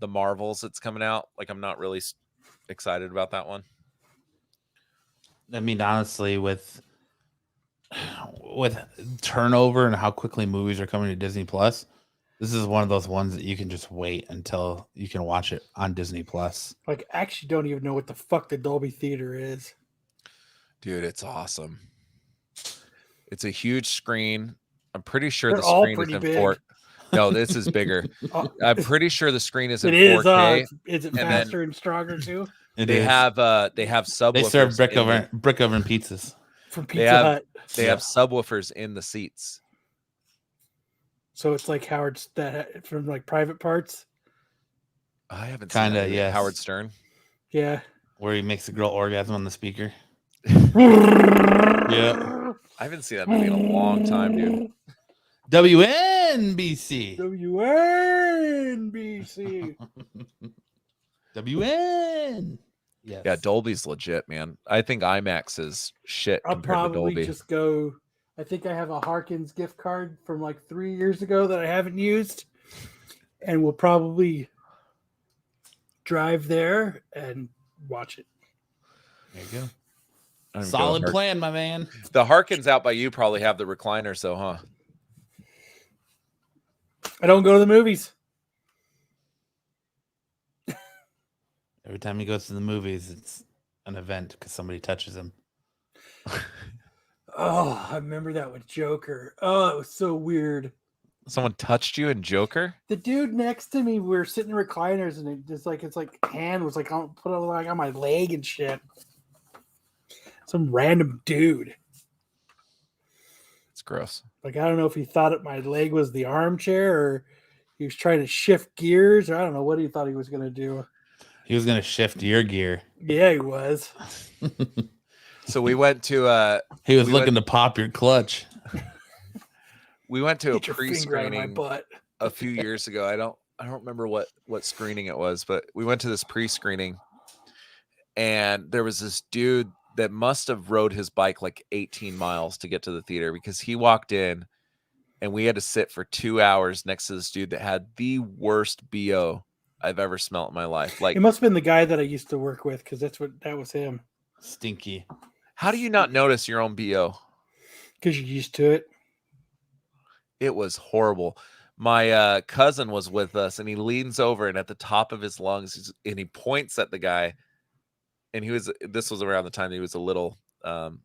Marvels that's coming out, like I'm not really excited about that one. I mean, honestly, with turnover and how quickly movies are coming to Disney Plus, this is one of those ones that you can just wait until you can watch it on Disney Plus. Like, I actually don't even know what the fuck the Dolby Theater is. Dude, it's awesome. It's a huge screen. I'm pretty sure They're the all screen is pretty in big. 4. No, this is bigger. Oh, I'm pretty sure the screen is in it is. 4K. Is it and then- faster and stronger too? They have subwoofers. They serve brick in the- oven pizzas. From They Pizza have- Hut. They have subwoofers in the seats. So it's like Howard's that from like Private Parts. I haven't seen Kinda, that movie. yes. Howard Stern. Yeah. Where he makes the girl orgasm on the speaker. Yeah. I haven't seen that movie in a long time, dude. WNBC. WNBC. WN. Yes. Yeah, Dolby's legit, man. I think IMAX is shit I'll compared to probably Dolby. just go. I think I have a Harkins gift card from like 3 years ago that I haven't used, and we'll probably drive there and watch it. There you go. I'm Solid going plan, my man. The Harkins out by you probably have the recliners, though, huh? I don't go to the movies. Every time he goes to the movies, it's an event because somebody touches him. Oh, I remember that with Joker. Oh, it was so weird. Someone touched you in Joker? The dude next to me, we were sitting in recliners, and it just like it's like hand was like put on like on my leg and shit. Some random dude. It's gross. Like I don't know if he thought it my leg was the armchair or he was trying to shift gears, or I don't know what he thought he was gonna do. He was going to shift your gear. Yeah, he was. So we went to He was We looking to pop your clutch. we went to a Get your finger out of my pre-screening butt. a few years ago. I don't remember what screening it was, but we went to this pre-screening, and there was this dude that must have rode his bike like 18 miles to get to the theater, because he walked in and we had to sit for 2 hours next to this dude that had the worst BO I've ever smelled in my life. Like, It must have been the guy that I used to work with, because that was him. Stinky. how do you not notice your own BO? Because you're used to it. It was horrible. My cousin was with us, and he leans over, and at the top of his lungs, and he points at the guy. And this was around the time he was a little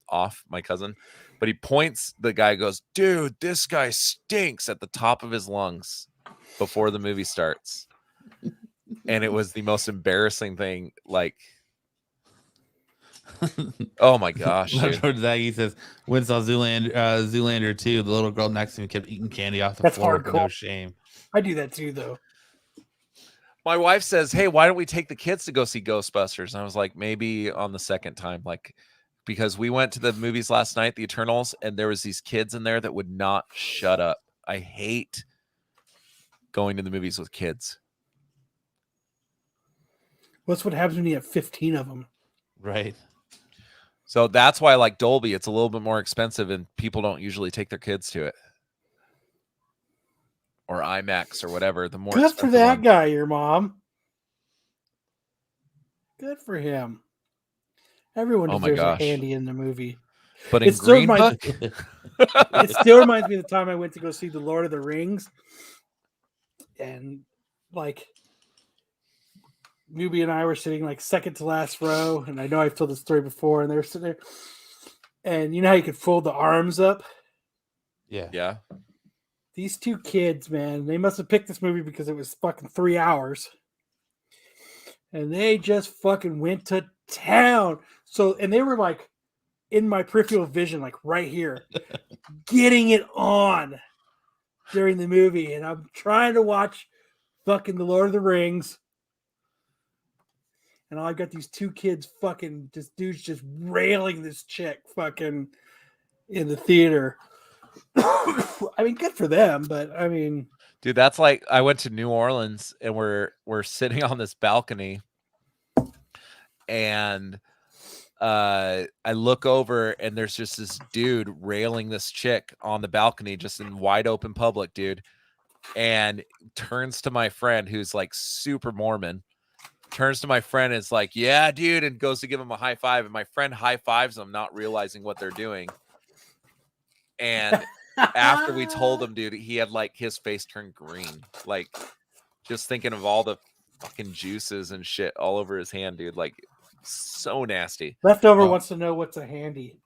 off, my cousin, but he points, the guy goes, "Dude, this guy stinks," at the top of his lungs before the movie starts. And it was the most embarrassing thing. Like, oh my gosh. dude. Towards that, he says, when saw Zoolander 2, the little girl next to me kept eating candy off the That's floor for no hardcore. shame. I do that too, though. My wife says, "Hey, why don't we take the kids to go see Ghostbusters?" And I was like, maybe on the second time, like, because we went to the movies last night, the Eternals, and there was these kids in there that would not shut up. I hate going to the movies with kids. What's what happens when you have 15 of them? Right. So that's why I like Dolby. It's a little bit more expensive, and people don't usually take their kids to it. Or IMAX or whatever. The more Good for expensive that one. guy, your mom. Good for him. Everyone Oh my deserves a gosh. handy in the movie. But in It still Green Book, reminds- It still reminds me of the time I went to go see The Lord of the Rings. And like Newbie and I were sitting like second to last row. And I know I've told this story before. And they were sitting there. And you know how you could fold the arms up? Yeah. yeah. These two kids, man, they must have picked this movie because it was fucking 3 hours. And they just fucking went to town. So, and they were like in my peripheral vision, like right here, getting it on during the movie. And I'm trying to watch fucking The Lord of the Rings. And I've got these two kids fucking, this dude's just railing this chick fucking in the theater. I mean, good for them, but I mean, Dude, that's like I went to New Orleans, and we're sitting on this balcony, and I look over, and there's just this dude railing this chick on the balcony, just in wide open public, dude. and turns to my friend who's like super Mormon. Turns to my friend and is like, "Yeah, dude," and goes to give him a high five, and my friend high fives him, not realizing what they're doing. And after we told him, dude, he had like his face turned green, like just thinking of all the fucking juices and shit all over his hand, dude. Like, so nasty. Leftover wants to know what's a handy.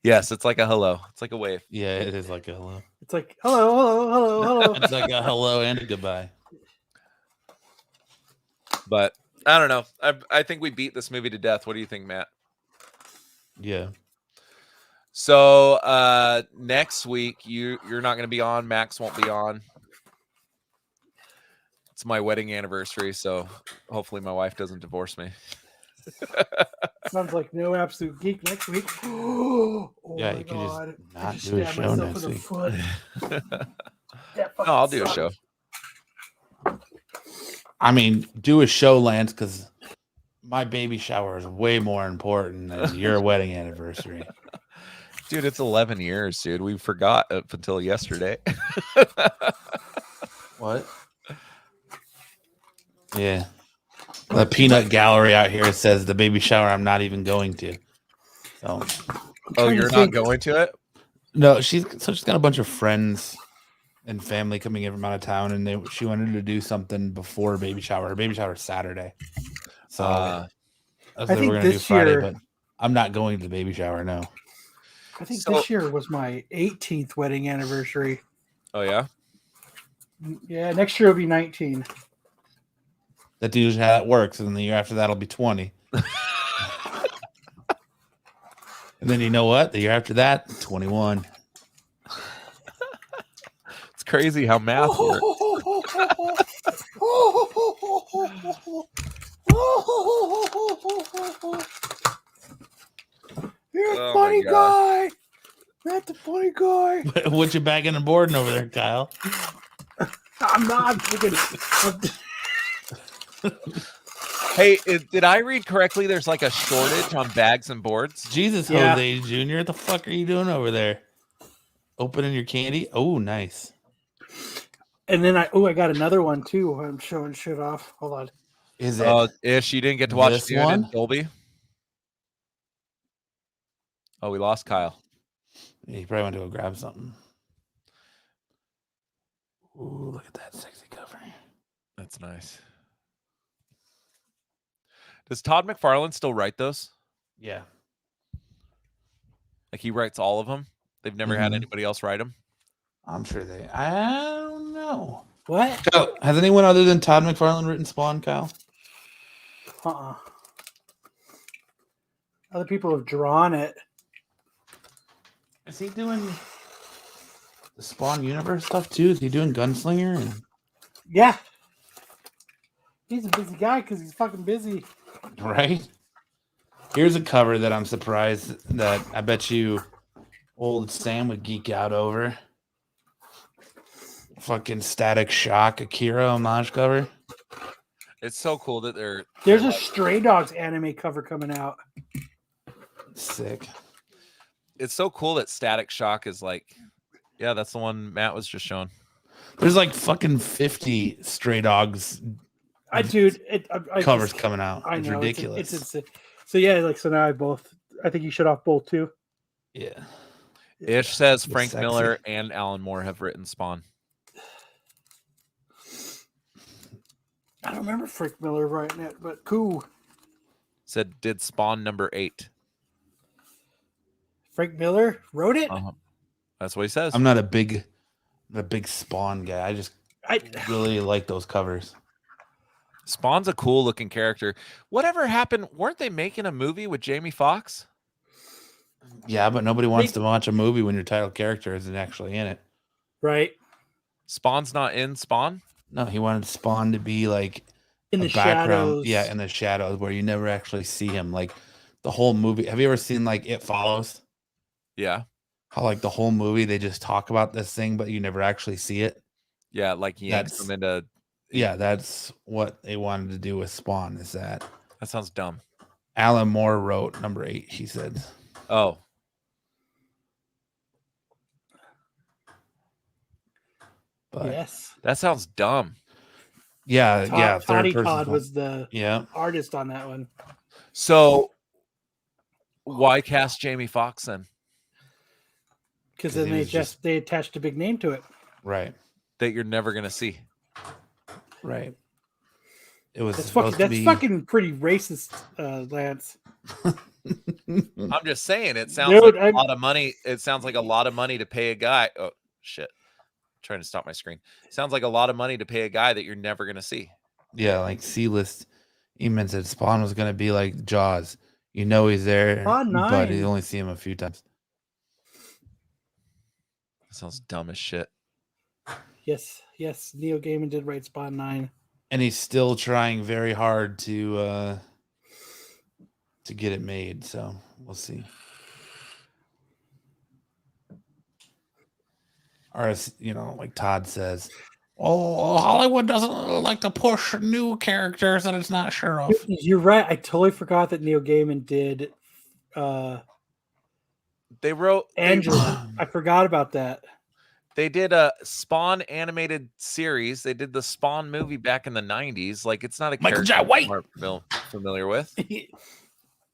Yes, it's like a hello. It's like a wave. Yeah, it is like a hello. It's like hello, hello, hello, hello. It's like a hello and a goodbye. But I don't know. I think we beat this movie to death. What do you think, Matt? Yeah. So next week you're not going to be on. Max won't be on. It's my wedding anniversary, so hopefully my wife doesn't divorce me. Sounds like no Absolute Geek next week. Oh Yeah, my you can God. just I not just do a stabbed show myself next in the week. foot. That No, I'll do a fucking show. I mean, do a show, Lance, because my baby shower is way more important than your wedding anniversary. Dude, it's 11 years, dude. We forgot up until yesterday. What? Yeah. The peanut gallery out here says the baby shower I'm not even going to. So Oh, you're not going to it? no, she's got a bunch of friends and family coming in from out of town, and she wanted to do something before baby shower. Her baby shower is Saturday. So Uh, I I said think we're gonna do this Friday, year- but I'm not going to the baby shower, no. I think So- this year was my 18th wedding anniversary. Oh, yeah? Yeah, next year will be 19. That's usually how that works, and then the year after that'll be 20. And then you know what? The year after that, 21. It's crazy how math works. You're Oh a my funny God. guy. Not the funny guy. What you bagging and boarding over there, Kyle? I'm not freaking. Hey, did I read correctly? There's like a shortage on bags and boards. Jesus, Yeah. Jose Jr., what the fuck are you doing over there? Opening your candy? Oh, nice. And then I got another one too. I'm showing shit off. Hold on. Is it? Ish, you didn't get to watch This Dune in one? Dolby? Oh, we lost Kyle. He probably went to go grab something. Ooh, look at that sexy cover. That's nice. Does Todd McFarlane still write those? Yeah. Like he writes all of them? They've never had Mhm. anybody else write them? I'm sure I don't know. What? Kyle, has anyone other than Todd McFarlane written Spawn, Kyle? Other people have drawn it. Is he doing the Spawn universe stuff too? Is he doing Gunslinger? And Yeah. He's a busy guy because he's fucking busy. right? Here's a cover that I'm surprised that I bet you old Sam would geek out over. Fucking Static Shock Akira homage cover. It's so cool that There's a Stray Dogs anime cover coming out. Sick. it's so cool that Static Shock is like, yeah, that's the one Matt was just showing. There's like fucking 50 Stray Dogs I covers just- coming out. I It's know ridiculous. It's so yeah, like so now I think you shut off both too. Yeah. Ish says It's Frank sexy. Miller and Alan Moore have written Spawn. I don't remember Frank Miller writing it, but cool. Said did Spawn number 8. Frank Miller wrote it. That's what he says. I'm not a big Spawn guy. I just I really like those covers. Spawn's a cool looking character. Whatever happened? Weren't they making a movie with Jamie Foxx? Yeah, but nobody wants to watch a movie when your title character isn't actually in it. right Spawn's not in Spawn? No, he wanted Spawn to be like in a the background. shadows. Yeah, in the shadows where you never actually see him. Like the whole movie. Have you ever seen like It Follows? Yeah. How like the whole movie they just talk about this thing, but you never actually see it. Yeah, like yanks That's- them into. Yeah, that's what they wanted to do with Spawn. Is that That sounds dumb. Alan Moore wrote number 8? He said. Oh. But Yes. That sounds dumb. yeah, Toddy third person. Todd was the Yeah. artist on that one. So why cast Jamie Foxx then? Because 'Cause then he was just- they attached a big name to it. Right. That you're never gonna see. Right. It was That's supposed fucking to be fucking pretty racist, Lance. I'm just saying it sounds Dude, like a lot of money. It sounds like a lot of money to pay a guy. Oh shit. Trying to stop my screen. Sounds like a lot of money to pay a guy that you're never gonna see. yeah, like C-list. Eamon said Spawn was gonna be like Jaws. You know he's there, Spawn but you 9. only see him a few times. That sounds dumb as shit. Yes, Neil Gaiman did write Spawn 9. And he's still trying very hard to get it made. So we'll see. Or as like Todd says, oh, Hollywood doesn't like to push new characters that it's not sure of. You're right. I totally forgot that Neil Gaiman did They wrote Angela. I forgot about that. They did a Spawn animated series. They did the Spawn movie back in the 90s. Like it's not a Michael character J. White. people aren't familiar with.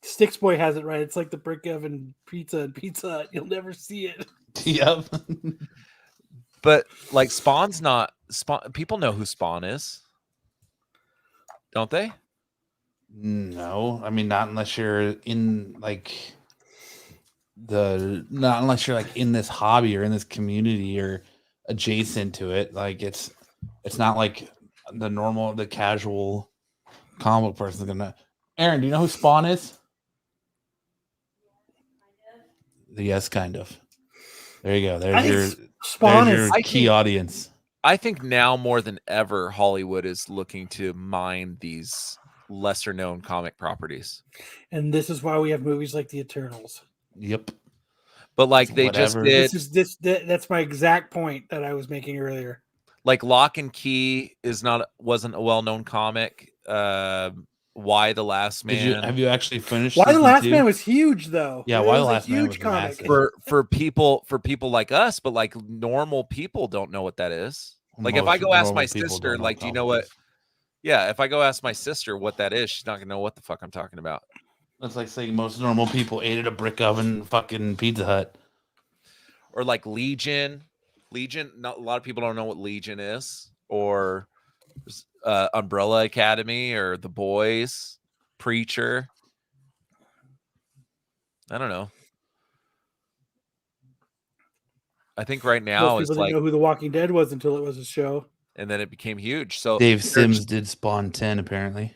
Sticks Boy has it right. It's like the brick oven pizza and Pizza Hut. You'll never see it. Yep. But like Spawn's not Spawn. People know who Spawn is, don't they? No, I mean not unless you're in not unless you're like in this hobby or in this community or adjacent to it. Like it's not like the casual comic book person's gonna. Aaron, do you know who Spawn is? Yes, kind of. There you go. There's Spawn your is key audience. I think now more than ever, Hollywood is looking to mine these lesser known comic properties. and this is why we have movies like The Eternals. Yep. But like they just Whatever. did, That's my exact point that I was making earlier. like Lock and Key wasn't a well known comic. Why the Last Man? Have you actually finished? Why the season Last 2? Man was huge, though. Yeah, It Why the was a Last Man was huge comic. massive. for people like us, but like normal people don't know what that is. Like if I Most go ask normal my people sister, don't know like, do you know comic what? books. Yeah, if I go ask my sister what that is, she's not gonna know what the fuck I'm talking about. That's like saying most normal people ate at a brick oven fucking Pizza Hut. Or like Legion. Not a lot of people don't know what Legion is, or Umbrella Academy, or The Boys, Preacher. I don't know. I think right now Most it's people like, didn't know who The Walking Dead was until it was a show. and then it became huge. So Dave they're- Sims did Spawn 10 apparently.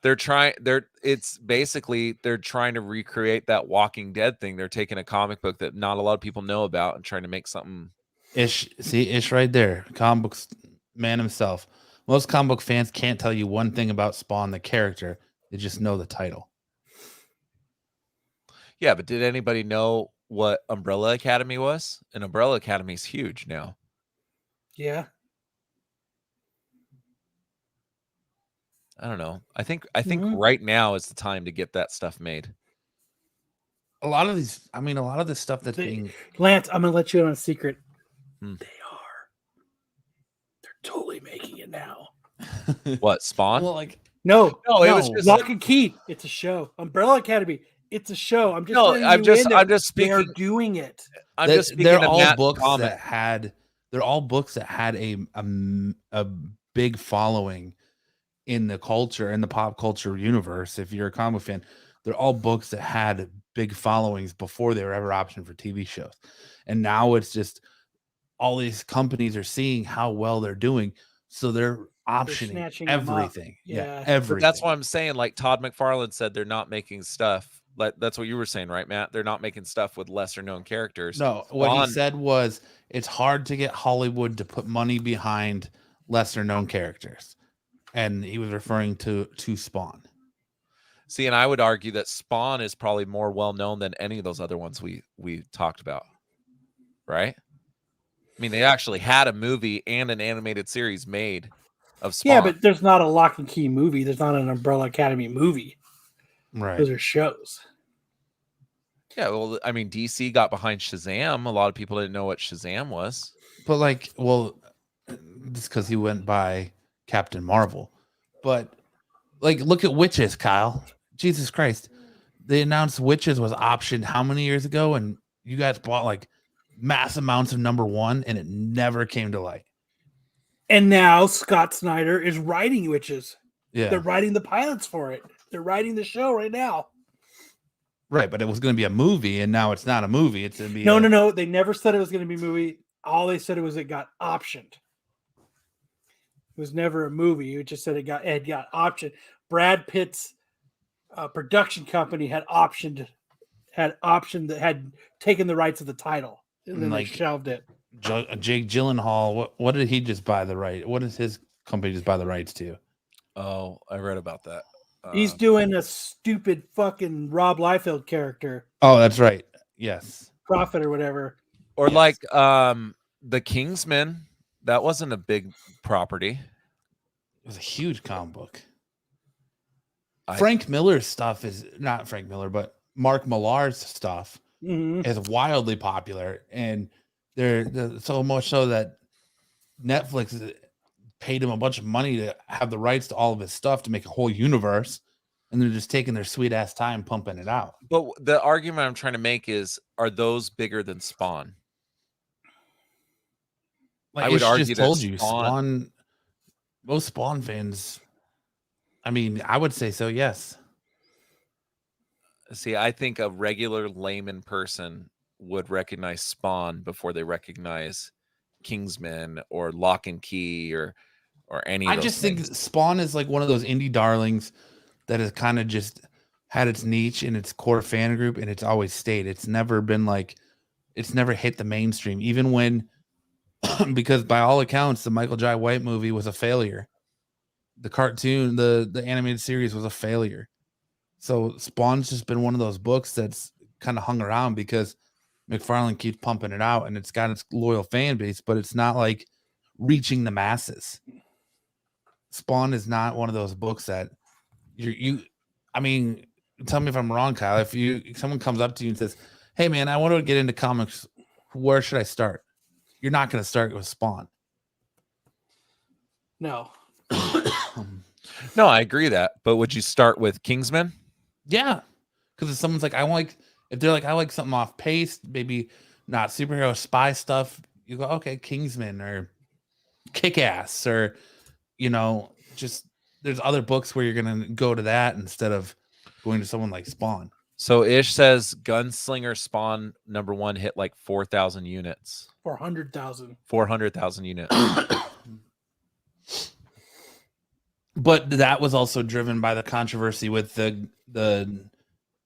it's basically they're trying to recreate that Walking Dead thing. They're taking a comic book that not a lot of people know about and trying to make something. Ish right there. Comic books man himself. Most comic book fans can't tell you one thing about Spawn the character. They just know the title. Yeah, but did anybody know what Umbrella Academy was? And Umbrella Academy is huge now. Yeah. I don't know. I think Mhm. right now is the time to get that stuff made. A lot of this stuff that's They- being Lance, I'm going to let you in on a secret. Hmm. They're totally making it now. What, Spawn? well, like No, No, it was just Lock and Key. It's a show. Umbrella Academy. It's a show. I'm just No, letting I'm you just- in I'm there. just They are speaking- doing it. I'm that- just speaking they're of all Matt's books comment. that had a big following in the culture, in the pop culture universe. If you're a comic fan, they're all books that had big followings before they were ever optioned for TV shows. And now it's just all these companies are seeing how well they're doing, so they're optioning snatching them up. everything. Yeah, Yeah. everything. But that's why I'm saying, like Todd McFarlane said, they're not making stuff. Like that's what you were saying, right, Matt? They're not making stuff with lesser known characters. No, what Spawn- he said was it's hard to get Hollywood to put money behind lesser known characters. And he was referring to Spawn. See, and I would argue that Spawn is probably more well known than any of those other ones we talked about. Right? I mean, they actually had a movie and an animated series made of Spawn. Yeah, but there's not a Lock and Key movie. There's not an Umbrella Academy movie. Right. Those are shows. Yeah, well, I mean, DC got behind Shazam. A lot of people didn't know what Shazam was. But like, well, just because he went by Captain Marvel. But like, look at Witches, Kyle. Jesus Christ. They announced Witches was optioned how many years ago? And you guys bought like mass amounts of #1 and it never came to light. And now Scott Snyder is writing Witches. Yeah. They're writing the pilots for it. They're writing the show right now. Right, but it was going to be a movie, and now it's not a movie. It's going to be No. They never said it was going to be a movie. All they said was it got optioned. It was never a movie. It just said it got optioned. Brad Pitt's production company had taken the rights of the title, and then like, they shelved it. Jake Gyllenhaal. What did he just buy the right? What does his company just buy the rights to? Oh, I read about that. He's doing a stupid fucking Rob Liefeld character. Oh, that's right. Yes. Prophet or whatever. Or Yes. like the Kingsman. That wasn't a big property. It was a huge comic book. Frank Miller's stuff is not Frank Miller, but Mark Millar's stuff is wildly popular. And they're so much so that Netflix paid him a bunch of money to have the rights to all of his stuff to make a whole universe, and they're just taking their sweet ass time pumping it out. But the argument I'm trying to make is, are those bigger than Spawn? Like, I would argue just that told you, Spawn. Most Spawn fans, I mean, I would say so. Yes. See, I think a regular layman person would recognize Spawn before they recognize Kingsman or Lock and Key or any of I those just things. think Spawn is like one of those indie darlings that has kind of just had its niche in its core fan group, and it's always stayed. It's never been like, it's never hit the mainstream, even when, because by all accounts, the Michael Jai White movie was a failure. The cartoon, the animated series was a failure. So Spawn's just been one of those books that's kind of hung around because McFarlane keeps pumping it out and it's got its loyal fan base, but it's not like reaching the masses. Spawn is not one of those books that I mean, tell me if I'm wrong, Kyle. If someone comes up to you and says, "Hey man, I want to get into comics, where should I start?" You're not going to start with Spawn. No. No, I agree that. But would you start with Kingsman? Yeah. Because if someone's like, if they're like, I like something off pace, maybe not superhero spy stuff, you go, okay, Kingsman or Kick-Ass, or, just there's other books where you're going to go to that instead of going to someone like Spawn. So Ish says Gunslinger Spawn #1 hit like 4,000 units. 400,000. 400,000 units. But that was also driven by the controversy with the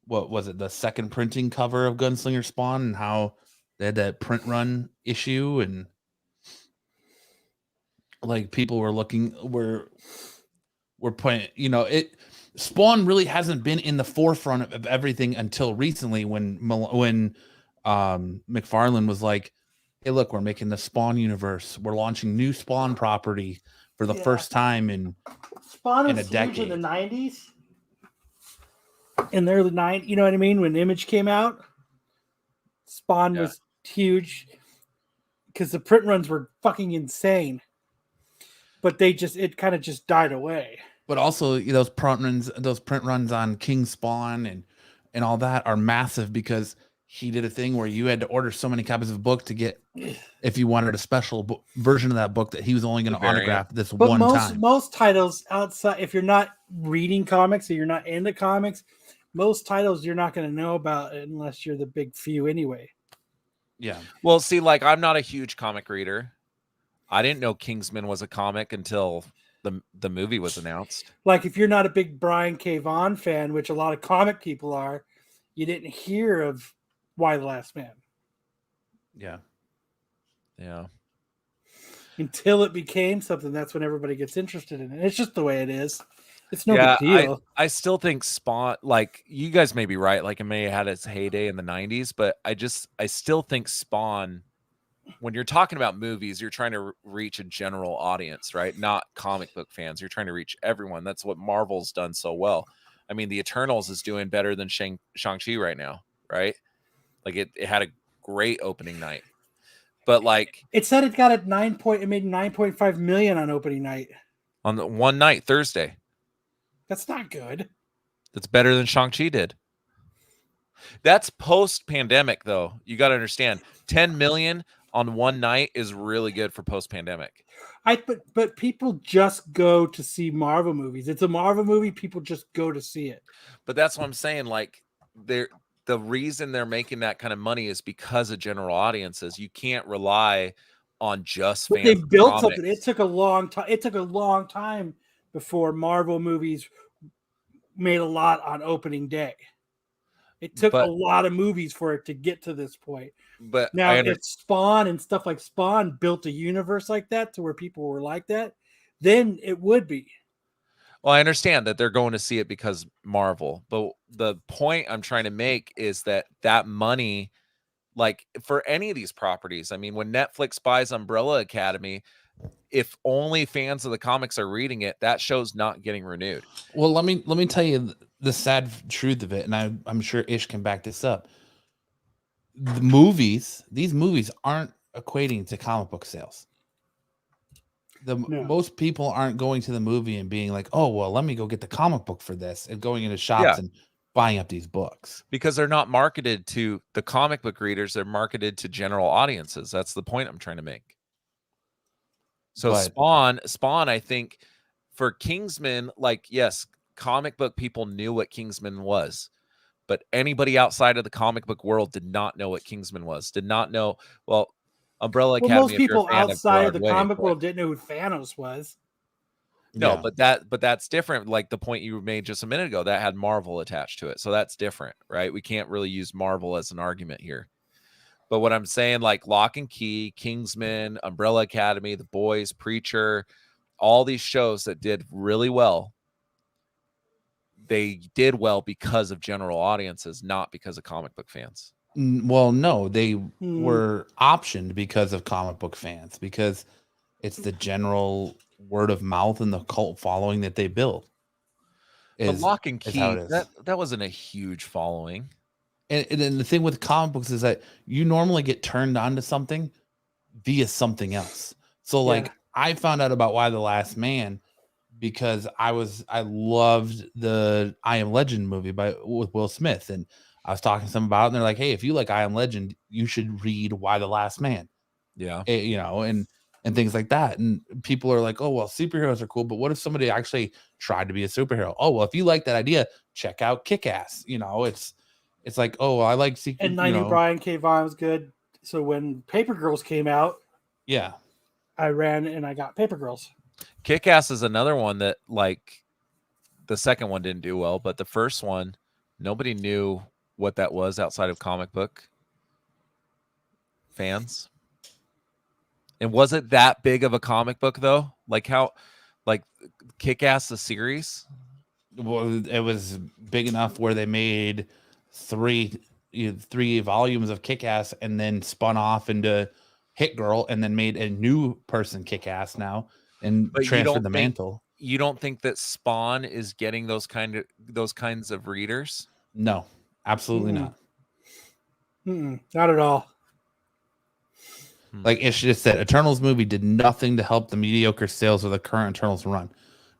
what was it, the second printing cover of Gunslinger Spawn, and how they had that print run issue, and like people were putting, Spawn really hasn't been in the forefront of everything until recently when McFarlane was like, hey, look, we're making the Spawn universe. We're launching new Spawn property for the first time in Spawn in was a decade. huge in the 90s. In the early 90s, you know what I mean? When Image came out, Spawn was huge because the print runs were fucking insane. But it kind of just died away. But also, those print runs on King Spawn and all that are massive because he did a thing where you had to order so many copies of a book to get, if you wanted a special version of that book, that he was only going to autograph this one time. Most titles outside, if you're not reading comics or you're not into comics, most titles you're not going to know about unless you're the big few anyway. Yeah. Well, see, like, I'm not a huge comic reader. I didn't know Kingsman was a comic until the movie was announced. Like, if you're not a big Brian K. Vaughan fan, which a lot of comic people are, you didn't hear of Why the Last Man. Yeah. Yeah. Until it became something, that's when everybody gets interested in it. It's just the way it is. It's no big deal. I still think Spawn, like, you guys may be right, like it may have had its heyday in the 90s, but I still think Spawn, when you're talking about movies, you're trying to reach a general audience, right? Not comic book fans. You're trying to reach everyone. That's what Marvel's done so well. I mean, the Eternals is doing better than Shang-Chi right now, right? Like, it had a great opening night. But like It said it got it made 9.5 million on opening night. on the one night, Thursday. That's not good. That's better than Shang-Chi did. That's post-pandemic, though. You got to understand, 10 million on one night is really good for post-pandemic. But people just go to see Marvel movies. It's a Marvel movie. People just go to see it. But that's what I'm saying. Like, the reason they're making that kind of money is because of general audiences. You can't rely on just fans. They built comics. something. It took a long time. It took a long time before Marvel movies made a lot on opening day. It took a lot of movies for it to get to this point. But now, if Spawn and stuff like Spawn built a universe like that to where people were like that, then it would be. Well, I understand that they're going to see it because Marvel, but the point I'm trying to make is that money, like for any of these properties, I mean, when Netflix buys Umbrella Academy, if only fans of the comics are reading it, that show's not getting renewed. Well, let me tell you the sad truth of it, and I'm sure Ish can back this up. These movies aren't equating to comic book sales. Most people aren't going to the movie and being like, oh, well, let me go get the comic book for this, and going into shops and buying up these books. Because they're not marketed to the comic book readers. They're marketed to general audiences. That's the point I'm trying to make. So Spawn, I think for Kingsman, like, yes, comic book people knew what Kingsman was, but anybody outside of the comic book world did not know what Kingsman was, did not know. Well, Umbrella Academy. Most people outside of the comic world didn't know who Thanos was. No, but that's different. Like the point you made just a minute ago, that had Marvel attached to it. So that's different, right? We can't really use Marvel as an argument here. But what I'm saying, like Lock and Key, Kingsman, Umbrella Academy, The Boys, Preacher, all these shows that did really well, they did well because of general audiences, not because of comic book fans. Well, no, they were optioned because of comic book fans, because it's the general word of mouth and the cult following that they build. But Lock and Key, that wasn't a huge following. And the thing with comic books is that you normally get turned on to something via something else. So like I found out about Y: The Last Man because I loved the I Am Legend movie with Will Smith, and I was talking to them about it, and they're like, hey, if you like I Am Legend, you should read Y: The Last Man. Yeah. You know, and things like that. And people are like, oh, well, superheroes are cool, but what if somebody actually tried to be a superhero? Oh, well, if you like that idea, check out Kick-Ass. You know, it's like, oh, well, I like Secret. And I knew Brian K. Vaughan was good. So when Paper Girls came out, I ran and I got Paper Girls. Kick-Ass is another one that, like, the second one didn't do well, but the first one, nobody knew what that was outside of comic book fans. And was it that big of a comic book though? Like Kick-Ass the series? Well, it was big enough where they made three volumes of Kick-Ass and then spun off into Hit Girl and then made a new person Kick-Ass now and transferred the mantle. You don't think that Spawn is getting those kinds of readers? No, absolutely not. Not at all. Like Ish just said, Eternals movie did nothing to help the mediocre sales of the current Eternals run.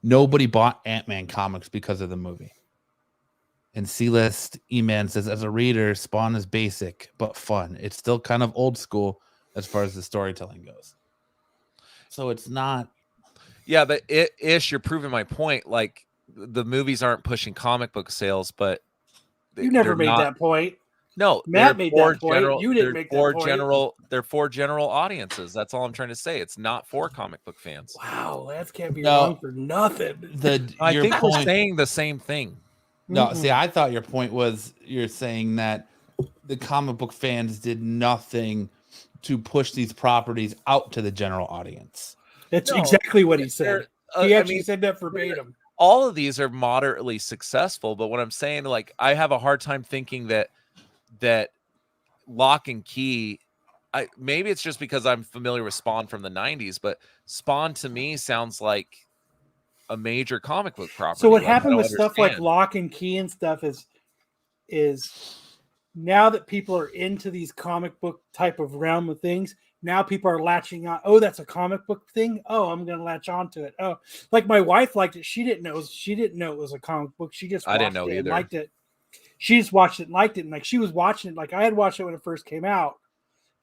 Nobody bought Ant-Man comics because of the movie. And C-List E-Man says, as a reader, Spawn is basic but fun. It's still kind of old school as far as the storytelling goes. So it's not. Yeah, but Ish, you're proving my point. Like the movies aren't pushing comic book sales, but you never made that point. No, Matt made that point. You didn't make that point. They're for general audiences. That's all I'm trying to say. It's not for comic book fans. Wow, that can't be wrong for nothing. I think we're saying the same thing. No, see, I thought your point was you're saying that the comic book fans did nothing to push these properties out to the general audience. That's exactly what he said. He actually said that verbatim. All of these are moderately successful, but what I'm saying, like, I have a hard time thinking that Lock and Key, maybe it's just because I'm familiar with Spawn from the 90s, but Spawn to me sounds like a major comic book property. So what happened with stuff like Lock and Key and stuff is now that people are into these comic book type of realm of things, now people are latching on. Oh, that's a comic book thing. Oh, I'm going to latch onto it. Oh, like my wife liked it. She didn't know it was a comic book. She just I didn't know watched it and either. liked it. She just watched it and liked it. And like she was watching it, like I had watched it when it first came out.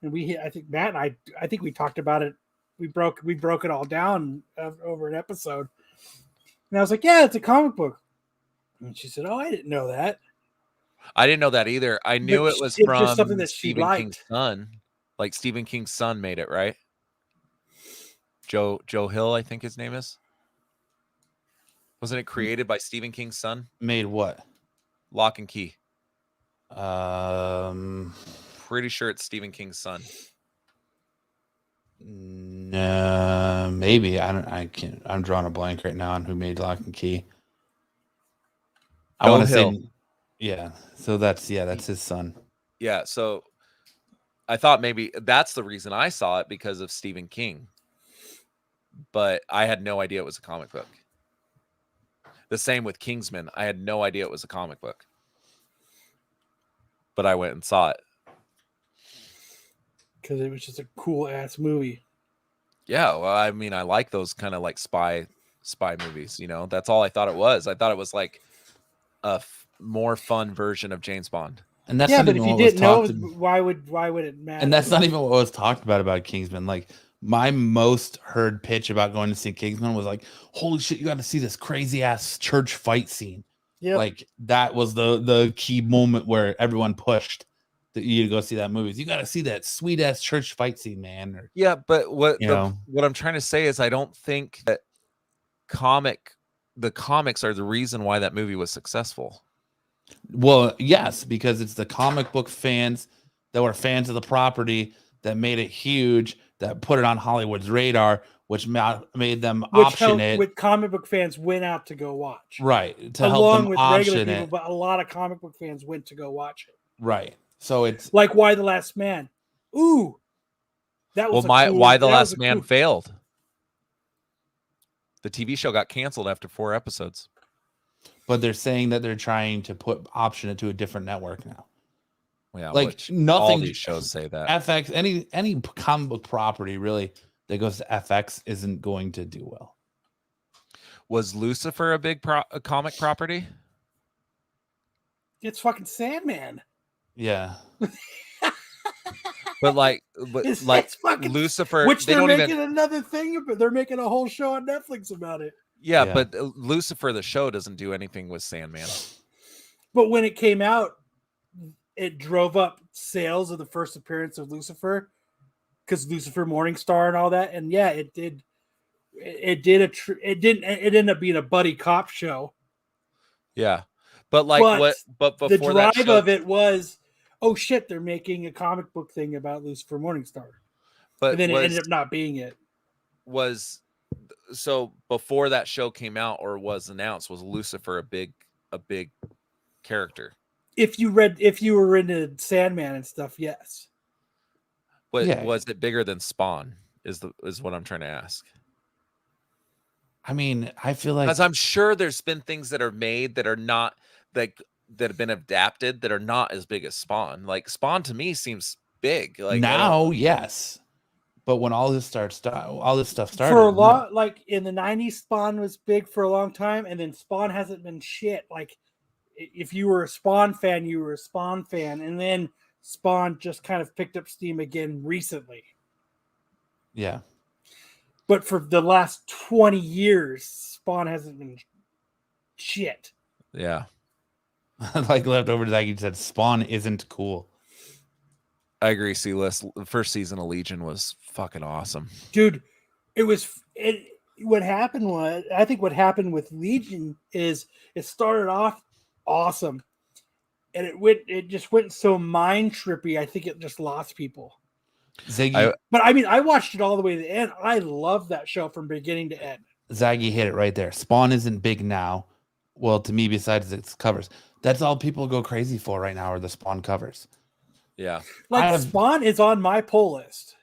And I think Matt and I think we talked about it. We broke it all down over an episode. And I was like, yeah, it's a comic book. And she said, oh, I didn't know that. I didn't know that either. I knew it was it's from just something that she Stephen liked. King's son. Like Stephen King's son made it, right? Joe Hill, I think his name is. Wasn't it created by Stephen King's son? Made what? Lock and Key. Pretty sure it's Stephen King's son. No, maybe. I can't. I'm drawing a blank right now on who made Lock and Key. I want to say, yeah. So that's his son. Yeah. So I thought maybe that's the reason I saw it, because of Stephen King. But I had no idea it was a comic book. The same with Kingsman. I had no idea it was a comic book. But I went and saw it. Because it was just a cool ass movie. Yeah, well, I mean, I like those kind of like spy movies, you know. That's all I thought it was. I thought it was like a more fun version of James Bond. And that's but if you didn't know, why would it matter? And that's not even what was talked about Kingsman. Like my most heard pitch about going to see Kingsman was like, holy shit, you got to see this crazy ass church fight scene. Yeah, like that was the key moment where everyone pushed that you to go see that movie. You got to see that sweet ass church fight scene, man. Or, yeah, but what I'm trying to say is I don't think that the comics are the reason why that movie was successful. Well, yes, because it's the comic book fans that were fans of the property that made it huge, that put it on Hollywood's radar, which made them option it. With comic book fans went out to go watch. Right. To along help them with option regular people, it. but a lot of comic book fans went to go watch it. Right. So it's like Why the Last Man. Ooh. That was Why the Last Man failed. The TV show got canceled after 4 episodes. But they're saying that they're trying to option it to a different network now. Yeah, like nothing. All these shows say that. FX, any comic book property really that goes to FX isn't going to do well. Was Lucifer a big a comic property? It's fucking Sandman. Yeah. But it's fucking, Lucifer, which they're making another thing, but they're making a whole show on Netflix about it. Yeah, but Lucifer, the show, doesn't do anything with Sandman. But when it came out, it drove up sales of the first appearance of Lucifer, because Lucifer Morningstar and all that. And yeah, it did. It ended up being a buddy cop show. Yeah, but before the drive that show, of it was, oh shit, they're making a comic book thing about Lucifer Morningstar. But and then it ended up not being it. So before that show came out or was announced, was Lucifer a big character? If you were into Sandman and stuff, yes. But was it bigger than Spawn? Is what I'm trying to ask. I mean, I feel like, because I'm sure there's been things that are made that are not that have been adapted that are not as big as Spawn. Like Spawn to me seems big. Like now, yes. But when all this stuff started for a lot, like in the 90s, Spawn was big for a long time, and then Spawn hasn't been shit. Like if you were a Spawn fan, you were a Spawn fan, and then Spawn just kind of picked up steam again recently. Yeah. But for the last 20 years, Spawn hasn't been shit. Yeah. Like Leftover Zaggy said, Spawn isn't cool. I agree, C-List. The first season of Legion was fucking awesome. Dude, what happened with Legion is it started off awesome. And it just went so mind trippy. I think it just lost people. Zaggy, but I mean, I watched it all the way to the end. I love that show from beginning to end. Zaggy hit it right there. Spawn isn't big now. Well, to me, besides its covers, that's all people go crazy for right now are the Spawn covers. Yeah, Spawn is on my pull list.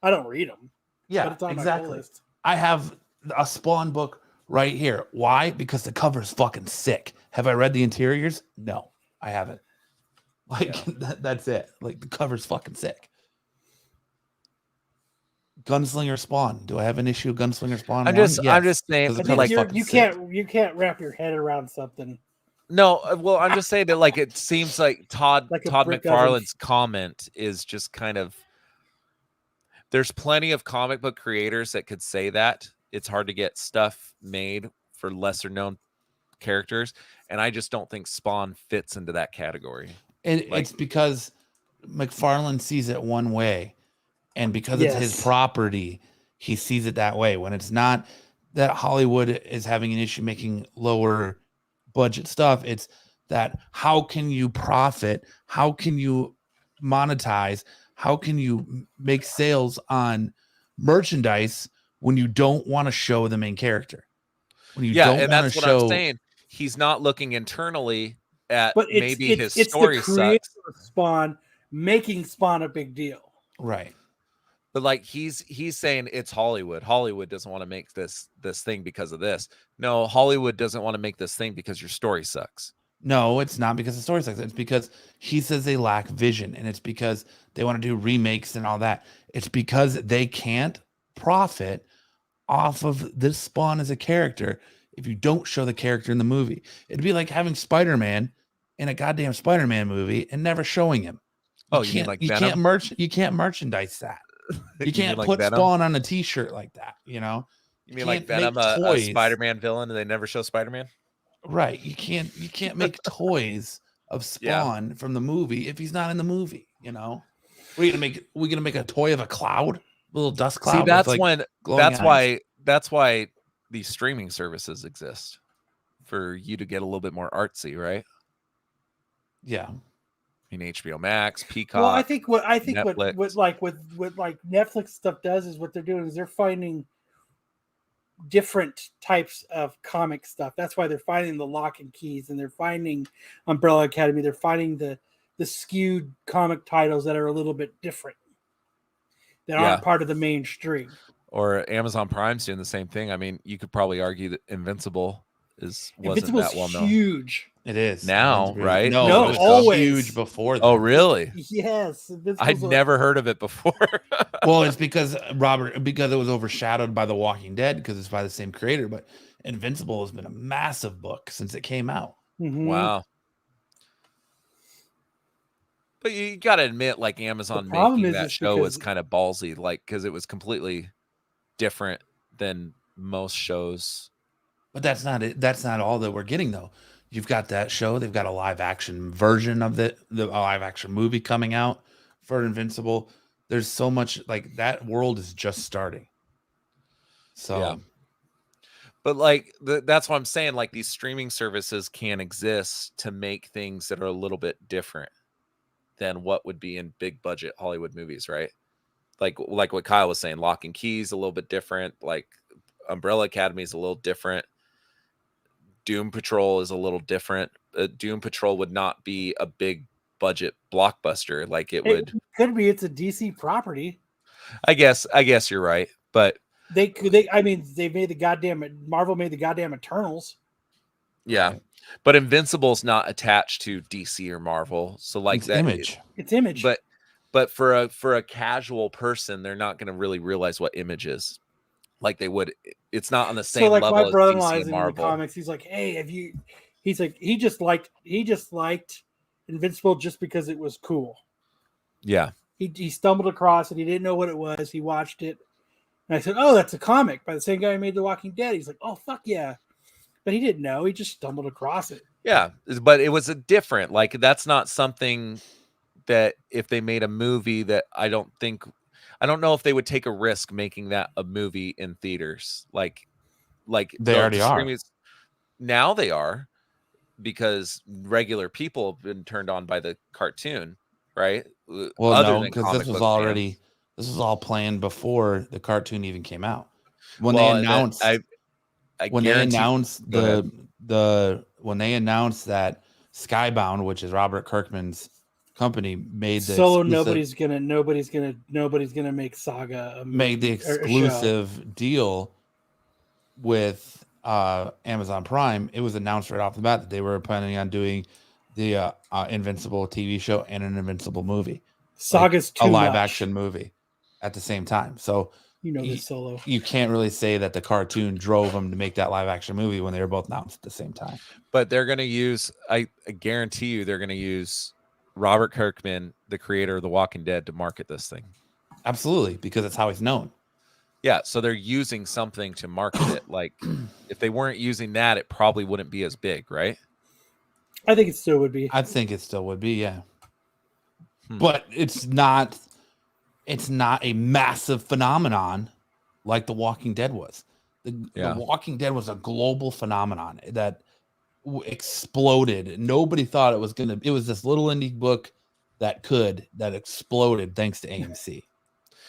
I don't read them. Yeah, but it's on exactly. my pull list. I have a Spawn book right here. Why? Because the cover is fucking sick. Have I read the interiors? No, I haven't. Like that's it. Like the cover's fucking sick. Gunslinger Spawn. Do I have an issue of Gunslinger Spawn? I'm 1? just Yes, saying 'cause the I think cover's like fucking you sick. can't wrap your head around something no, well, I'm just saying that like it seems like Todd like a brick McFarlane's comment is just kind of there's plenty of comic book creators that could say that. It's hard to get stuff made for lesser known characters, and I just don't think Spawn fits into that category. It's because McFarlane sees it one way, and because it's his Yes. property, he sees it that way. When it's not that Hollywood is having an issue making lower budget stuff, it's that how can you profit? How can you monetize? How can you make sales on merchandise when you don't want to show the main character? When you don't and want that's to what show, I'm saying. He's not looking internally at but maybe his it's story the creator sucks. of Spawn making Spawn a big deal. right? But like he's saying it's Hollywood. Hollywood doesn't want to make this thing because of this. No, Hollywood doesn't want to make this thing because your story sucks. No, it's not because the story sucks. It's because he says they lack vision, and it's because they want to do remakes and all that. It's because they can't profit off of this Spawn as a character if you don't show the character in the movie. It'd be like having Spider-Man in a goddamn Spider-Man movie and never showing him. Oh, you mean like Venom? You can't merchandise that. You can't mean like put Venom? Spawn on a t-shirt like that, you know? You mean like can't make Venom, a toys. Spider-Man villain, and they never show Spider-Man? Right. You can't make toys of Spawn from the movie if he's not in the movie, you know? We're gonna make a toy of a cloud, a little dust cloud. See, with, that's like, when glowing eyes. that's why these streaming services exist, for you to get a little bit more artsy, right? Yeah. I mean, HBO Max, Peacock. Well, I think what Netflix. what Netflix stuff does is what they're doing is they're finding different types of comic stuff. That's why they're finding the Lock and Keys, and they're finding Umbrella Academy. They're finding the skewed comic titles that are a little bit different, that aren't part of the mainstream. Or Amazon Prime's doing the same thing. I mean, you could probably argue that Invincible wasn't that well known. Huge. It is Now, right? No, it was always huge before that. Oh, really? Yes, I'd never heard of it before. Well, it's because it was overshadowed by The Walking Dead because it's by the same creator, but Invincible has been a massive book since it came out. Mm-hmm. Wow. But you got to admit, like, Amazon problem making is that it's show was because- kind of ballsy, like, because it was completely different than most shows. But that's not it. That's not all that we're getting, though. You've got that show. They've got a live action version of the live action movie coming out for Invincible. There's so much, like, that world is just starting. So, Yeah. But like that's what I'm saying. Like, these streaming services can exist to make things that are a little bit different than what would be in big budget Hollywood movies, right? Like what Kyle was saying, Lock and Key's a little bit different. Like, Umbrella Academy is a little different. Doom Patrol is a little different. Doom Patrol would not be a big budget blockbuster like it would. Could be. It's a DC property. I guess you're right, but I mean, Marvel made the goddamn Eternals. yeah. But Invincible's not attached to DC or Marvel, so like it's that Image. It's Image. But for a casual person, they're not going to really realize what Image is. Like they would. It's not on the same so, like, level my as brother-in-law DC is and in the Marvel. comics. He's like, hey, he's like, he just liked Invincible just because it was cool. Yeah. He stumbled across it. He didn't know what it was. He watched it. And I said, oh, that's a comic by the same guy who made The Walking Dead. He's like, oh, fuck yeah. But he didn't know. He just stumbled across it. Yeah, but it was a different. Like, that's not something that if they made a movie that I don't know if they would take a risk making that a movie in theaters. Like They already are. Now they are, because regular people have been turned on by the cartoon, right? Well, Other no, than because comic this was book fans. this was all planned before the cartoon even came out. When Well, they and announced I when they guarantee- announced Go when they announced that Skybound, which is Robert Kirkman's company, made the Solo, exclusive- nobody's gonna make Saga made the or a show. exclusive deal with Amazon Prime. It was announced right off the bat that they were planning on doing the Invincible TV show and an Invincible movie, Saga's a too live much. action movie at the same time. So You know this Solo. you can't really say that the cartoon drove them to make that live action movie when they were both announced at the same time. But they're going to use, I guarantee you, they're going to use Robert Kirkman, the creator of The Walking Dead, to market this thing. Absolutely, because that's how he's known. Yeah, so they're using something to market it. Like, if they weren't using that, it probably wouldn't be as big, right? I think it still would be. I think it still would be, yeah. But it's not a massive phenomenon like The Walking Dead was. The Walking Dead was a global phenomenon that exploded. Nobody thought it was gonna. It was this little indie book that exploded thanks to AMC.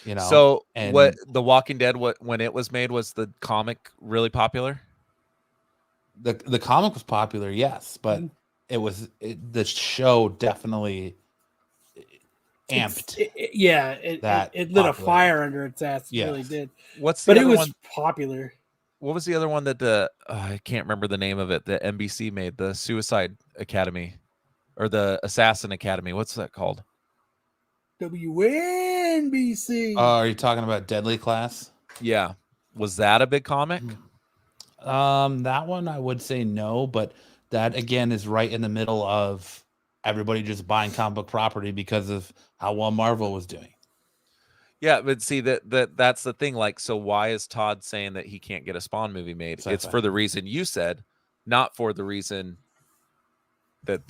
You know. So what The Walking Dead, when it was made, was the comic really popular? The comic was popular, yes, but the show definitely amped. It lit a fire under its ass. It really did. It was popular. What was the other one that I can't remember the name of it, that NBC made, the Suicide Academy or the Assassin Academy? What's that called? WNBC. Are you talking about Deadly Class? Yeah. Was that a big comic? That one I would say no, but that again is right in the middle of everybody just buying comic book property because of how well Marvel was doing. Yeah, but see that's the thing. Like, so why is Todd saying that he can't get a Spawn movie made? It's for the reason you said, not for the reason that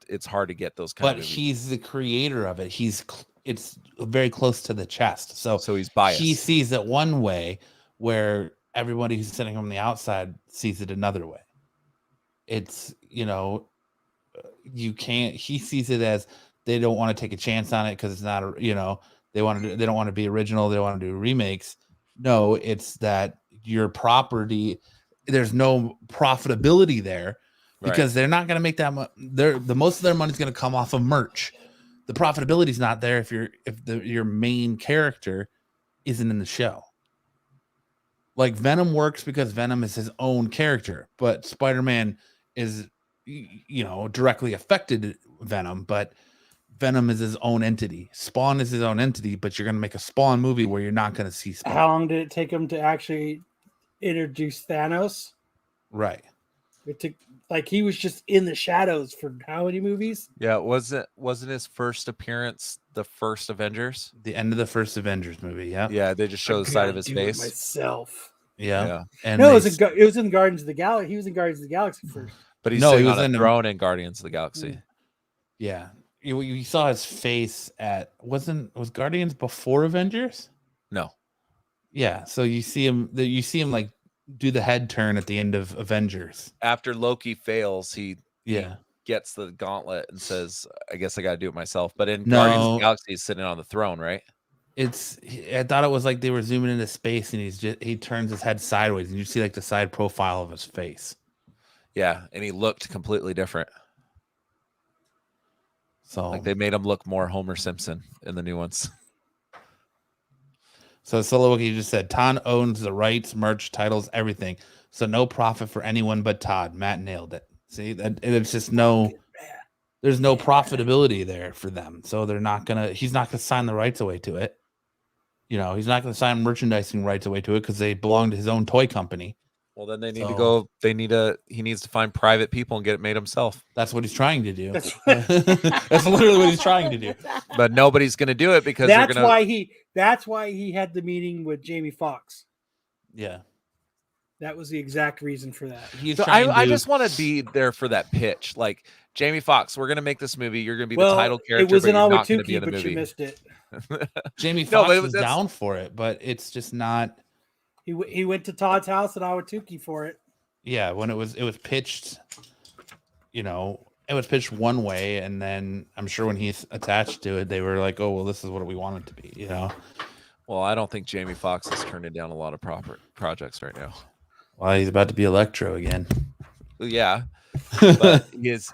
it's hard to get those kind of movies. But he's the creator of it. It's very close to the chest. So he's biased. He sees it one way where everybody who's sitting on the outside sees it another way. It's, he sees it as they don't want to take a chance on it because it's not, they don't want to be original. They don't want to do remakes. No, it's that your property, there's no profitability there because they're not going to make that much. The most of their money is going to come off of merch. The profitability is not there if your main character isn't in the show. Like Venom works because Venom is his own character, but Spider-Man is, directly affected Venom, but Venom is his own entity. Spawn is his own entity, but you're going to make a Spawn movie where you're not going to see Spawn. How long did it take him to actually introduce Thanos? Right. It took, he was just in the shadows for how many movies? Yeah, wasn't his first appearance the first Avengers? The end of the first Avengers movie, yeah. Yeah, they just show the side of his face. Myself. Yeah. And no, it was in Guardians of the Galaxy. He was in Guardians of the Galaxy first. But he was on a throne in Guardians of the Galaxy. Yeah. You saw his face was Guardians before Avengers? No. Yeah, so you see him like do the head turn at the end of Avengers. After Loki fails, he Yeah. gets the gauntlet and says, I guess I got to do it myself. But in Guardians of the Galaxy, he's sitting on the throne, right? I thought it was like they were zooming into space and he turns his head sideways and you see like the side profile of his face. Yeah, and he looked completely different. So like they made him look more Homer Simpson in the new ones. So Solo, you just said Todd owns the rights, merch, titles, everything. So no profit for anyone but Todd. Matt nailed it. See, it's just there's no profitability there for them. So he's not gonna sign the rights away to it. He's not gonna sign merchandising rights away to it because they belong to his own toy company. Well, then they need to go. He needs to find private people and get it made himself. That's what he's trying to do. That's literally what he's trying to do. But nobody's going to do it because that's why he had the meeting with Jamie Foxx. Yeah. That was the exact reason for that. I just want to be there for that pitch. Like, Jamie Foxx, we're going to make this movie. You're going to be the title character. It was but an you're not going to be in but the movie. you missed it. Jamie Foxx is down for it, but it's just not. He went to Todd's house in Awatuki for it. Yeah, when it was pitched, it was pitched one way, and then I'm sure when he's attached to it, they were like, "Oh, well, this is what we want it to be," Well, I don't think Jamie Foxx is turning down a lot of projects right now. Well, he's about to be Electro again. Yeah, but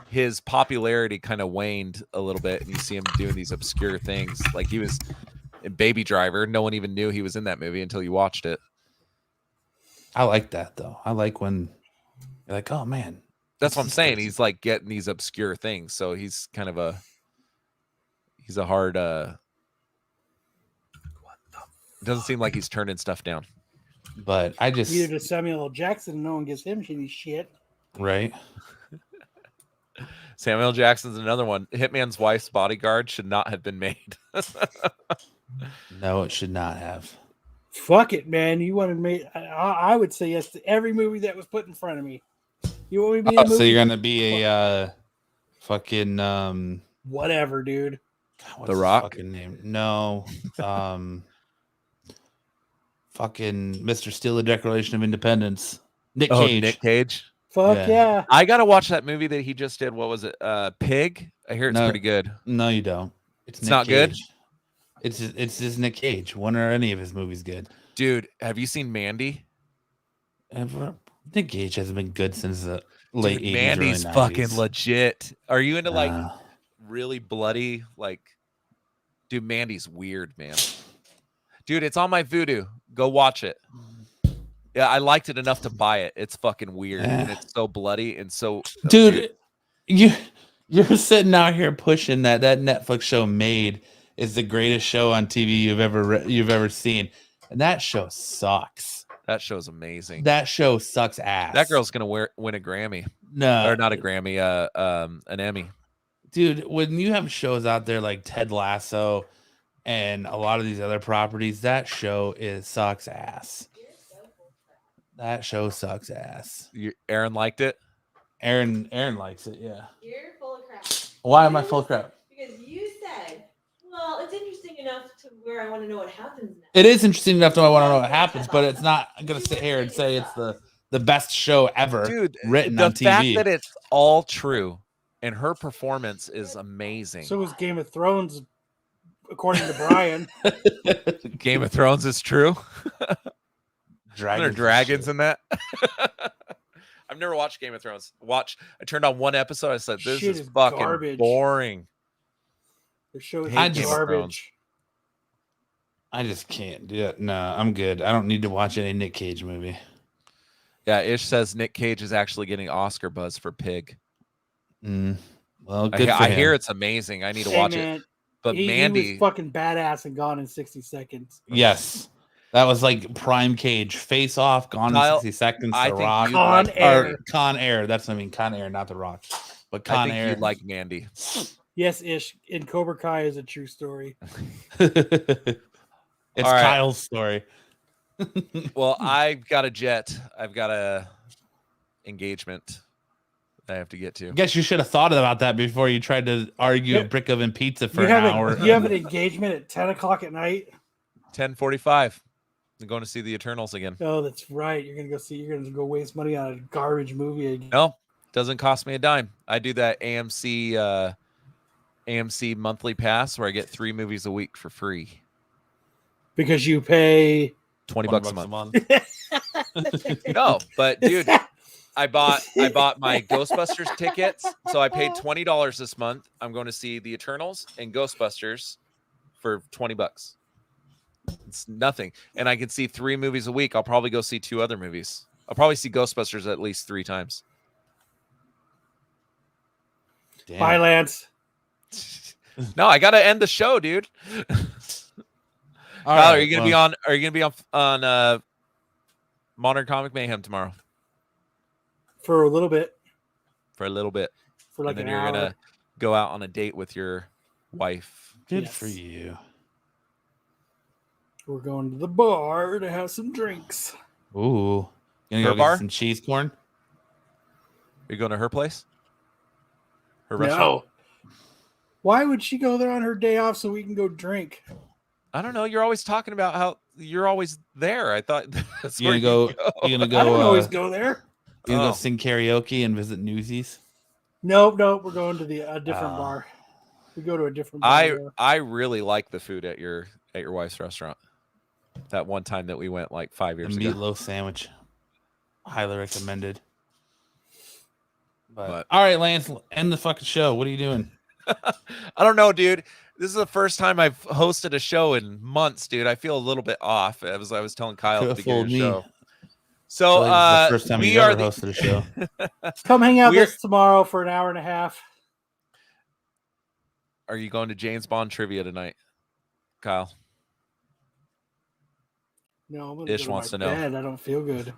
his popularity kind of waned a little bit, and you see him doing these obscure things. Like he was in Baby Driver. No one even knew he was in that movie until you watched it. I like that though. I like when you're like, oh man, That's what I'm saying. He's like getting these obscure things. So he's kind of a hard it doesn't seem like he's turning stuff down. But I just Either to Samuel L. Jackson, no one gives him any shit. right. Samuel L. Jackson's another one. Hitman's Wife's Bodyguard should not have been made. No, it should not have. Fuck it, man. You want to make? I would say yes to every movie that was put in front of me. You want me to be in a movie? So you're gonna be a fucking whatever, dude. God, what's The his Rock? fucking name? No. Fucking Mr. Steele, the Declaration of Independence. Nick Cage. Nick Cage. Fuck Yeah. yeah. I gotta watch that movie that he just did. What was it? Pig. I hear it's No. pretty good. No, you don't. It's Nick not good? Cage. It's just Nick Cage. One or any of his movies good. Dude, have you seen Mandy? Nick Cage hasn't been good since the late Dude, 80s. Mandy's early 90s. fucking legit. Are you into like Uh, really bloody, like, dude, Mandy's weird, man. Dude, it's on my Vudu. Go watch it. Yeah, I liked it enough to buy it. It's fucking weird. And it's so bloody and so dude, you're sitting out here pushing that Netflix show Made is the greatest show on TV you've ever seen, and that show sucks. that show's amazing. That show sucks ass. That girl's gonna win a Grammy. no, Or not a Grammy, an Emmy. dude. When you have shows out there like Ted Lasso and a lot of these other properties, that show sucks ass. That show sucks ass. Aaron liked it. Aaron likes it. Yeah. You're full of crap. Why am I full of crap? Because you said, well, it's interesting enough to where I want to know what happens next. It is interesting enough to I want to know what happens, but it's not. I'm gonna sit here and say it's the best show ever, Dude, written the on TV. fact that it's all true and her performance is amazing. So was Game of Thrones, according to Brian. Game of Thrones is true. There are Dragons, dragons in that. I've never watched Game of Thrones. I turned on one episode. I said, "This Shit is is fucking garbage. boring." The show is Hate Game of garbage. I just can't do it. No, I'm good. I don't need to watch any Nick Cage movie. Yeah, Ish says Nick Cage is actually getting Oscar buzz for Pig. Well, good for I him. hear it's amazing. I need to Hey, watch man, it. But he Mandy, was fucking badass and gone in 60 seconds. Yes, that was like prime Cage. Face Off, Gone Kyle, in 60 Seconds. I The think Rock, you'd Con like, Air. or Con Air. That's what I mean. Con Air, not The Rock, but I Con think Air. you'd like Mandy. Yes, Ish. In Cobra Kai is a true story. It's All right. Kyle's story. Well, I've got a jet. I've got a engagement I have to get to. I guess you should have thought about that before you tried to argue a Yeah. brick oven pizza for You an have, hour. you have an engagement at 10 o'clock at night? 10:45. I'm going to see the Eternals again. Oh, that's right. You're gonna go waste money on a garbage movie again. No, doesn't cost me a dime. I do that AMC monthly pass where I get 3 movies a week for free. Because you pay $20 a month. No, but dude, I bought my Ghostbusters tickets, so I paid $20 this month. I'm going to see the Eternals and Ghostbusters for $20. It's nothing, and I can see 3 movies a week. I'll probably go see 2 other movies. I'll probably see Ghostbusters at least 3 times. Damn. Bye, Lance. No, I got to end the show, dude. All Kyle, right, are you gonna be on? Are you gonna be on Modern Comic Mayhem tomorrow For a little bit. for a little bit, For like and then an you're hour. gonna go out on a date with your wife? Good Yes. for you. We're going to the bar to have some drinks. Ooh, gonna Her go bar? get some cheese corn. Are you going to her place? Her restaurant? No. Why would she go there on her day off so we can go drink? I don't know. You're always talking about how you're always there. I thought that's You where gonna you go? You gonna I don't go? always go there. You gonna Oh. go sing karaoke and visit Newsies? No, we're going to a different bar. We go to a different bar. I really like the food at your wife's restaurant. That one time that we went like 5 The years ago. meatloaf sandwich, highly recommended. But- all right, Lance, end the fucking show. What are you doing? I don't know, dude. This is the first time I've hosted a show in months, dude. I feel a little bit off. I was telling Kyle at the Could've beginning of the fooled show. So This is the first time we you are ever hosted a show. Come hang out We're- with us tomorrow for an hour and a half. Are you going to James Bond trivia tonight, Kyle? No, I'm gonna Ish go to wants my to know. bed. I don't feel good.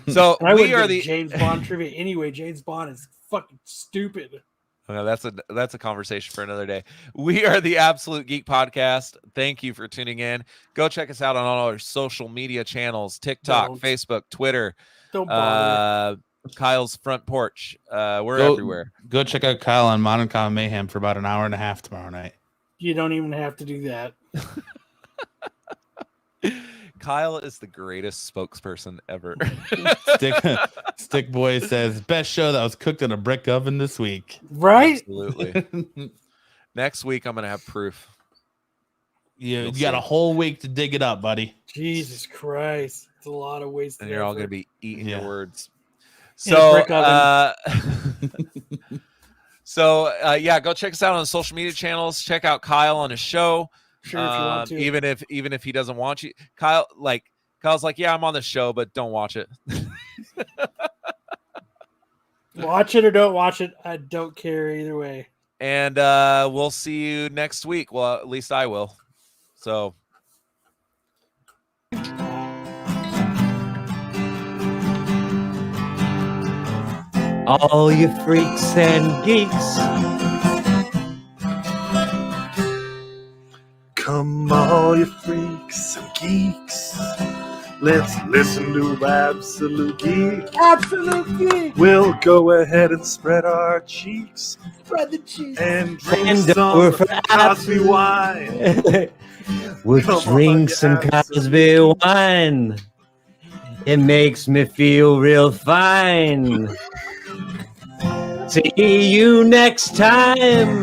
So And I we wouldn't are go to the James Bond trivia anyway. James Bond is fucking stupid. Okay, that's a conversation for another day. We are the Absolute Geek Podcast. Thank you for tuning in. Go check us out on all our social media channels: TikTok, Don't. Facebook, Twitter, Don't bother. Kyle's front porch. We're Go- everywhere. Go check out Kyle on Modern Common Mayhem for about an hour and a half tomorrow night. You don't even have to do that. Kyle is the greatest spokesperson ever. Stick Boy says, best show that was cooked in a brick oven this week. Right? Absolutely. Next week, I'm gonna have proof. You You'll got see. a whole week to dig it up, buddy. Jesus Christ. It's a lot of wasted And you're all effort. gonna be eating Yeah. your words. In a So, brick oven. yeah, go check us out on the social media channels. Check out Kyle on his show. Sure, if you want to. Even if he doesn't want you, Kyle's like, yeah, I'm on the show, but don't watch it. Watch it or don't watch it. I don't care either way. And we'll see you next week. Well, at least I will. So. All you freaks and geeks. Come all you freaks and geeks. Let's listen to Absolute Geek. Absolute geek. We'll go ahead and spread our cheeks Spread the cheese. and drink And some we're for Cosby wine. We'll Come on, drink you some absolute Cosby geeks. wine. It makes me feel real fine. See you next time.